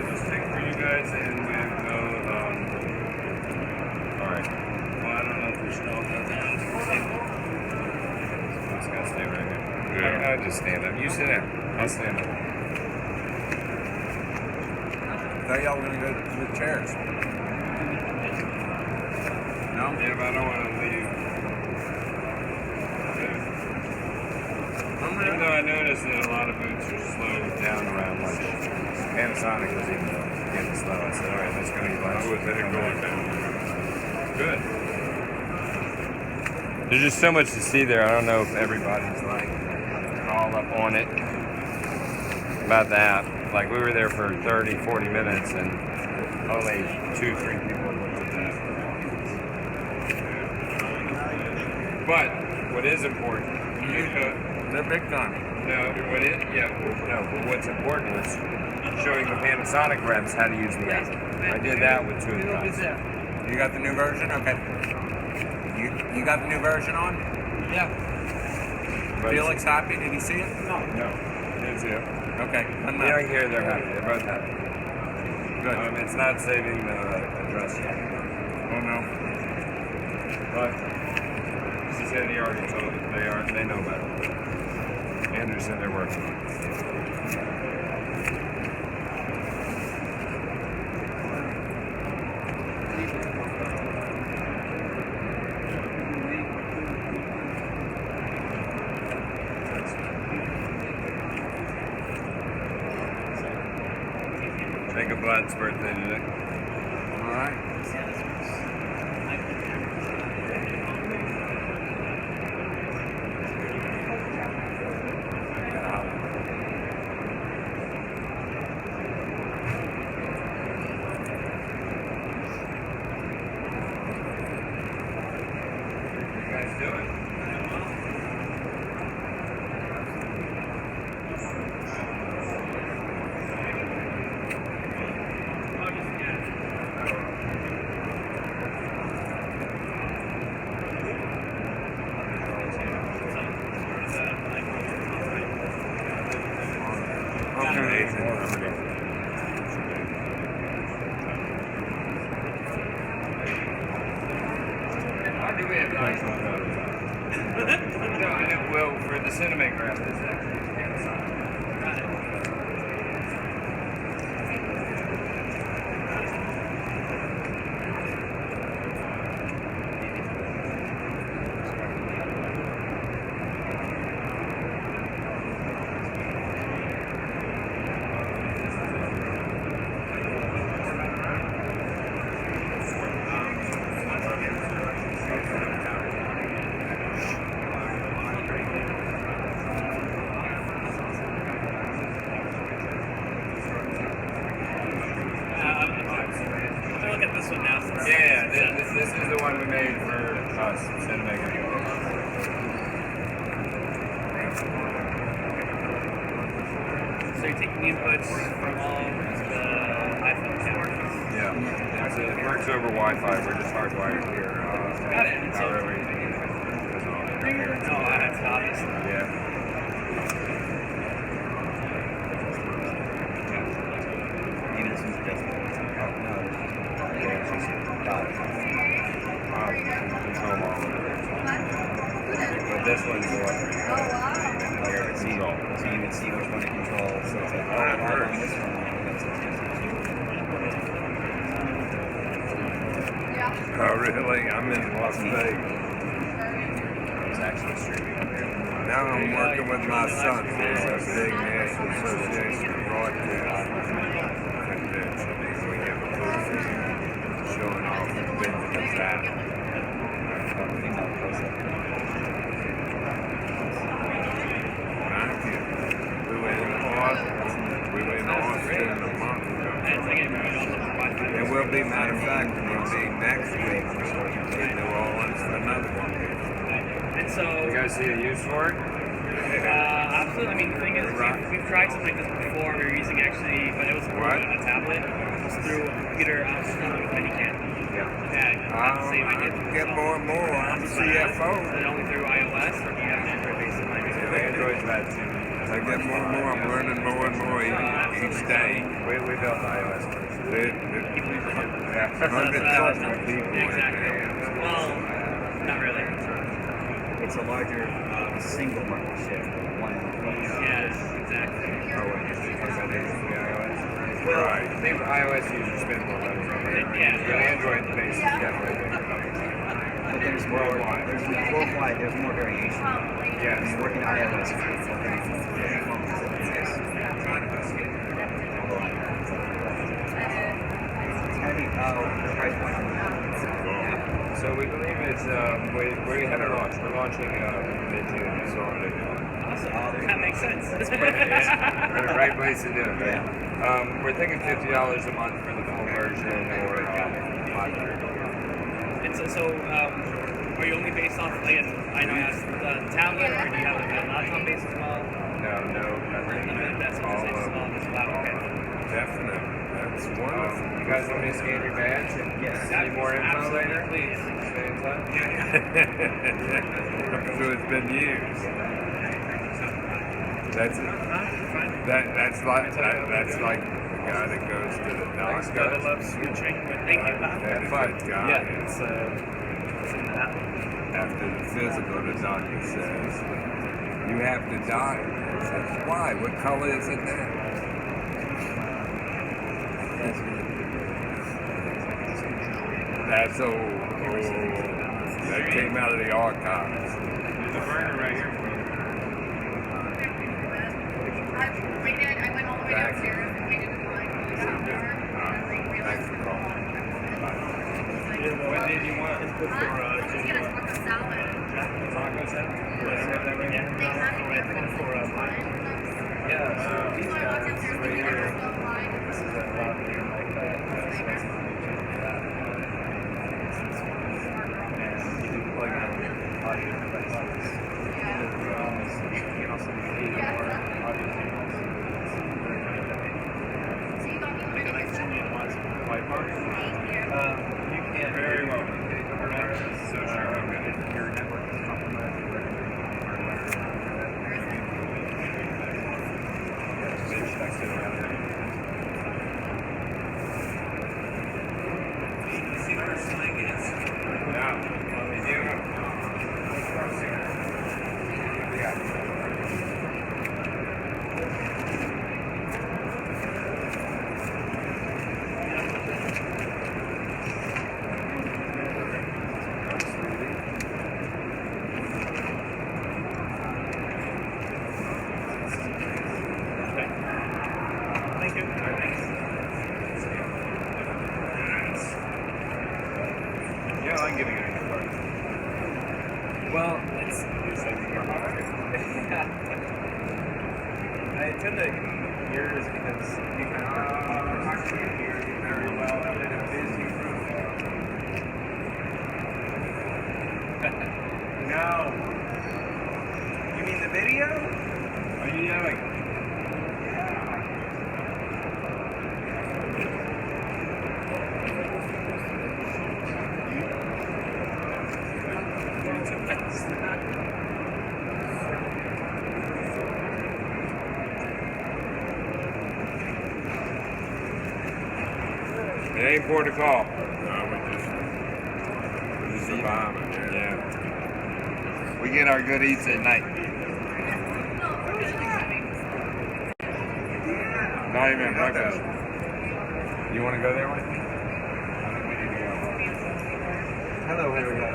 Just take for you guys and we'll go. Alright. Well, I don't know if we should all go down to the table. I'm just gonna stay right here. I'll just stand up. You sit down. I'll stand up. thought y'all were gonna go to the chairs. No? Yeah, but I don't want to leave. Even though I noticed that a lot of boots are slowed down around like Panasonic was even getting slow. I said, all right, let's go eat lunch. I was there going down. Good. There's just so much to see there. I don't know if everybody's like all up on it about that. Like we were there for 30, 40 minutes and only 2-3 people looked at that. But what is important, they're big time. but what's important is showing the Panasonic reps how to use the app. I did that with 2 of the guys. You got the new version? Okay. You got the new version on? Yeah. Felix happy? Did he see it? No. Didn't see it. Okay. You don't hear they're happy. They're both happy. Good. It's not saving the address yet. Oh no. But she said he already told it. They know better. Andrew said they're working on it. Jacob Vlad's birthday today. All right. What are you guys doing? Why do we have iPhone photos on? No, I know. Well, for the Cinematograph, it's actually Panasonic. Got it. Yeah, this is the one we made for us, Cinematograph. So you're taking inputs from all the iPhone cameras? Yeah, so it works over Wi-Fi. We're just hardwired here. Got it. And so, However, everything goes on here. no, that's obvious. Yeah. Maybe this one's adjustable. Control model. But this one's the one. Control. So you can see which one to control. So it's like, oh, I'm on this one. Oh, really? I'm in Las Vegas. It's actually streaming up here. Now I'm working with my son. He's a big National Association of Broadcast convention. We have a booth showing off Benjamin's app. Thank you. We were in Austin a month ago. And we'll be, matter of fact, we'll be next week in New Orleans for another one. And so, You guys see a use for it? absolutely. I mean, the thing is, we've tried something like this before. We were using but it was What? a tablet. It was through a computer with Minicam. Yeah. Not the same idea. Get more and more. I'm CFO. Is it only through iOS, or do you have an Android-based device? The Android's bad too. I get more and more. I'm learning more and more each day. We built iOS first. Hundreds of people. Exactly. Well, not really. It's a larger single market share. One. Yes, exactly. Oh, what you think about iOS? Well, I think iOS users spend more money on it. But Android based is definitely bigger. But there's more worldwide. There's more variation. Yes. You work in iOS. It's gonna be the price point. So we believe it's we haven't launched. We're launching mid-June. So That makes sense. it's the right place to do it. Right? We're thinking $50 a month for the full version, or $500. And so, are you only based off, I guess, I know as tablet, or do you have like a laptop base as well? No, nothing. That's what All it is as well. Okay. Definitely. That's wonderful. You guys want me to scan your badge and send you more info later? Please. Stay in touch? So it's been years. That's it. That's like the guy that goes to the doctor. I love switching. Thank you. That is that guy. Yeah, it's in that. After the physical, the doctor says, "You have to die." He says, "Why? What color is it now?" That's old. That came out of the archives. There's a burner right here. We did. I went all the way downstairs and waited in line for the soundbar. Thanks for calling. What did you want? I was gonna taco salad. Taco salad? They had me there for the first one. Yeah, so these So I walked guys upstairs right thinking I here. was still alive. This is a lot bigger like that. And you can plug in audio devices. The drums, you can also feed more audio signals. So you got me They ready connect to me in one Wi-Fi. You can very well communicate over that. So sure, if your network is compromised, you recommend hardwire switch next to the router. You see where sling is? Yeah. Did you? Yeah. Thank you. Yeah, I can give you a gift card. Well, it's like I tend to give them yours because you can hear very well in a busy room. No. You mean the video? Are you yelling? It ain't for the call. No, we're just surviving. Yeah. We get our good eats at night. Not even breakfast. You want to go there with me? I think we need to go. Hello, here we go.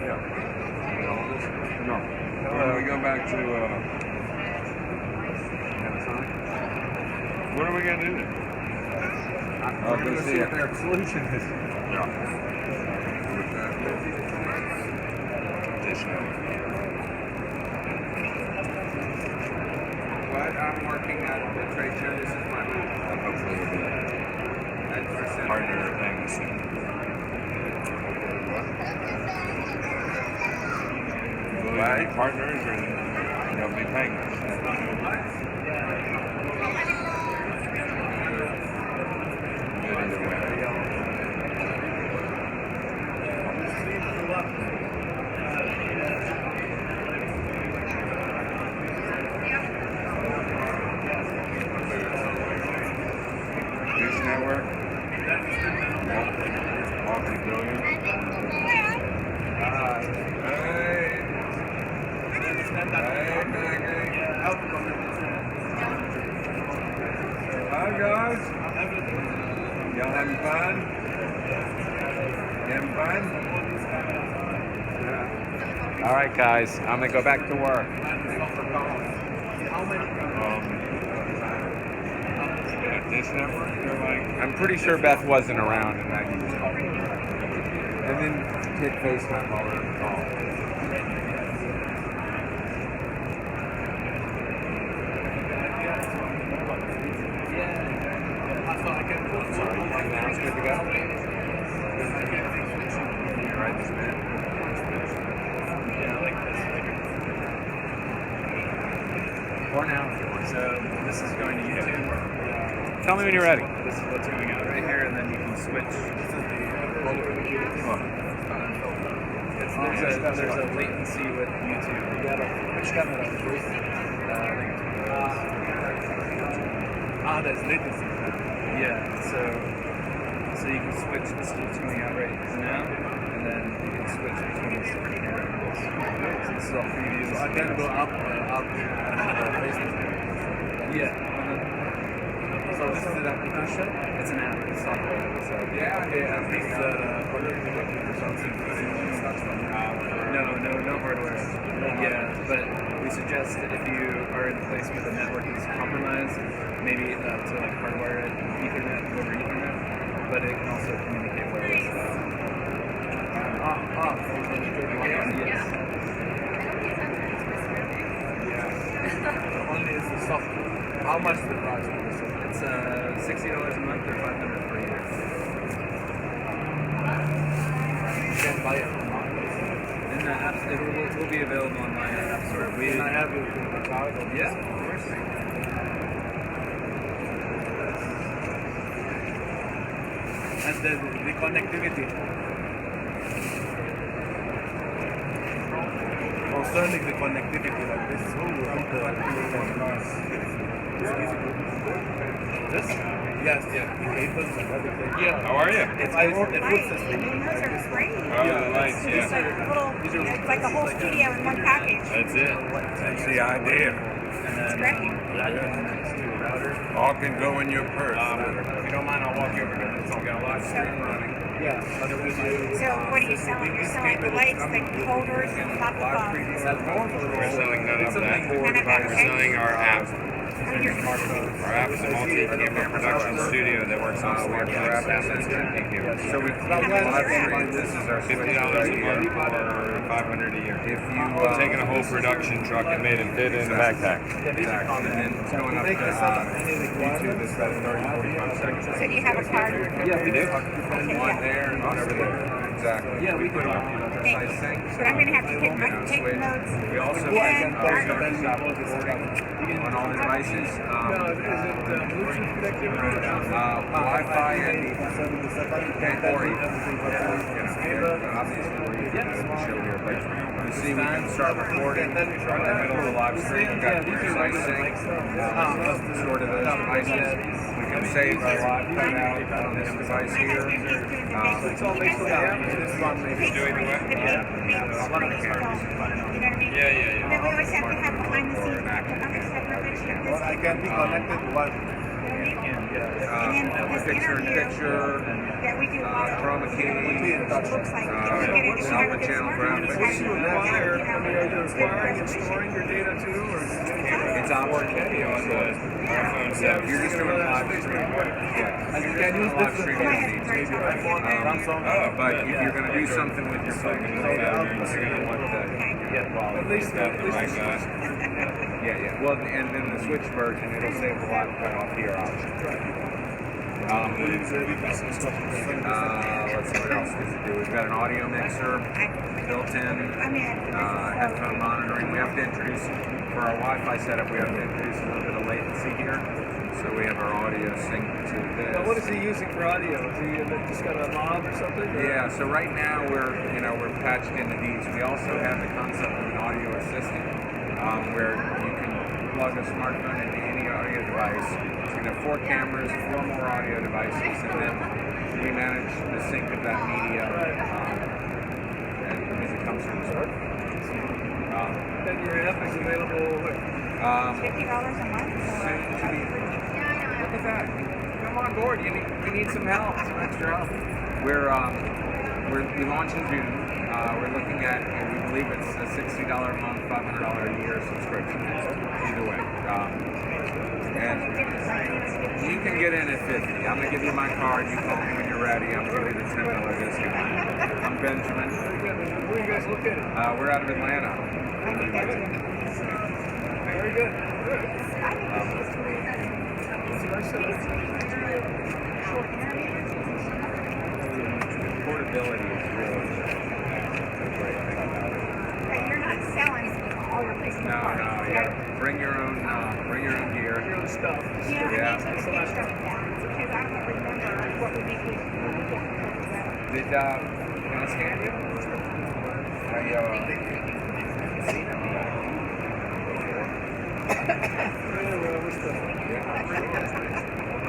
Yeah. No. When we go back to what are we gonna do then? We're going to see what their solution is. Yeah. But I'm working at the trade show. This is my booth. Hopefully we'll be partner things soon. Will we be partners or you'll be paying us? Good either way. Dish Network? Multi-billion? Hey! Hey, Maggie! Having fun? Having fun? All right, guys, I'm gonna go back to work. At this network, they're like, I'm pretty sure Beth wasn't around in '92. And then hit FaceTime while we were on the call. Sorry, now it's good to go? All right, this minute. Yeah, like this. Or now, if you want. So this is going to YouTube. Tell me when you're ready. This is what's going out right here, and then you can switch. There's a latency with YouTube. Which camera? I think it's one of those. There's latency. Yeah, so you can switch. This is what's coming out right now, and then you can switch between these different camera angles. So this is all previews. So I can go up. Yeah. So this is an application. It's an app. It's software. So Yeah. Okay. And this something. No hardware. Yeah, but we suggest that if you are in a place where the network is compromised, maybe to like hardwire it Ethernet over Ethernet, but it can also communicate wireless. Yes. Only is the software. How much the price? It's $60 a month or $500 per year. You can buy it. In the app, it will be available online at App Store. Can I have it in the cloud? Yeah, of course. And the connectivity. Concerning the connectivity, like this, this? Yes, yeah. Cables and everything. yeah, how are you? It's Right. the food I system. mean, those are great. Oh, the lights, It's yeah. like a little, it's like a whole studio in one package. That's it. That's the idea. And It's then great. that goes next to a router. All can go in your purse. If you don't mind, I'll walk you over here. It's all got a live stream running. Yeah. So what are you selling? You're selling the lights, the holders, and not the phones. We're selling none of that. None of that, We're okay? selling our app. Oh, your Our app is a multi-camera production studio that works on smartphones. So we How much is your app? This is our $50 a month or $500 a year. If you We're taking a whole production truck and made it fit in the backpack. exactly, and then it's going up to YouTube. It's about 30-45 seconds. So do you have a card? Yeah, we do. Okay, One yeah. there and one over there. Exactly. Yeah, we could. Thank you. But I'm going to have to take notes. We also And on all the devices. Wi-Fi and obviously we're using the show here, but you see we can start recording right in the middle of the live stream. We've got precise sync, sort of those devices. We can save our live cutout on this device here. It's all based on Doing what? You know what I mean? Yeah. Then we always have to have behind the scenes other separate picture of this. I can be connected to what? And then this Picture-in-picture, that we do live, chroma key, looks like if you get it, if you have it this channel morning, graphics. it's Are you acquiring and storing your data too, or it's opportunity on the iPhone. So if you're just doing a live stream, and you can use live different streaming Right. needs. Samsung. But if you're going to do something with your phone, you're going to want the At least the right guy. yeah. Well, and then the Switch version, it'll save the live cut off here option. Let's see what else does it do. We've got an audio mixer built in, headphone monitoring. We have to introduce, for our Wi-Fi setup, we have to introduce a little bit of latency here. So we have our audio synced to this. Now, what is he using for audio? Is he just got a knob or something? Or? Yeah, so right now we're patched into these. We also have the concept of an audio assistant, where you can plug a smartphone into any audio device. It's going to have 4 cameras, 4 more audio devices, and then we manage the sync of that media as it comes from the smartphone. And your app is available. $50 a month? Soon to be. Look at that. come on board. We need some help, some extra help. We launch in June. We're looking at, we believe it's a $60 a month, $500 a year subscription. Either way. And you can get in at 50. I'm gonna give you my card. You call me when you're ready. I'm gonna give you the $10 discount. I'm Benjamin. Where are you guys located? We're out of Atlanta. Very good. Portability is really a great thing about it. But you're not selling all your places. No, yeah. Bring your own gear. Your own stuff. Yeah, Yeah. take a picture of that because I don't remember what we make when we get together. Did can I scan you?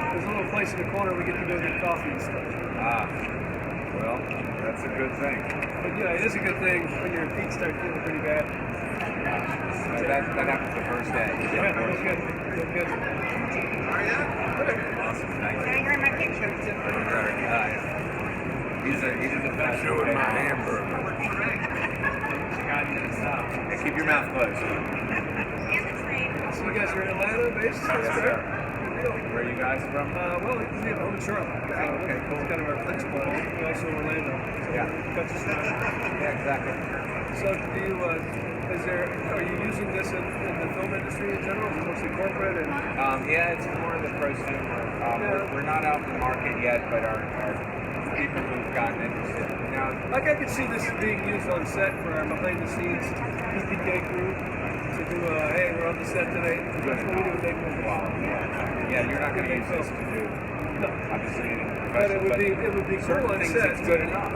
There's a little place in the corner we get to go get coffee and stuff. Well, that's a good thing. But yeah, it is a good thing when your feet start feeling pretty bad. That happens the first day. Yeah, that's good. That's good. Awesome. Thank So you're in my picture. He's the best. Showing my hamburger. Yeah, keep your mouth closed. So you guys are in Atlanta based? Yes, sir. Where are you guys from? Well, we have home in Charlotte. Okay, cool. It's kind of our principal home. We also in Orlando. So Yeah. Cuts us down. Yeah, exactly. So do you, are you using this in the film industry in general? Is it mostly corporate? And Yeah, it's more in the prosumer. We're not out in the market yet, but our people who've gotten interested. Now, like I could see this being used on set for our behind the scenes PPK crew to do hey, we're on the set today. That's what we do with make movies. wow. Yeah, you're not going to use this to do. No. Obviously, But it would be cool certain on things set. it's good enough.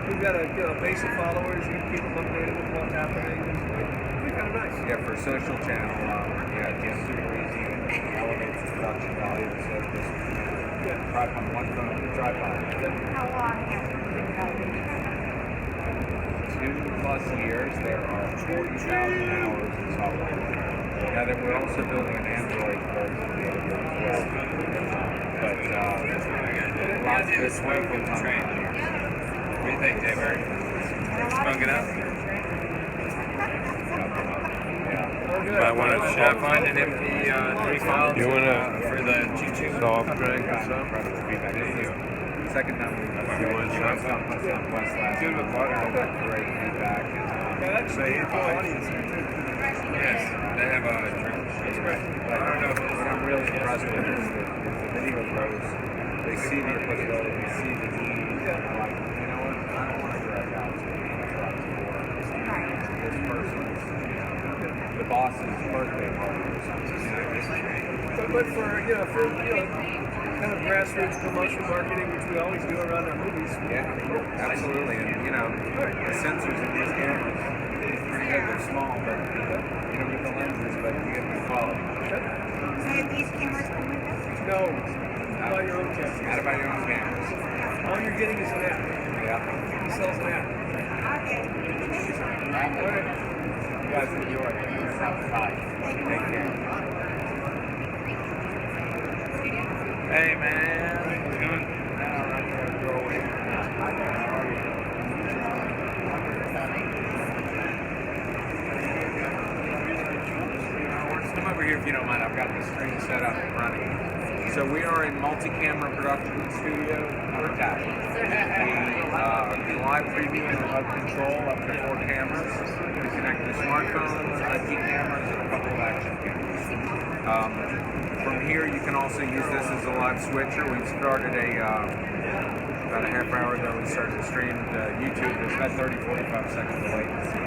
We've got a base of followers. You can keep them updated with what's happening. It'd be kind of nice. Yeah, for a social channel, it's super easy and elevates the production value instead of just on one phone, tripod. How long has it been developed? 2+ years. There are 40,000 hours in software. Now that we're also building an Android version of it as well. But lots of this way full time engineers. What do you think, Dave? Sprung it up? Yeah. I want to find an MP3 file for the choo-choo soft drink or something. Second time we went to Southwest last Good with water. I got great feedback. Yes, they have a drink. But I don't know what I'm really impressed with is that the video grows. They see the applicability, they see the need. They're like, you know what? I don't want to drag out to this person's, the boss's birthday party or something. But for kind of grassroots promotion marketing, which we always do around our movies. Yeah, absolutely. And the sensors in these cameras, it's pretty good. They're small, but you don't get the lenses, but you get good quality. So if these cameras come with us? No, buy your own cameras. You gotta buy your own cameras. All you're getting is an app. Yeah. He sells an app. Okay. All right. You guys enjoy it. Outside. Take care. Hey, man. How you doing? Come over here if you don't mind. I've got the screen set up and running. So we are a multi-camera production studio on a tablet. We live preview and remote control up to 4 cameras. We connect to smartphones, IP cameras, and a couple of action cameras. From here, you can also use this as a live switcher. We started about a half hour ago. We started to stream to YouTube. There's about 30-45 seconds of latency.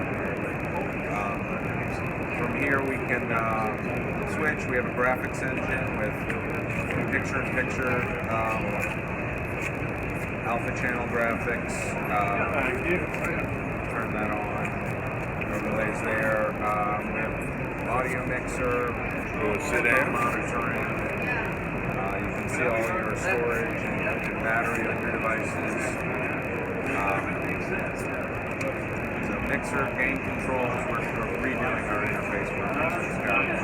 From here, we can switch. We have a graphics engine with picture-in-picture alpha channel graphics. Turn that on. Overlays there. We have audio mixer. Sit down. Monitoring. You can see all your storage and battery on your devices. So mixer, game controls. We're redoing our interface for it, which is terrible.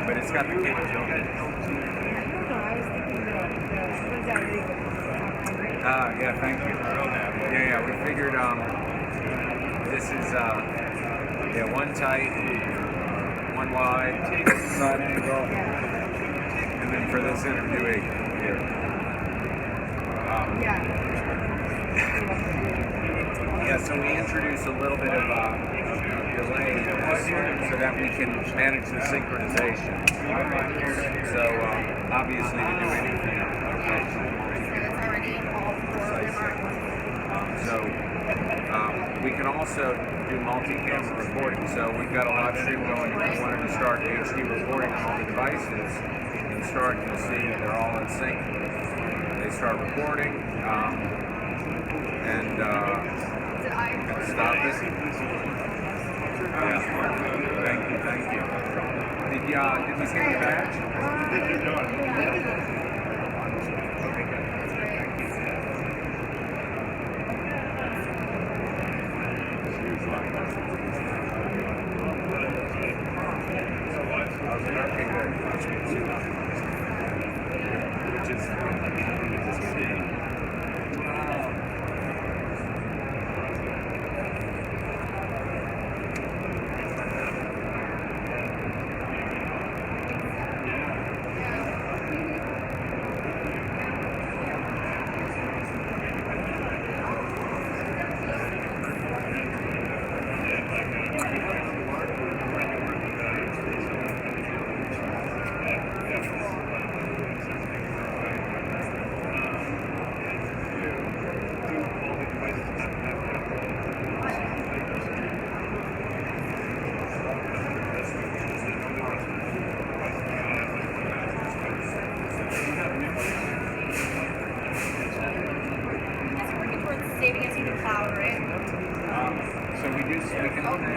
But it's got the capability. Yeah, thank you. Yeah, we figured this is one tight, one wide, side angle, and then for this interviewee here. So we introduce a little bit of delay so that we can manage the synchronization. So obviously to do anything. So we can also do multi-camera recording. So we've got a live stream going. If you wanted to start HD recording on all the devices and start, you'll see they're all in sync. They start recording and stop it. Yeah. Thank you. Did we get the badge? Okay, good. Saving us in the cloud, right? So we can own it.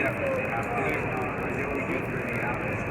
definitely have to. I think we get through the apples.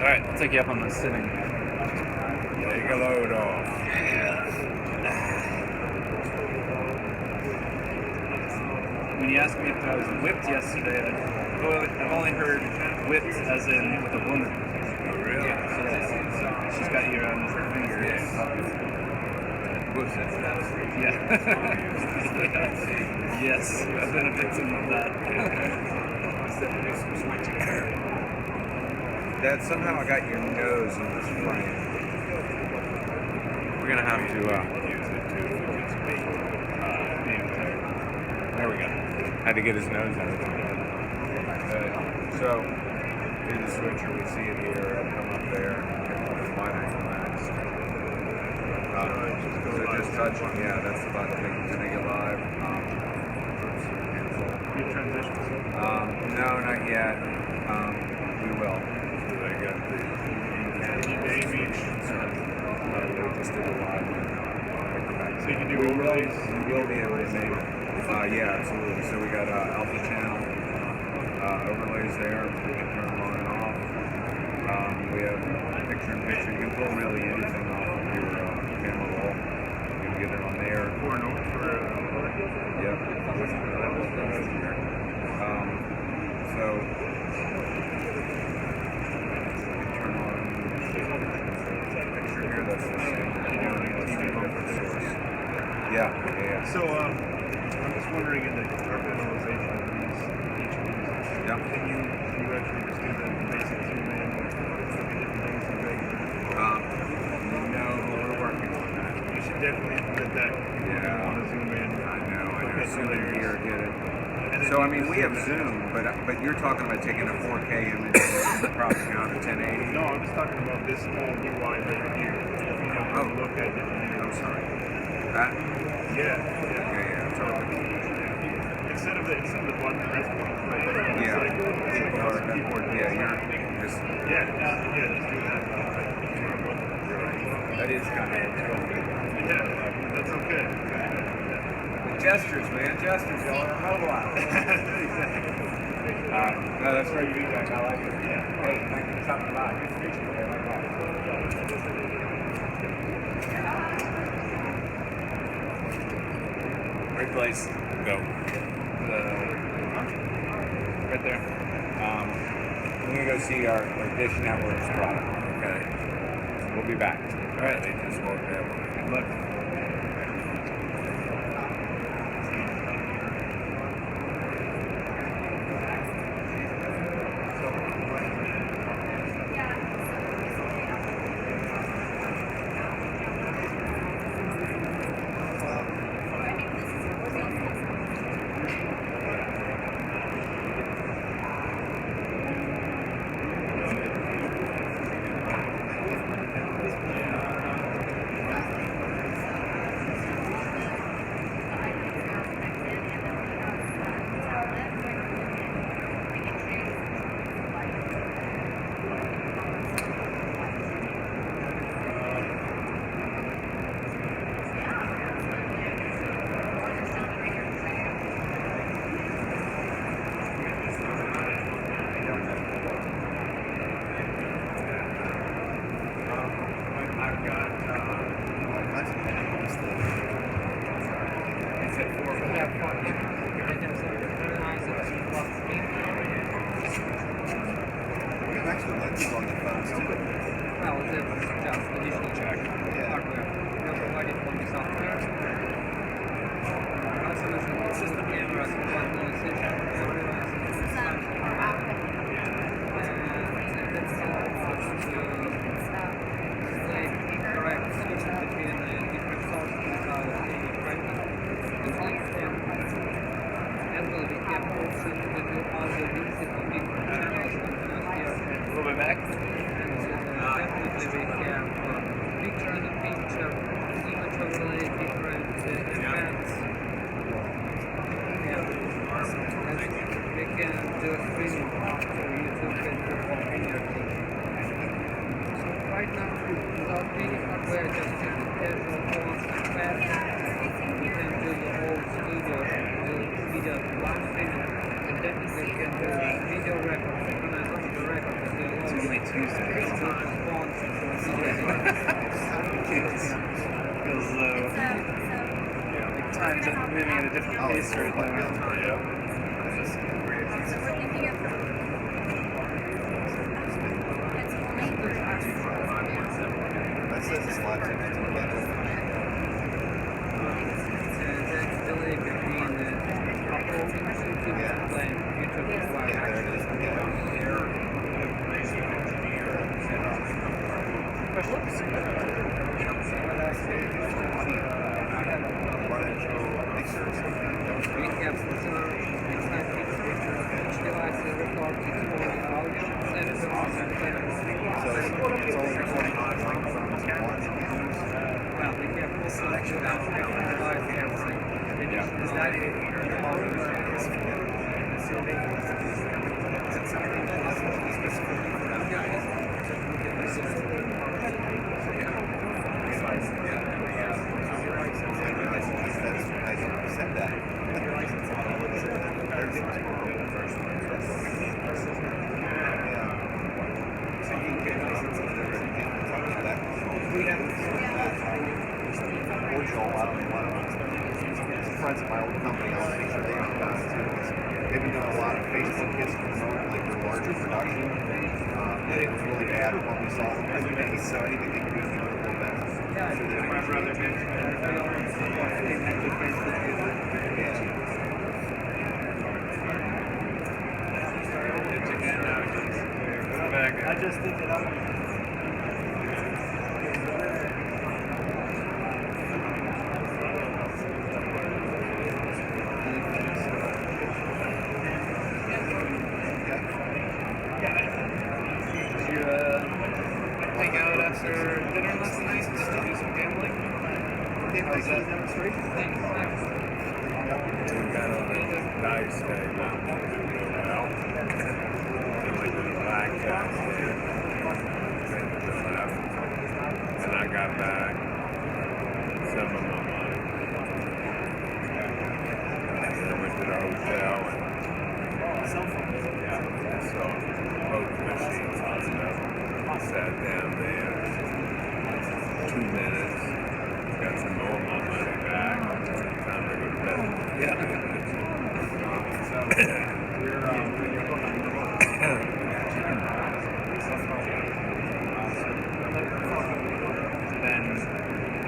Alright, I'll take you up on the sitting. Take a load off. When you asked me if I was whipped yesterday, I've only heard whipped as in with a woman. Oh, really? Yeah, she's got you around her finger. Yeah. Yes, I've been a victim of that. Dad, somehow I got your nose in this frame. We're gonna have to use it too. There we go. Had to get his nose out of the way. So, here's the switcher. We see it here. It'll come up there. Wide angle max. So just touch it. Yeah, that's the button to make it live. You transition No, not yet. We will. I got the image. We just did a live one. So you can do overlays? We will be able to make yeah, absolutely. So we got alpha channel overlays there. We can turn them on and off. We have picture-in-picture. You can pull really anything off of your camera roll. You can get it on there. Or no, for Yep. So turn on picture here. That's the same. Yeah. So I'm just wondering in the compartmentalization of these, each of these, can you actually just do the basic zoom in, look at different things and regular? No, but we're working on that. You should definitely implement that. Yeah. You want to zoom in. I know. Okay, Zoom in here, get it. So I mean, we have Zoom, but you're talking about taking a 4K image and cropping out a 1080. No, I'm just talking about this whole UI right here. You know, how to look at different things. I'm sorry. That? Yeah. Totally. Instead of the button press point, right? Yeah. It's like keyboard. Yeah, you're just. Yeah, just do that. That is kind of. Yeah, that's okay. Gestures, man. Gestures, y'all are a hell of a lot. Exactly. No, that's great feedback. I like it. Yeah. Hey, thank you for stopping by. Good to meet you. Great place. Go. Right there. I'm gonna go see our Dish Network's product. Okay. We'll be back. All right. They just walked that way. Good luck. to it? Well, that was just additional hardware. We have provided only software. Our solution is system cameras, one more session, correct switching between different sources without any tracking. As well, we have also to do all the music of different channels on the here. A little bit back. Definitely we have picture in the picture, image overlay, different events. Yeah. We can do a streaming to YouTube and do all video things. So right now, without any hardware, just using casual phones and pads, we can do the whole studio, do video live streaming, and definitely we can do video record, synchronize video record, and do all It's only Tuesday. phones and Feels as though like time's moving at a different pace right now. That says it's live to that's delay between uploading to YouTube and playing YouTube live. there it is. We have similar each device records its own audio, sensors, and cameras. So it's only recording on microphones and one. Well, we have full selection of different device cameras. Is that it? Said that. So you can get licenses and everything like that. We have original, I don't know, some friends of my old company, I want to make sure they have got it too. They've been doing a lot of Facebook hits to promote like their larger production. And it was really bad when we saw them every day, so anything they could do to make it a little better. My brother did. I just think that I'm hang out after dinner last night just to do some gambling. How was that? Demonstration. Kind of a nice day, not doing well. And we did a black cast there. And I got back some of my money. And then I went to the hotel and so both machines hooked up. Sat down there 2 minutes, got some more of my money back. Time to go to bed. Yeah.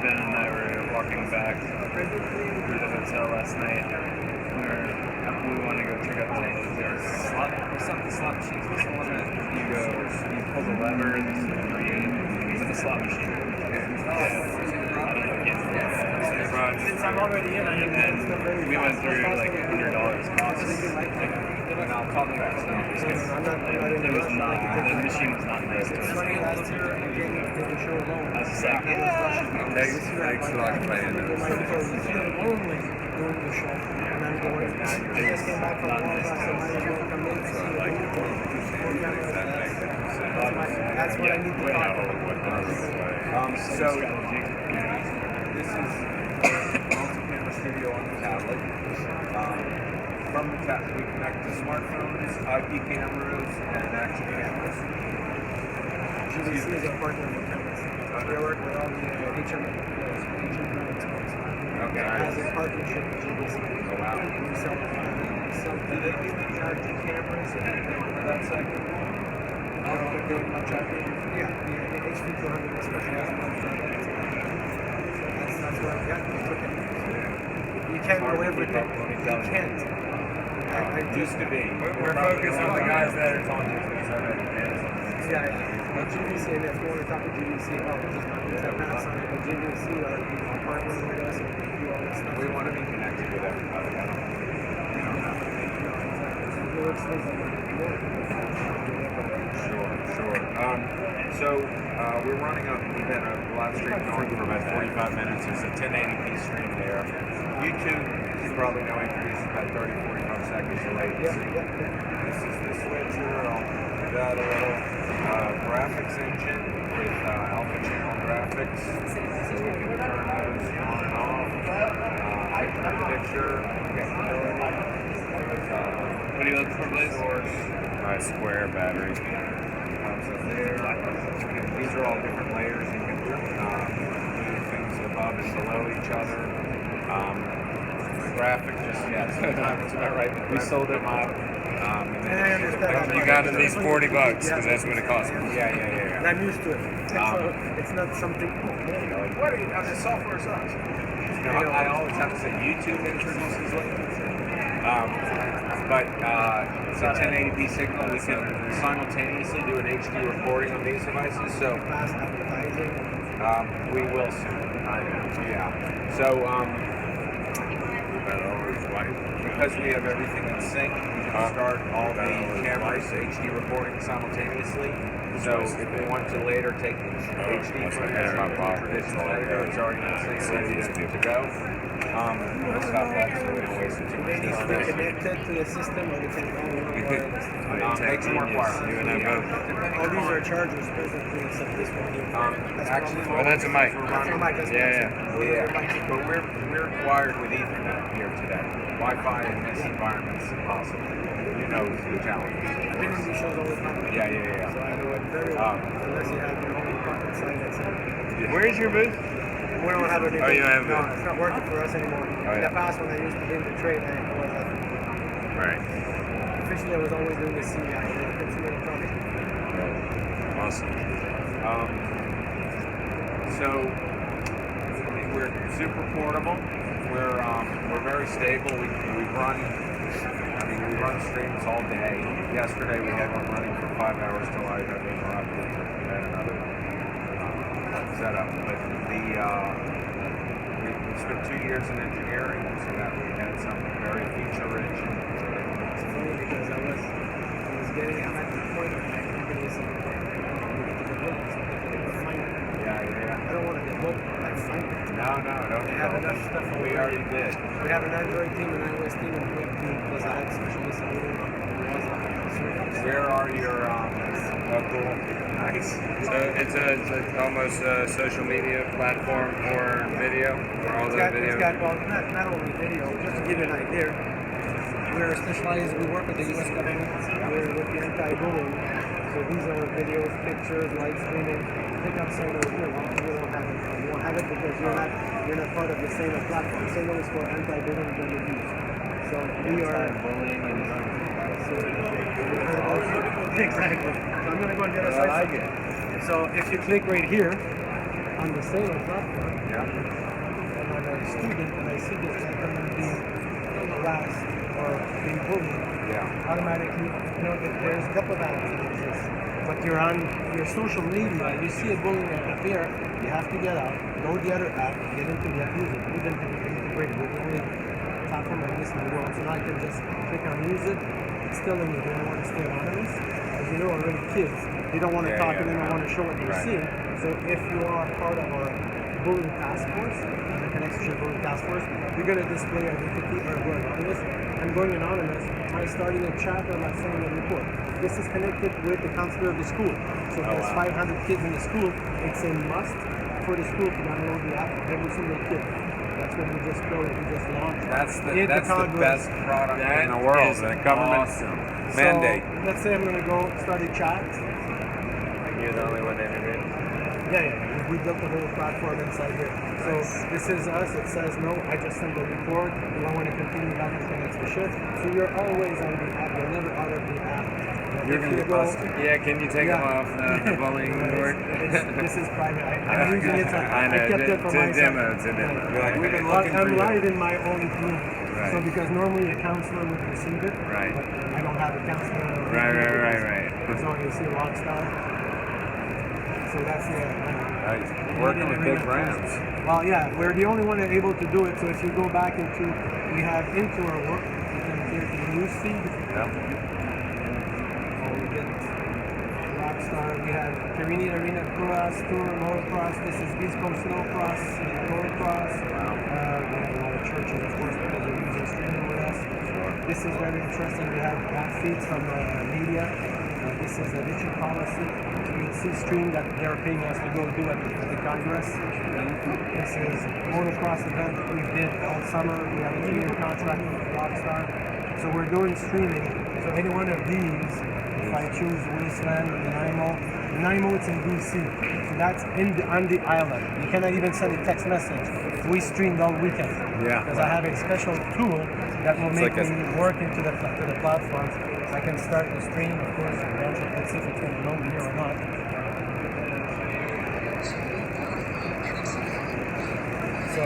Ben and I were walking back through the hotel last night. We want to go check out the slot machines. What's the one that you pull the lever and it's like a slot machine. I'm already in it. And we went through like $100 cost. And I'll talk about it. It was not, the machine was not nice to us. I was just like, Thanks a lot, man. That's what I need to talk about. So this is multi-camera studio on the tablet. From the tablet, we connect to smartphones, IP cameras, and action cameras. GVC is a partner with us. They work with all the HM Okay. as a partnership with GVC. Oh, wow. We sell Do they do charging cameras and anything for that sector? they're doing much traffic. Yeah, the HV 200 especially has much traffic. That's where you can't know everything. You can't. It used to be. We're focused on the guys that are talking to us already. Yeah. But GVC, and if you want to talk to GVC about Panasonic, but GVC are partnering with us and do all this stuff. We want to be connected with everybody. I don't, Sure. So we're running we've had a live stream going for about 45 minutes. There's a 1080p stream there. YouTube, you probably know, introduces about 30-45 seconds of latency. This is the switcher. I'll do that a little. Graphics engine with alpha channel graphics. So we can turn those on and off. Picture capability. What are you looking for, Blaze? Square battery. Comes up there. These are all different layers. You can move things above and below each other. The graphic sometimes it's not right. We sold them up. And I understand. You got at least $40 because that's what it costs me. Yeah. And I'm used to it. It's not something. What are you? The software sucks. I always have to say YouTube introduces latency. But it's a 1080p signal. We can simultaneously do an HD recording on these devices. So Fast advertising. we will soon. Yeah. So because we have everything in sync, we can start all the cameras HD recording simultaneously. So if we want to later take HD footage from a traditional editor, it's already in sync, ready to go. We'll stop that so we don't waste too much They need to be time. connected to the system, or they can Makes more wireless. You and I both. all these are chargers presently, except this one here. Actually, Well, that's a mic. That's a mic. That's Yeah, but we're wired with Ethernet here today. Wi-Fi in this environment is impossible. You know the challenges. I've been in these shows all the time. Yeah. So I know it very well. Unless you have your own pocket side that's it. Where's your booth? We don't have any. Oh, you don't have No, it. it's not working for us anymore. Oh, In yeah. the past, when I used to be in the trade, I was Right. officially I was always doing the CI, consumer electronics. Awesome. So we're super portable. We're very stable. We run streams all day. Yesterday we had one running for 5 hours till I got interrupted and had another setup. But we spent 2 years in engineering, so that we had something very feature rich. It's funny because I was getting I'm at the point where my company is Yeah. I don't want to develop, I find it. No, don't. We have enough stuff. We already did. We have an Android team, an iOS team, and a web team, plus I had specialists in Where are your cool? Nice. So it's almost a social media platform for video, for all the video. It's got, well, not only video, just to give you an idea, we're specialized, we work with the U.S. government, we're with the anti-bullying, so these are videos, pictures, live streaming, pick up center, you won't have it. You won't have it because you're not part of the same platform. Same is for anti-bullying and abuse. So we are bullying and exactly. So I'm gonna go and get a site. So if you click right here on the same platform, and I'm a student and I see this like I'm being harassed or being bullied, automatically, there's a couple of apps. But you're on your social media, you see a bullying appear, you have to get out, go to the other app, get into the app, use it. We didn't integrate with the only platform like this in the world. So now I can just click on use it. It's still in you. They don't want to stay anonymous. As you know already, kids, they don't want to talk and they don't want to show what they're seeing. So if you are part of our bullying task force, the connection to your bullying task force, you're going to display identity or go anonymous. I'm going anonymous by starting a chat or by sending a report. This is connected with the counselor of the school. So if there's 500 kids in the school, it's a must for the school to download the app for every single kid. That's what we just built. We just launched. That's the best product in the world. The government mandate. So let's say I'm going to go start a chat. You're the only one that integrated? Yeah. We built the whole platform inside here. So this is us. It says no. I just send the report. Do I want to continue that? You can extra shift. So you're always on the app. You're never out of the app. You're if gonna you get go, busted. Yeah, can you take them off the bullying board? this is private. I'm using it. I know. I kept it for It's a myself. demo. It's a demo. You're like, we've been But looking for I'm you. live in my own group. Right. So because normally a counselor would receive it, Right. but I don't have a counselor. Right. So you see Rockstar. So that's Right. Working with big brands. Well, yeah, we're the only one able to do it. So if you go back into, we have into our work, you can hear the news feed. Yeah. We get Rockstar. We have Carini Arena Cross Tour, Motocross. This is East Coast Snowcross, Motocross. We have a lot of churches, of course, because they're using streaming with us. This is very interesting. We have feeds from the media. This is a digital policy. So you'll see stream that they're paying us to go do at the Congress. This is motocross event that we did all summer. We have a 2-year contract with Rockstar. So we're doing streaming. So any one of these, if I choose Wasteland or Nanaimo, it's in DC. So that's on the island. You cannot even send a text message. We streamed all weekend. Yeah. Because I have a special tool that will make like me work into the platform. I can start the stream, of course. Let's see if it's going to load here or not. So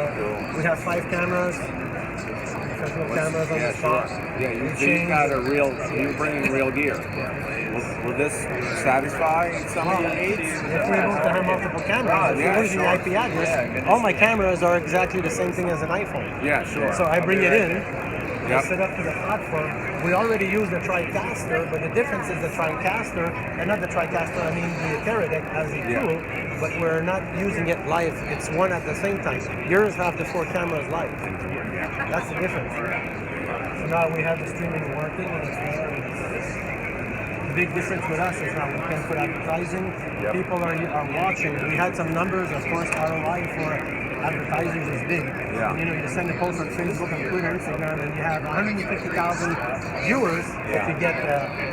we have 5 cameras. Professional cameras on the spot. Yeah, We you've change- got a real. You're bringing real gear. Will this satisfy some of your needs? If we're able to have multiple cameras, if yeah, you're using sure. the IP address, all my cameras are exactly the same thing as an iPhone. Yeah, sure. So I bring it in, Yep. I set up to the platform. We already use the TriCaster, but the difference is the TriCaster, and not the TriCaster, I mean the Teradek as a tool, but we're not using it live. It's one at the same time. Yours have the 4 cameras live. That's the difference. So now we have the streaming working, and it's there. And the big difference with us is now we can put advertising. People are watching. We had some numbers, of course, ROI for advertisers is big. Yeah. You know, you send a post on Facebook and Twitter, Instagram, and you have 150,000 viewers, but you get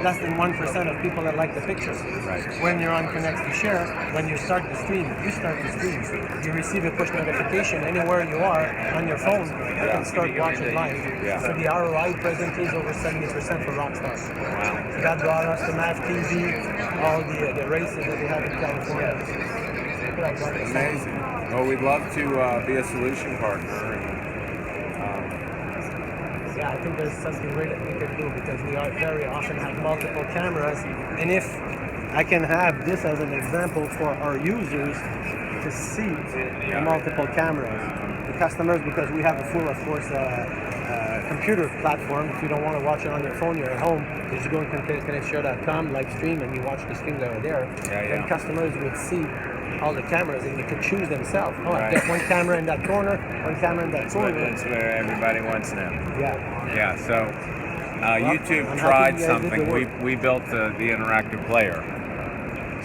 less than 1% of people that like the pictures. Right. When you're on Connects to Share, when you start the stream, you receive a push notification anywhere you are on your phone. You can start watching live. Yeah. So the ROI presently is over 70% for Rockstar. Wow. So that brought us to MAV TV, all the races that we have in California. Amazing. Well, we'd love to be a solution partner. Yeah, I think there's something great that we can do because we are very often have multiple cameras, and if I can have this as an example for our users to see the multiple cameras, the customers, because we have a full, of course, computer platform. If you don't want to watch it on your phone, you're at home. You just go on connectshare.com, live stream, and you watch the streams that are there. Then customers would see all the cameras, and you could choose themselves. Oh, I've got one camera in that corner, one camera in that corner. That's where everybody wants now. Yeah. So YouTube I'm tried happy you guys did the something. work. We built the interactive player.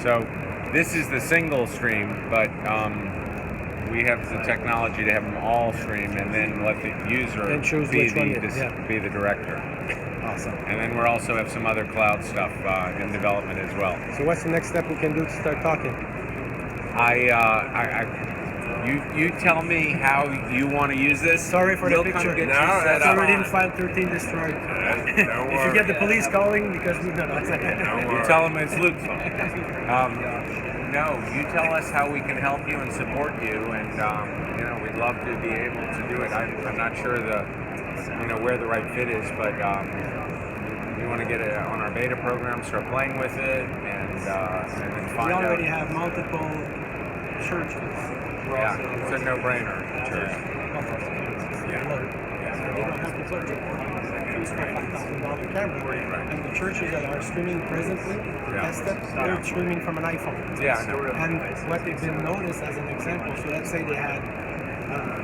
So this is the single stream, but we have the technology to have them all stream and then let the user And choose be which one be the director. Awesome. And then we're also have some other cloud stuff in development as well. So what's the next step we can do to start talking? You tell me how you want to use this. Sorry for We'll the come picture. get you set It's up. already in file 13 destroyed. If you get the police calling because we've done You tell them it's Luke's fault. No, you tell us how we can help you and support you, and we'd love to be able to do it. I'm not sure where the right fit is, but we want to get it on our beta program, start playing with it, and then find out. We already have multiple churches. Yeah, it's a no-brainer. Church. They don't have to put $5,000 camera. And the churches that are streaming presently, they're streaming from an iPhone. Yeah, I know. And what they've been noticed as an example, so let's say they had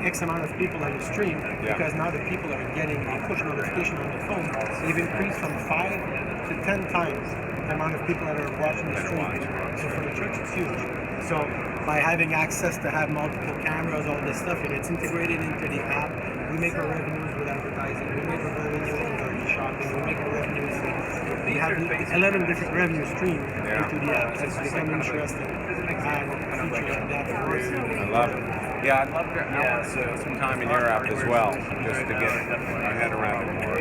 X amount of people on the stream, because now the people are getting a push notification on their phone, they've increased from 5 to 10 times the amount of people that are watching the stream. So for the church, it's huge. So by having access to have multiple cameras, all this stuff, it's integrated into the app. We make our revenues with advertising. We make our revenues with our e-shopping. We make our revenues. We have 11 different revenue streams into the app. It's become interesting. And features like that for us. I love it. Yeah, I'd love to spend some time in your app as well, just to get my head around it more.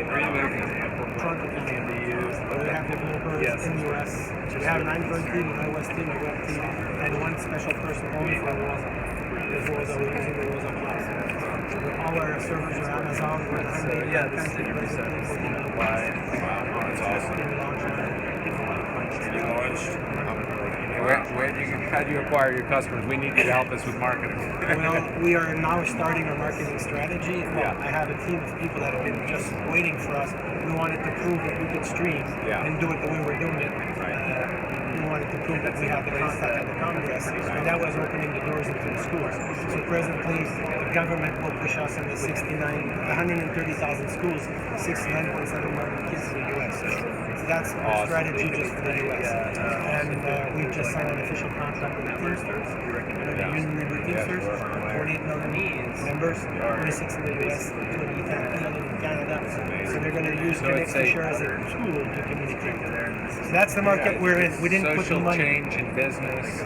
Toronto, Canada. We have developers in the US. We have an Android team, an iOS team, a web team, and one special person only for Warzone. Because we're using the Warzone platform. All our servers are Amazon. We're in 180 countries presently. That's awesome. How do you acquire your customers? We need you to help us with marketing. Well, we are now starting our marketing strategy. Well, I have a team of people that have been just waiting for us. We wanted to prove that we could stream and do it the way we're doing it. We wanted to prove that we had the contact at the Congress, and that was opening the doors into the schools. So presently, the government will push us in the 130,000 schools, 69.7 million kids in the U.S. So that's our strategy just for the U.S. And we just signed an official contract with the Teamsters. The union member Teamsters, 48 million members, 26 in the U.S., 20 million in Canada. So they're going to use Connect to Share as a tool to communicate. So that's the market we're in. We didn't put the money. Change in business.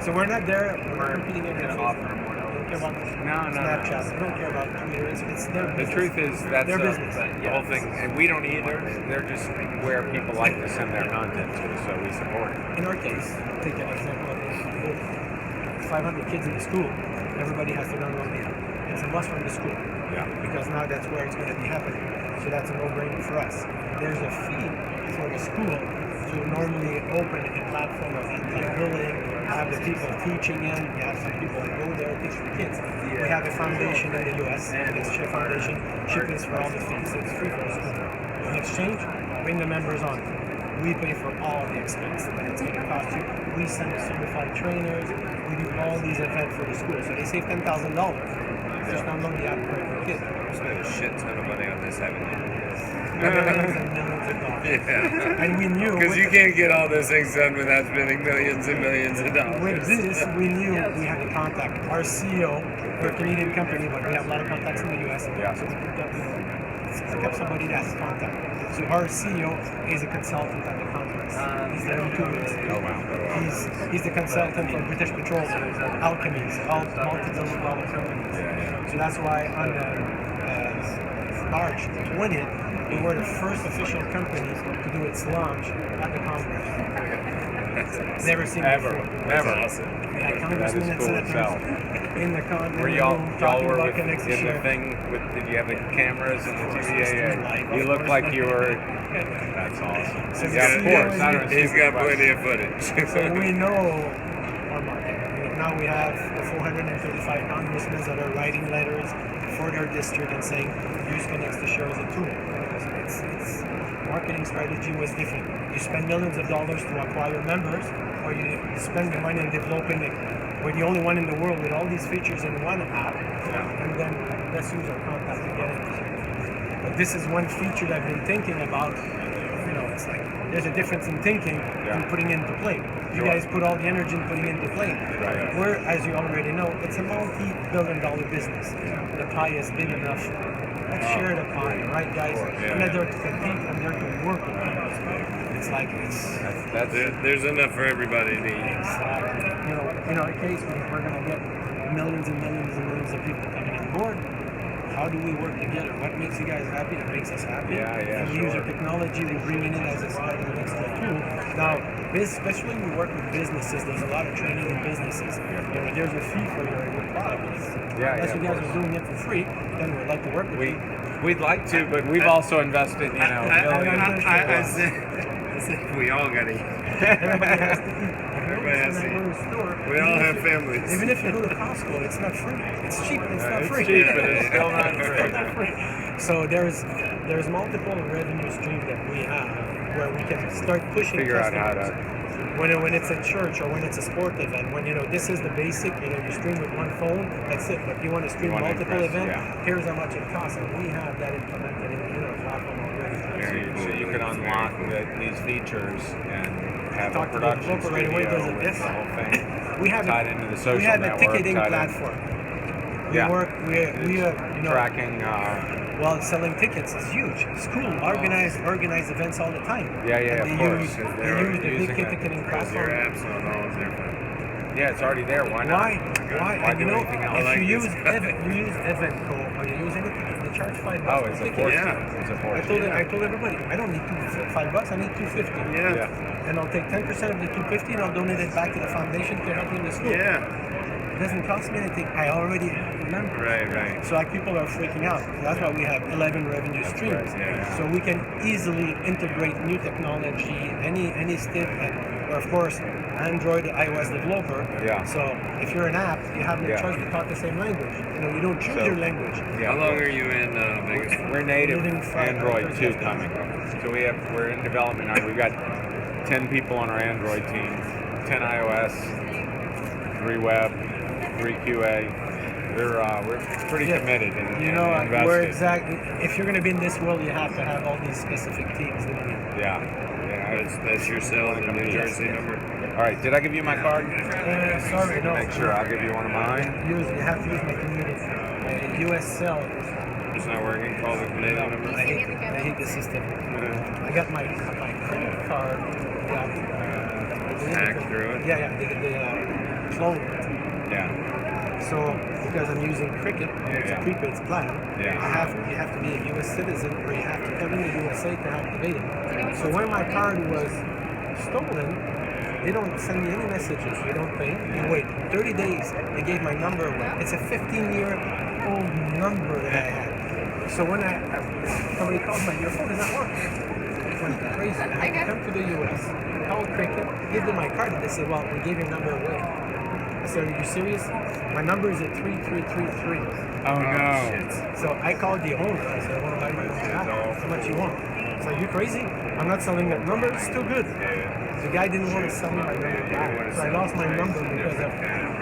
So we're not there. We're not competing against Facebook. We don't care about Snapchat. We don't care about Twitter. It's their business. The truth is that's their business. The whole thing, and we don't either. They're just where people like to send their content to, so we support it. In our case, take an example of 500 kids in the school. Everybody has to download the app. It's a must from the school. Yeah. Because now that's where it's going to be happening. So that's a no-brainer for us. There's a fee for the school to normally open a platform of bullying, have the people teaching in, you have some people that go there teach the kids. We have a foundation in the US, it's a foundation, shippings for all the fees, so it's free for the school. In exchange, bring the members on. We pay for all the expense that it's going to cost you. We send certified trainers, we do all these events for the school, so they save $10,000. Just download the app for every kid. Spend a shit ton of money on this, haven't you? Millions and millions of dollars. Yeah. And we knew because you can't get all those things done without spending millions and millions of dollars. With this, we knew we had to contact our CEO. We're a Canadian company, but we have a lot of contacts in the US. Yeah. So we kept somebody that has contact. So our CEO is a consultant at the Congress. He's there in 2 weeks. Oh wow. He's the consultant for British Petroleum, Alchemies, all multi-billion-dollar companies. So that's why on March 20th, we were the first official company to do its launch at the Congress. Never seen ever, before. never. Awesome. Yeah, congressmen and senators in the Congress. Were y'all were about in the thing with? Did you have the cameras and the TV? You looked like you were. That's awesome. So yeah, of course. He's got plenty of footage. So we know our market. Now we have 435 congressmen that are writing letters for their district and saying, use Connect to Share as a tool. Its marketing strategy was different. You spend millions of dollars to acquire members, or you spend the money in developing it. We're the only one in the world with all these features in one app, and then let's use our contact to get it. But this is one feature that I've been thinking about. You know, it's like there's a difference in thinking and putting into play. You guys put all the energy in putting into play. Right. We're, as you already know, it's a multi-billion-dollar business. The pie is big enough. Let's share the pie, right, guys? I'm not there to compete. I'm there to work with people. It's like there's enough for everybody to eat. Exactly. You know, in our case, we're going to get millions and millions and millions of people coming on board. How do we work together? What makes you guys happy? That makes us happy. And we use our technology. We bring it in as a next tool. Now, especially when we work with businesses, there's a lot of training in businesses. You know, there's a fee for your product. Unless you guys are doing it for free, then we'd like to work with you. We'd like to, but we've also invested, millions. I said we all got to eat. Everybody has to eat. Everybody has to eat. We all have families. Even if you go to Costco, it's not free. It's cheap, but it's not free. It's cheap, but it's still not free. So there's multiple revenue streams that we have where we can start pushing Figure out how customers. to. When it's a church or when it's a sport event, when this is the basic, you stream with one phone, that's it. But if you want to stream multiple events, here's how much it costs, and we have that implemented in our platform already. So you can unlock these features and have a Talk to the production developer right away, studio does it with the whole thing We have tied into the social we have network. a ticketing tied in- platform. Yeah. We tracking. Well, selling tickets is huge. School organize events all the time. Yeah, And of course. They use the big ticketing Your platform. app's not all different. Yeah, it's already there. Why not? Why? Why And do you know, anything else? if you use Eventco or you use anything, they charge $5. Oh, it's a ticket. portion. It's a portion. I told everybody, I don't need $5. I need $2.50. Yeah. And I'll take 10% of the $2.50 and I'll donate it back to the foundation to help in the school. It doesn't cost me anything. I already remember. Right. So like people are freaking out. That's why we have 11 revenue streams. So we can easily integrate new technology, any step, or of course, Android, iOS developer. Yeah. So if you're an app, you have no choice to talk the same language. You don't choose your language. How long are you in Vegas? We're native Living Android 2 coming. So we're in development now. We've got 10 people on our Android team, 10 iOS, 3 web, 3 QA. We're pretty committed and invested. We're exactly. If you're going to be in this world, you have to have all these specific teams. Yeah. That's your cell in New Jersey number. All right. Did I give you my card? Sorry, no. Make sure I'll give you one of mine. You have to use my community. US cell. It's not working. Call the Canadian number. I hate the system. I got my credit card. Hacked through it. Yeah. They cloned it. Yeah. So because I'm using Cricket, it's a prepaid plan. You have to be a U.S. citizen, or you have to come in the USA to activate it. So when my card was stolen, they don't send me any messages. You don't pay. You wait 30 days. They gave my number away. It's a 15-year-old number that I had. So when somebody calls me, your phone is not working. It went crazy. I had to come to the U.S., call Cricket, give them my card, and they say, well, we gave your number away. I said, are you serious? My number is at 3333. Oh no. So I called the owner. I said, I want to buy my own back. How much you want? He's like, you crazy? I'm not selling that number. It's still good. The guy didn't want to sell me my number back. So I lost my number because of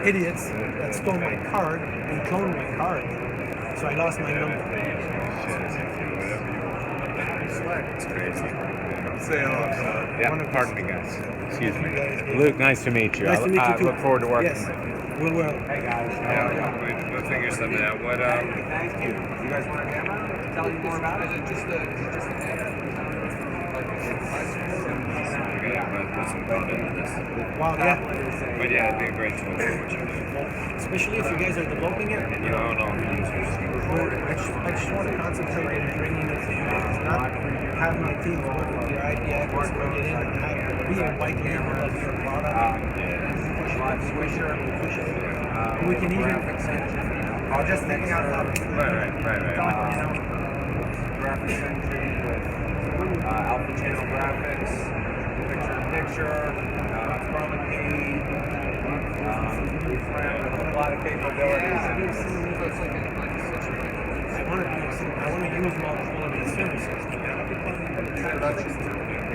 idiots that stole my card and cloned my card. So I lost my number. It's crazy. Say hello. Yeah, pardon me, guys. Excuse me. Luke, nice to meet you. Nice to meet you too. I look forward to working yes. with you. We will. Hey, guys. Yeah, we'll figure something out. What, Thank you. You guys want a camera? Tell you more about it? Just Wow, yeah. But yeah, it'd be a great tool for what you're doing. Especially if you guys are developing it. I just want to concentrate on bringing it to you guys, not have my team work with your IP address, bring it in, and be a white label of your product. Push it. We can even. I'm just thinking out loud. Right. Graphics engine with alpha channel graphics, picture-in-picture, chroma key, a lot of capabilities. I want to use multiple of these services.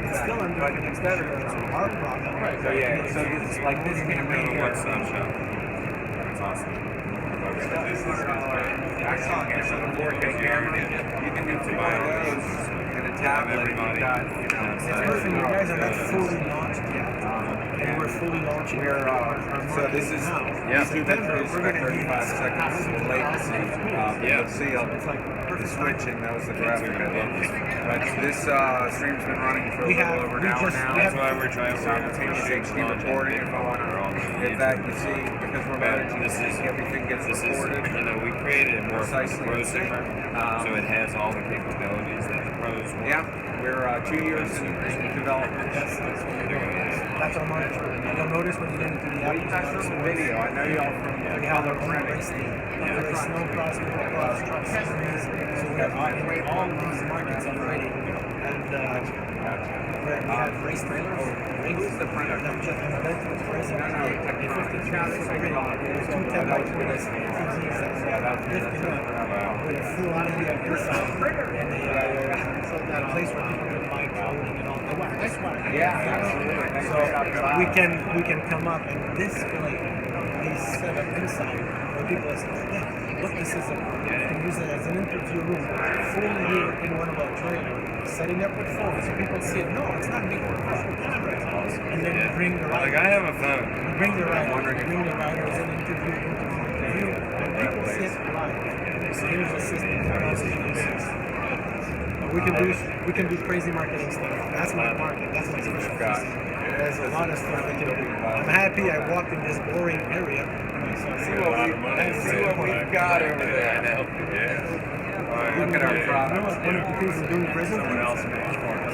It's still it's better than our product. Right. So yeah, so it's like this can be here. That's awesome. Actually, the 4K camera, you can do 2 of those and a tablet. It's perfect. You guys are not fully launched yet. And we're fully launching. So this is YouTube is 35 seconds latency. You'll see the switching. That was the graphic I did. But this stream's been running for a little over an hour now. That's why we're trying to simultaneous HD recording. If I want to get that, you see, because we're managing everything gets recorded. We created it more for the precisely prosumer, so it has all the capabilities that the pros want. Yeah, we're 2 years in development. That's what we're doing. That's our market. You'll notice when you get into the Well, you guys from the video. I know y'all from we have our own race team. There is no cross truck series. So we are in all these markets already. And we have race trailers. Who's the printer? Not just an event with present. A 53 there's 2 10x20 TVs that lifting up with a full media inside. And a place where people can buy clothing and all that. That's why. Yeah, absolutely. So we can come up and display these setup inside where people are saying, yeah, look, this is you can use it as an interview room, fully here in one of our trailers, setting up with phones so people see it. No, it's not big. And then we bring the riders. Like I have a phone. We bring the riders and interview, and people see it live. So here's a system for us to do this. We can do crazy marketing stuff. That's my market. That's my specialty. There's a lot of stuff I can do. I'm happy I walked in this boring area. See what we've got over there. I know. Yeah. All right, look at our products. One of the things we're doing presently. Someone else makes for us.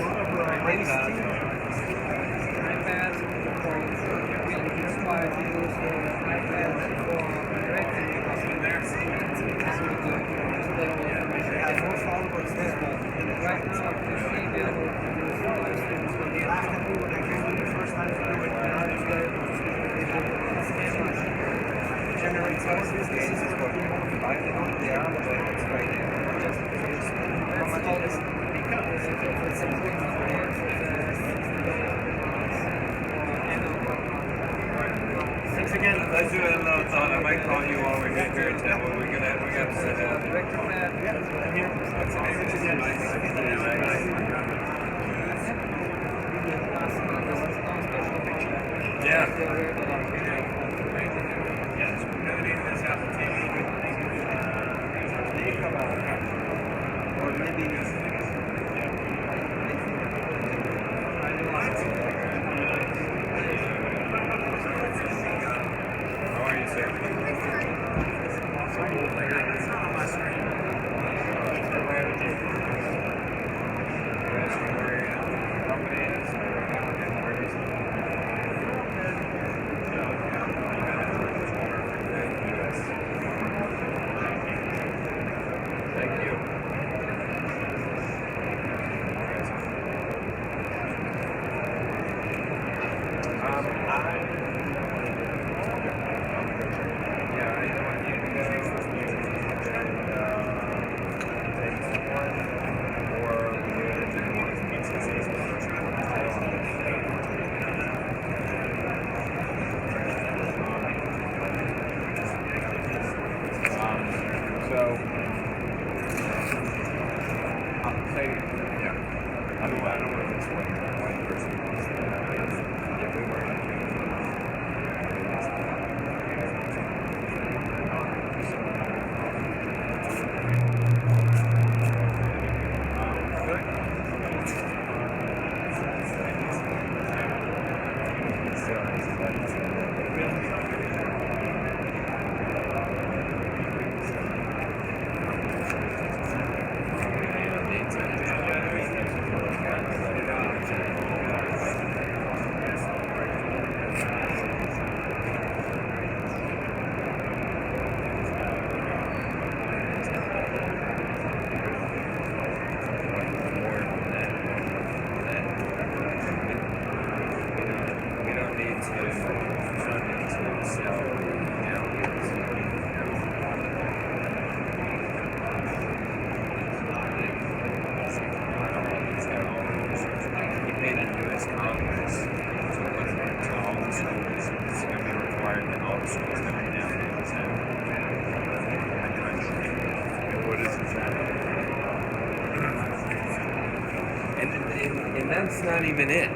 Thanks again. Let's do a little thought. I might call you while we're here in town. We're gonna sit down. Yeah. How are you, sir? Thank you. And that's not even it.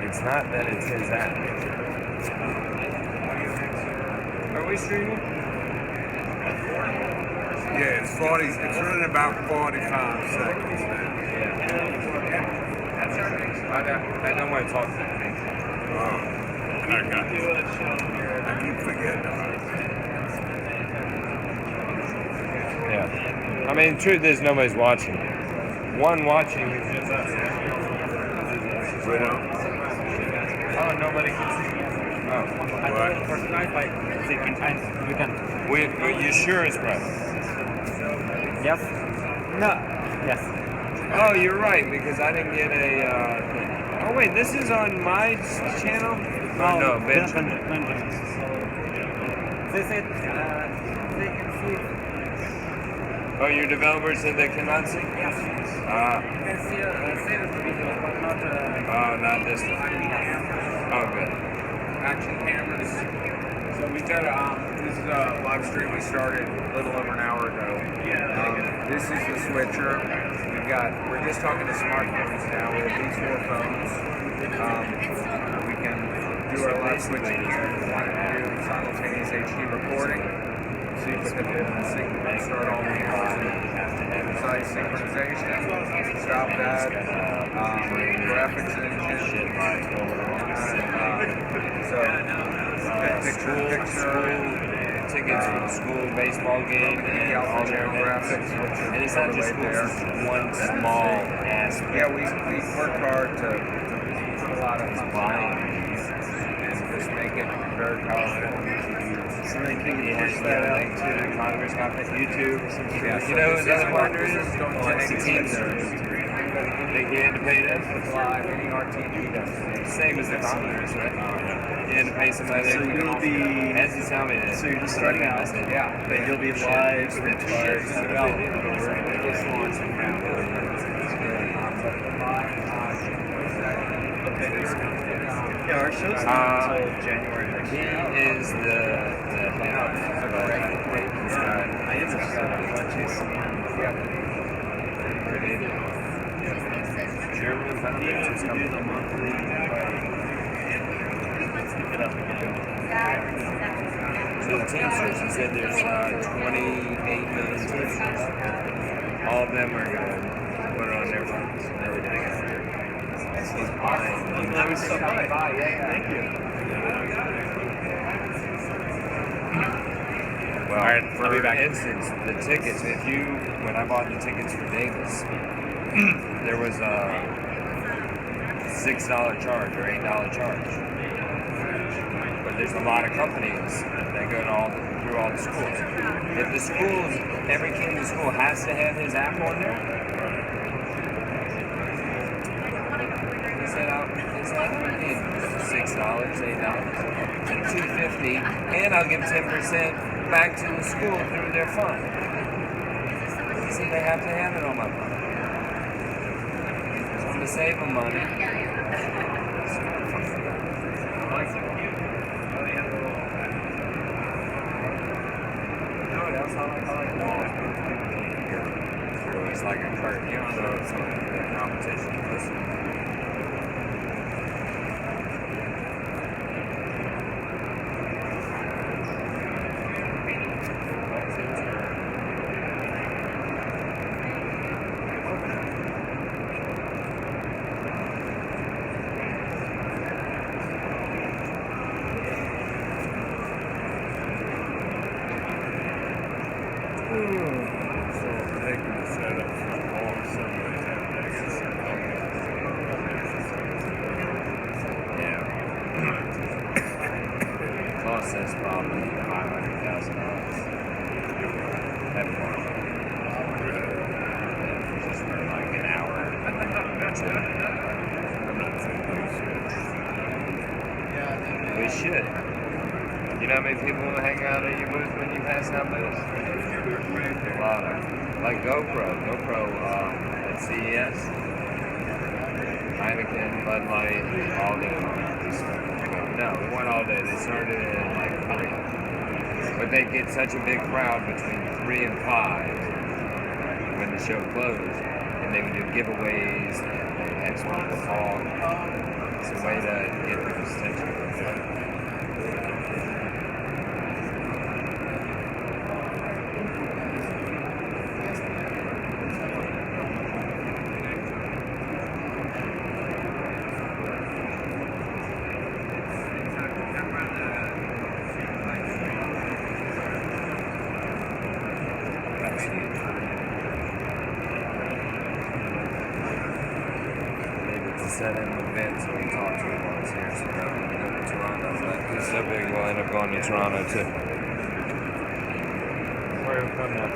It's not that it says that. Are we streaming? Yeah, it's 40. It's running about 45 seconds now. Yeah. I don't want to talk to me. Oh, I got you. I keep forgetting about it. Yeah. I mean, the truth is nobody's watching. One watching is just us. We don't. Oh, nobody can see. Oh. What? You can. Wait, are you sure it's private? Yes. No. Yes. Oh, you're right, because I didn't get a. Oh, wait, this is on my channel? Oh, no, Benjamin. They said they can see. Oh, your developer said they cannot see? Yes. Ah. You can see save the video, but not. Oh, not this one. Oh, good. Action cameras. So we got this is a live stream we started a little over an hour ago. This is the switcher. We're just talking to smartphones now. We have these 4 phones. We can do our live switching here. We want to do simultaneous HD recording. see if we can start all the site synchronization, stop that, graphics engine, picture, tickets for the school baseball game and all their graphics. And it's not just schools, it's one small aspect. Yeah, we work hard to put a lot of buying and just make it very powerful. So they can push that out to the Congress conference, YouTube. Yeah, You know, the other part this is is going to it's the take Teamsters. They get to pay them. live, any RTV does. Same as the Congress, right? You had to pay somebody. So you'll be. As you tell me that. So you're just starting out. Yeah. But you'll be live for Shit. Yeah, our show's not until January next He year. is the head of I am interested in watching some. German You do the monthly. Pick it up again. So the Teamsters, he said there's 28 million Teamsters. All of them are going to put it on their phones and everything. He's buying. That was so high. Thank you. Well, for instance, the tickets, when I bought the tickets for Davis, there was a $6 charge or $8 charge. But there's a lot of companies that go to through all the schools. If the schools, every kid in the school has to have his app on there, he said, I'll pay $6, $8, and $2.50, and I'll give 10% back to the school through their fund. You see, they have to have it on my phone. So I'm going to save them money. It's like a curtain, you don't know if some of the competition is listening. Cost us probably $500,000. That part. Just for like an hour. That's it. We should. You know how many people will hang out at your booth when you pass out booths? A lot of. Like GoPro at CES. Heineken, Bud Light, all day long. No, we went all day. They started at like 3. But they get such a big crowd between 3 and 5 when the show closed. And they would do giveaways and they had some people talk. It's a way to get people's attention. Set in events when we talk to them once here, so we're going to go to Toronto. But it's so big, we'll end up going to Toronto too. Where are we coming up?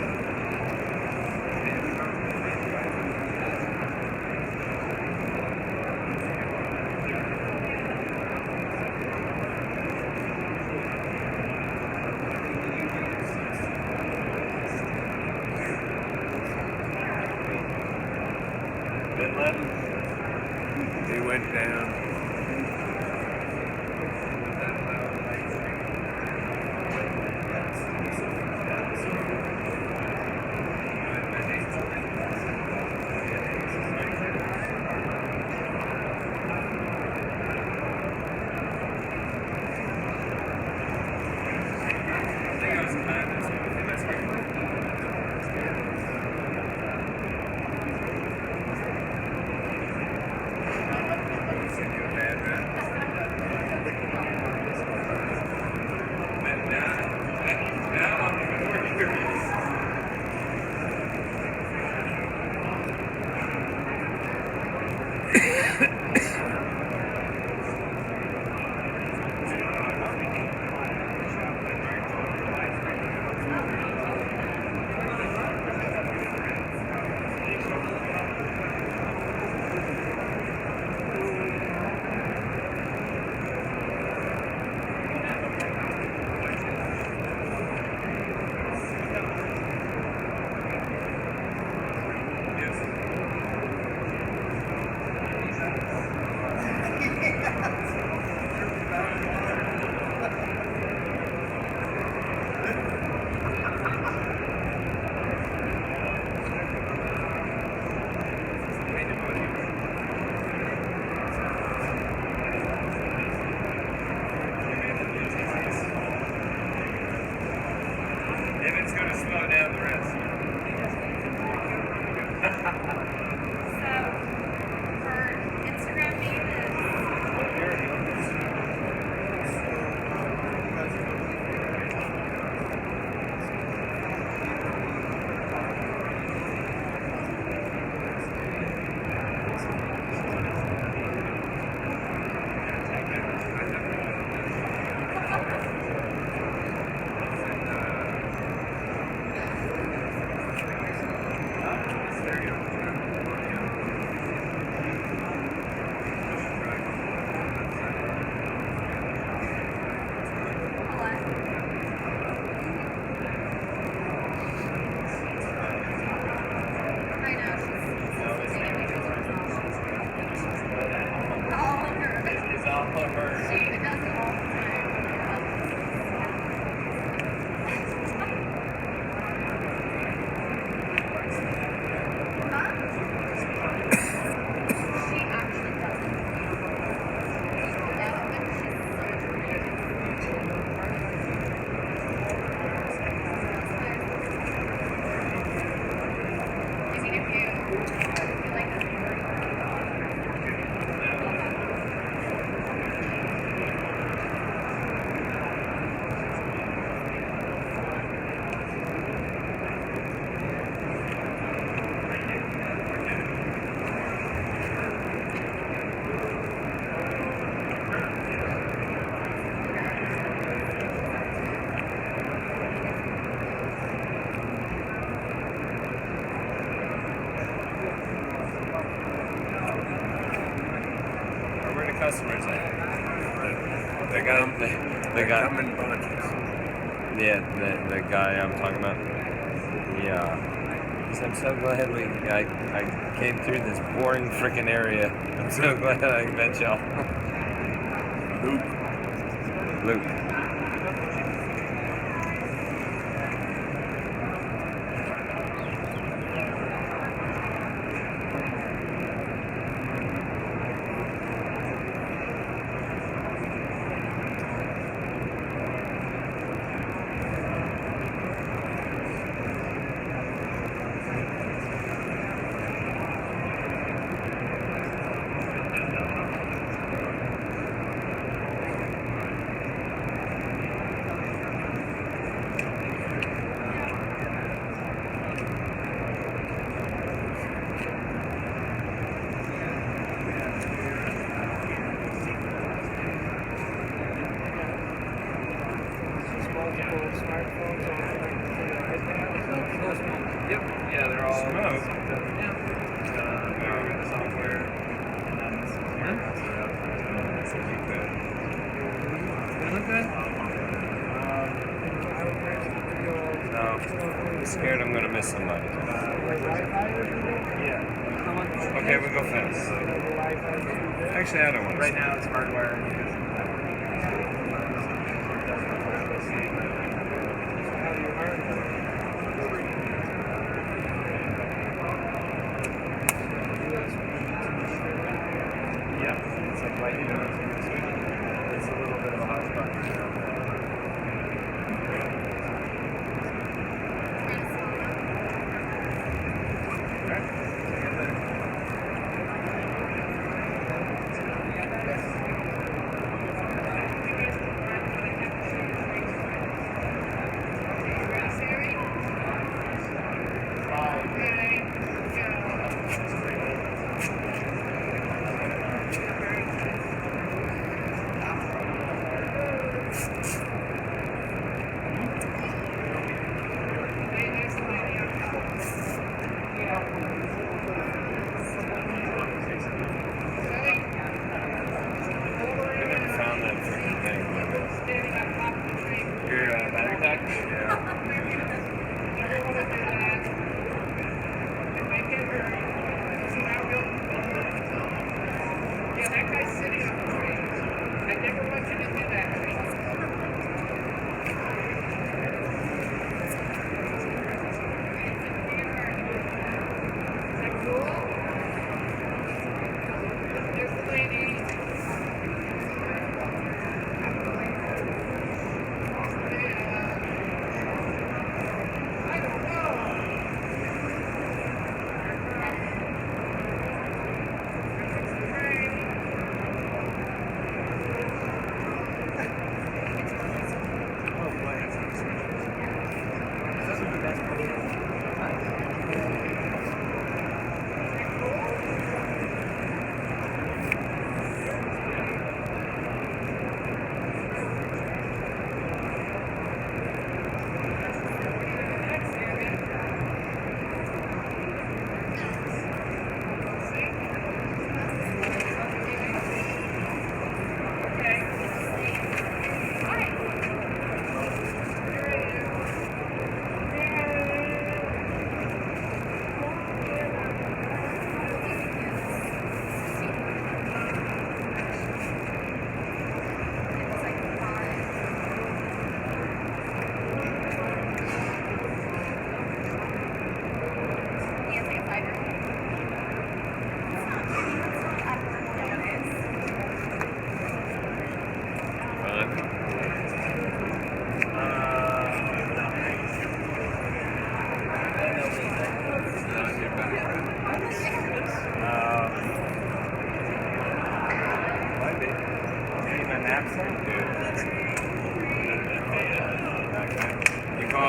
He went down. it's going to slow down the rest. So, her Instagram name is. Customers they got come in bunches. Yeah, the guy I'm talking about. Yeah. So I'm so glad I came through this boring freaking area. I'm so glad I met y'all. Luke. Yeah, they're all Smoke. the software. They look good? No. I'm scared I'm gonna miss somebody. Yeah. Okay, we'll go fast. Actually, I don't want to. Right now it's hardwired because yeah, it's like right here. It's a little bit of a hot spot.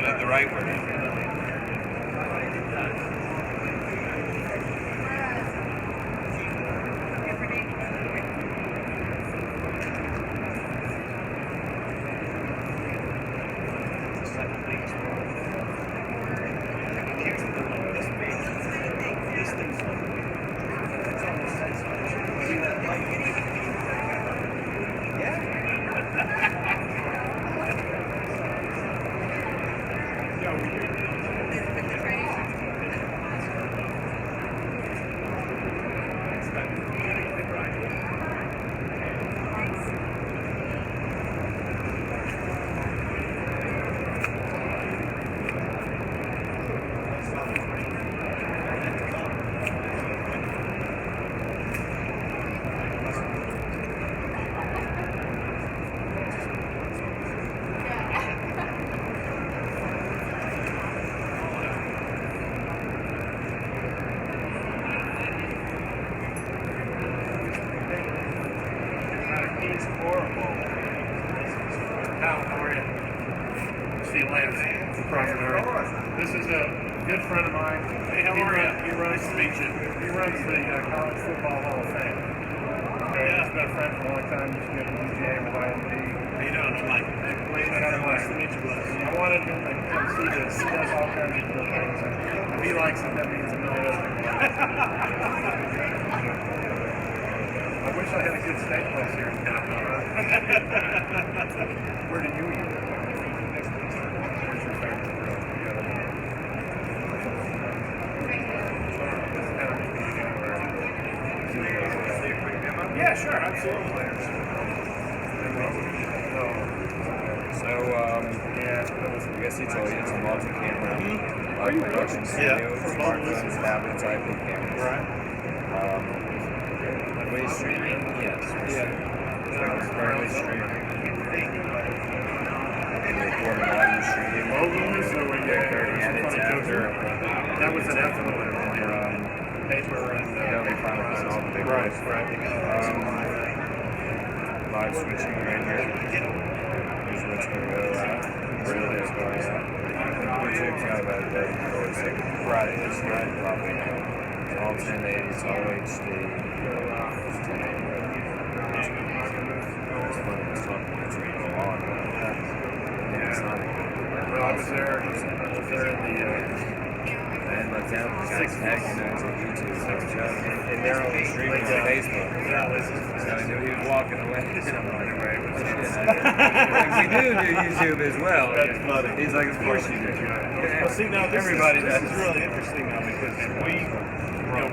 called it the right word. He's horrible. How are you? Steve Lance from Crawford Art. This is a good friend of mine. Hey, how are you? He runs the College Football Hall of Fame. Okay, he's been a friend for a long time. He's been a DJ with IMD. How you doing? I'm Mike. Nice to meet you, Bless. I wanted to come see this. He does all kinds of cool things. If he likes it, that means a million other people like it. I wish I had a good steak place here in town. Where do you eat? Where's your favorite grill? Yeah, sure, absolutely. So, I guess he told you it's a multi-camera production studio, smartphones, tablets, IP cameras. Right. Are we streaming? Yes. We're currently streaming. We record an audio stream. They're 30 edits after. That was an afternoon. Paper and Adobe Final Cut, all the big ones. Live switching right here. Here's what's going to go out. Really is going out. YouTube's got about 30 seconds. Right. It's right. Probably. All 1080, it's all HD. It's 1080. It's funny, it's talking to a log. Yeah, it's not. Well, I was there in the. And look down, the guy's tagging us on YouTube. And they're only streaming on Facebook. So I knew he was walking away. And I'm like, we do YouTube as well. That's funny. He's like, of course you do. Well, see, now this is really interesting now because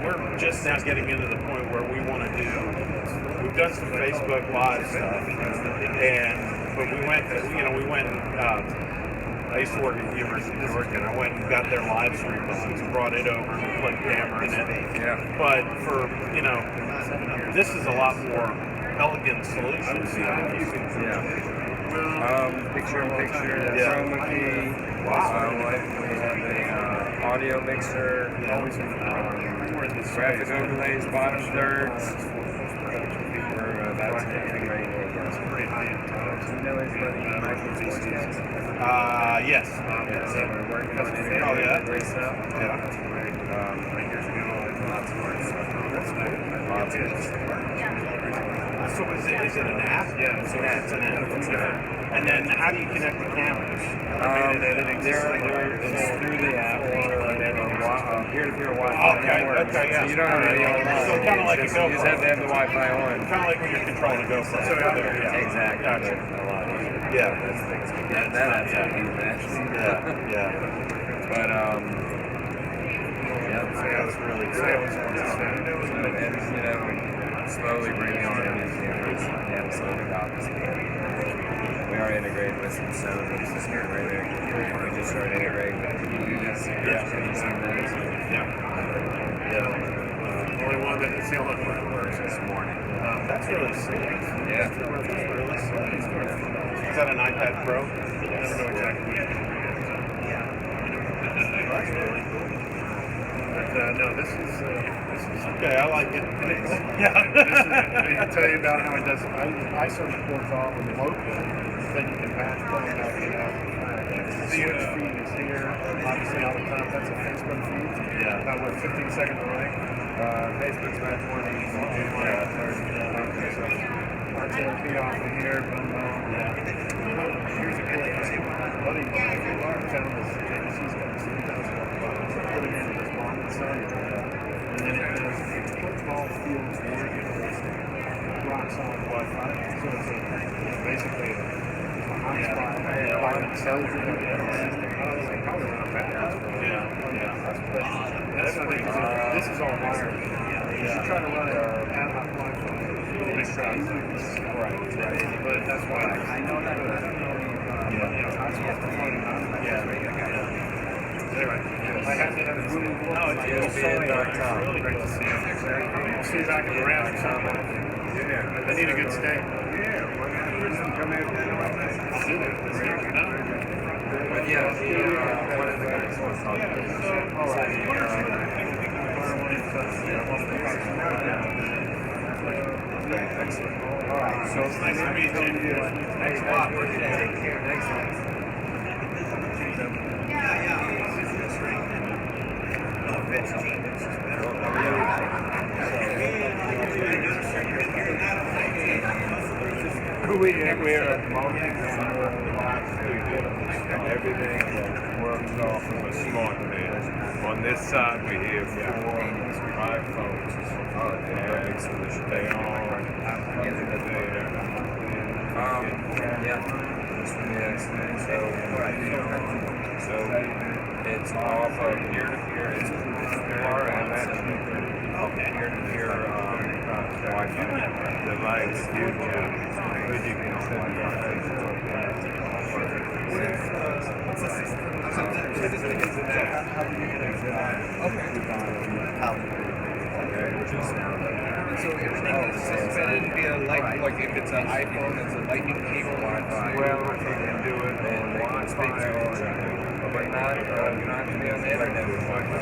we're just now getting into the point where we want to do. We've done some Facebook Live stuff, but we went. I used to work at the University of Georgia, and I went and got their live stream box, brought it over, put camera in it. Yeah. But for this is a lot more elegant solution. Picture-in-picture, chroma key. Wow. We have an audio mixer. Graphic overlays, bottom thirds. We're about to integrate pretty high-end products. You know anybody in micro PCs? Yes. So we're working on integrating stuff. Yeah. Years ago, lots of hard stuff. Lots of So is it an app? Yeah, it's an app. And then how do you connect the cameras? It's through the app or they have a peer-to-peer Wi-Fi network. Okay, yeah. So you don't have any online. So kind of like a GoPro. You just have to have the Wi-Fi on. Kind of like when you're controlling a GoPro. Exactly. Gotcha. A lot easier. Yeah. That's how you actually. Yeah. But that's really cool. And slowly bringing on these cameras. Yeah, slowly copies. We are integrated with some sound system right there. We just started integrating with PDs. The only one it's the only one that works this morning. That's really slick. Yeah. That's really slick. Is that an iPad Pro? I never know exactly. That's really cool. But no, this is okay. I like it. I tell you about how it does. I sort of ports off with the local, then you can back play it out. huge feed is here. Obviously, all the content's a Facebook feed. Yeah. About what, 15 seconds away. Facebook's about 20. So RTMP off of here. Boom, boom. Yeah. Here's a good buddy. Found this. She's got this 3,000 bucks. So put it in this bomb and sell it. And then it has football fields where it is rock solid Wi-Fi. So it's basically a hotspot. Cells are going to be probably around that. Yeah. But that's not it. This is all wired. You should try to run it ad hoc Wi-Fi. Big size. Right. But that's why I know that. Anyway, I have to have it really cool. No, it's really great to see you. We'll see you back at the ranch or something. Yeah. I need a good steak. Yeah. Come in. I'll do that. But yeah, one of the guys was talking to me. All right. Excellent. All right. So nice to meet you. Thanks a lot. Take care. Thanks. We're at the moment, everything works off of a smart man. On this side, we have 4 iPhones. They all there. So it's off of peer-to-peer. It's peer-to-peer Wi-Fi device. You can send So everything is suspended via light, like if it's an iPhone, it's a lightning cable Wi-Fi. Well, you can do it on Wi-Fi, but not to be on the internet with Wi-Fi.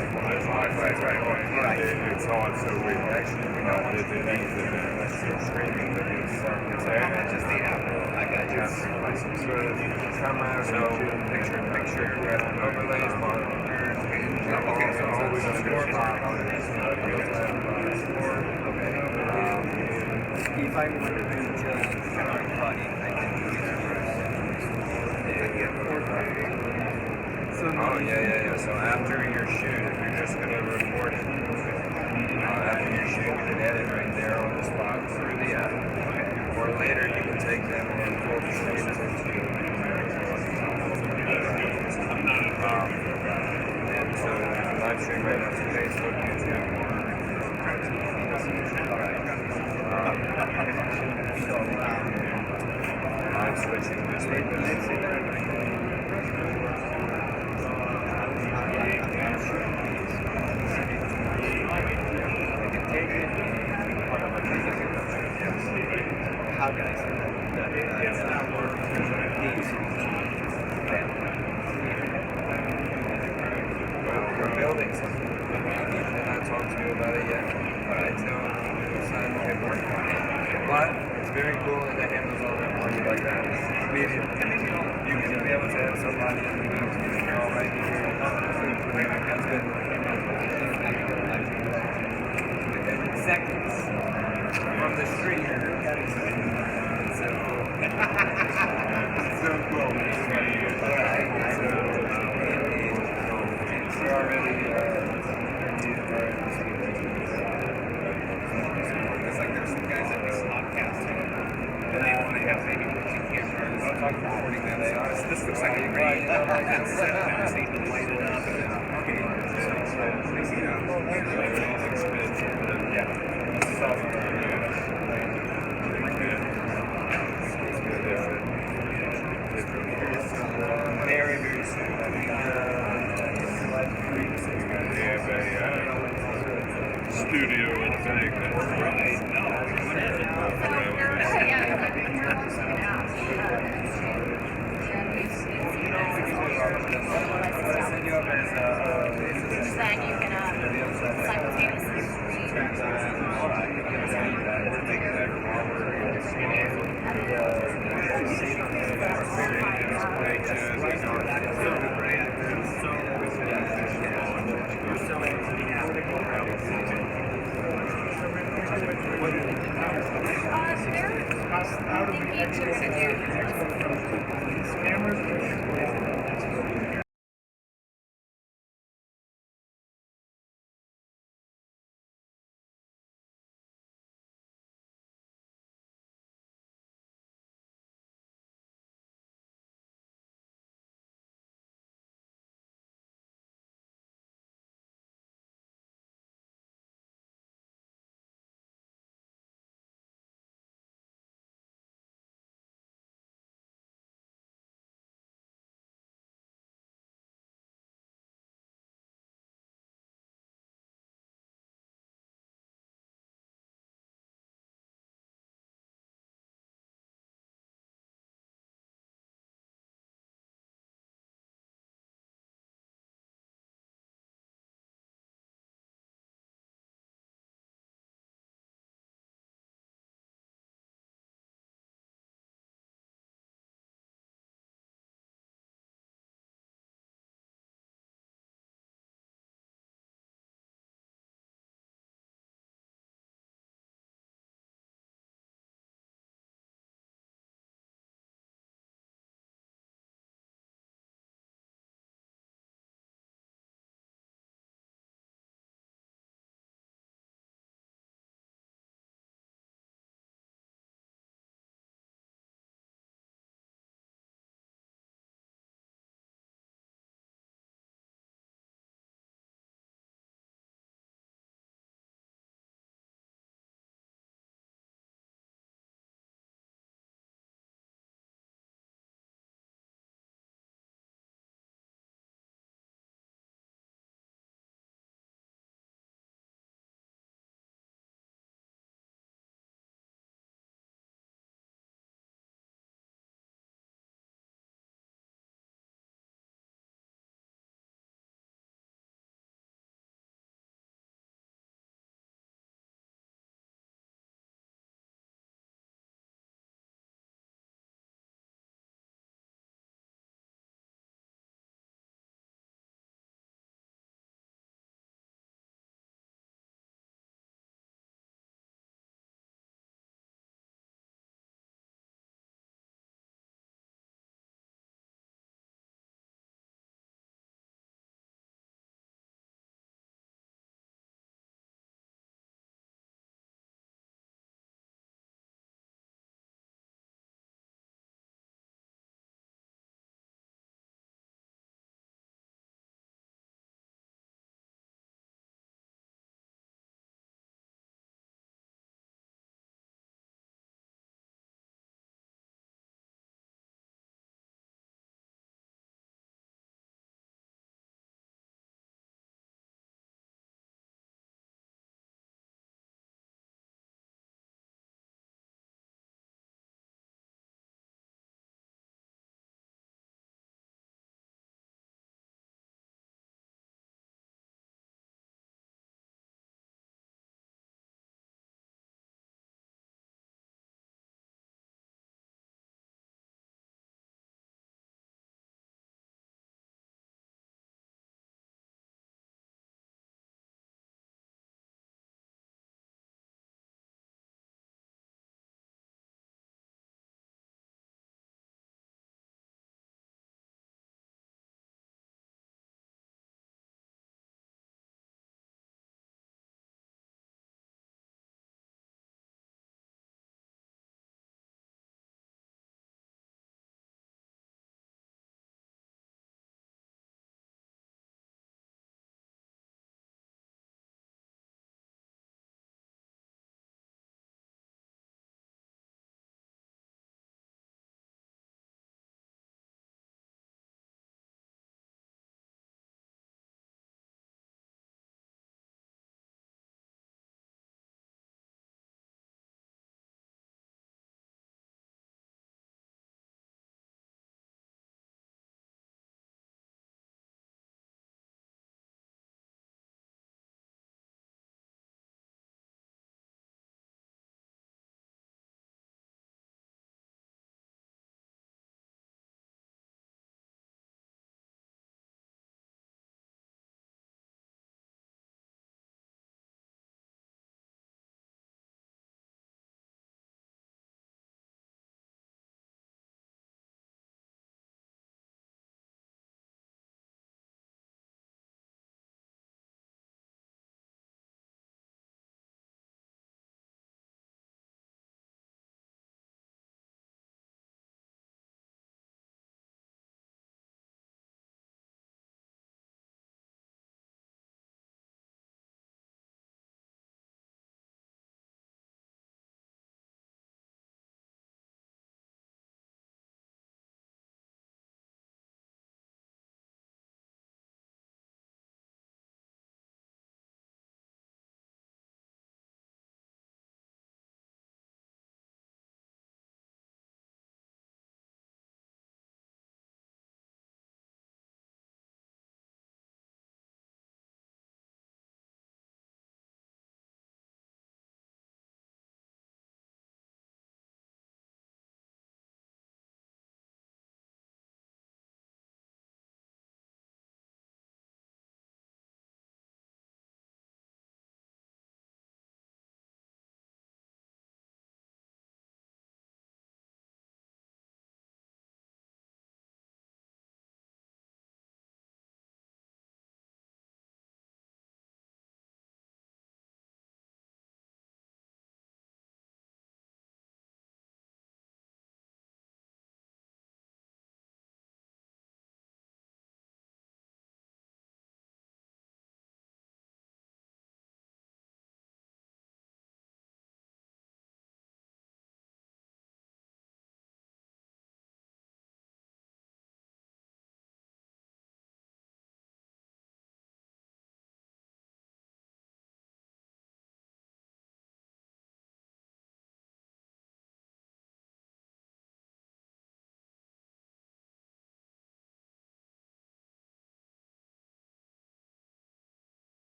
Right. It's hard, so we know that the needs of the streaming videos. Just the app. I got you. Come out, so make sure you've got overlays, monitors. Okay, so all we're going to do is if I want to do just body, I can do it. So after your shoot, if you're just going to record it, after your shoot, you can edit right there on the spot through the app. Or later, you can take them and pull the streams into and so live stream right now to Facebook, YouTube. I'm switching this right now. How can I say that? We're building something. They're not talking to you about it yet, but I tell them it's time to get working on it. But it's very cool that it handles all that for you like that. Immediately. You can be able to have somebody all right here. That's good. Within seconds from the street. It's so cool. It's so cool. We're already it's like there's some guys that do podcasting and they only have maybe 2 cameras. I'll talk for 40 minutes. This looks like a great that's neat to light it up and very, very soon. Studio thing. Then you can simultaneously Pictures, YouTube video.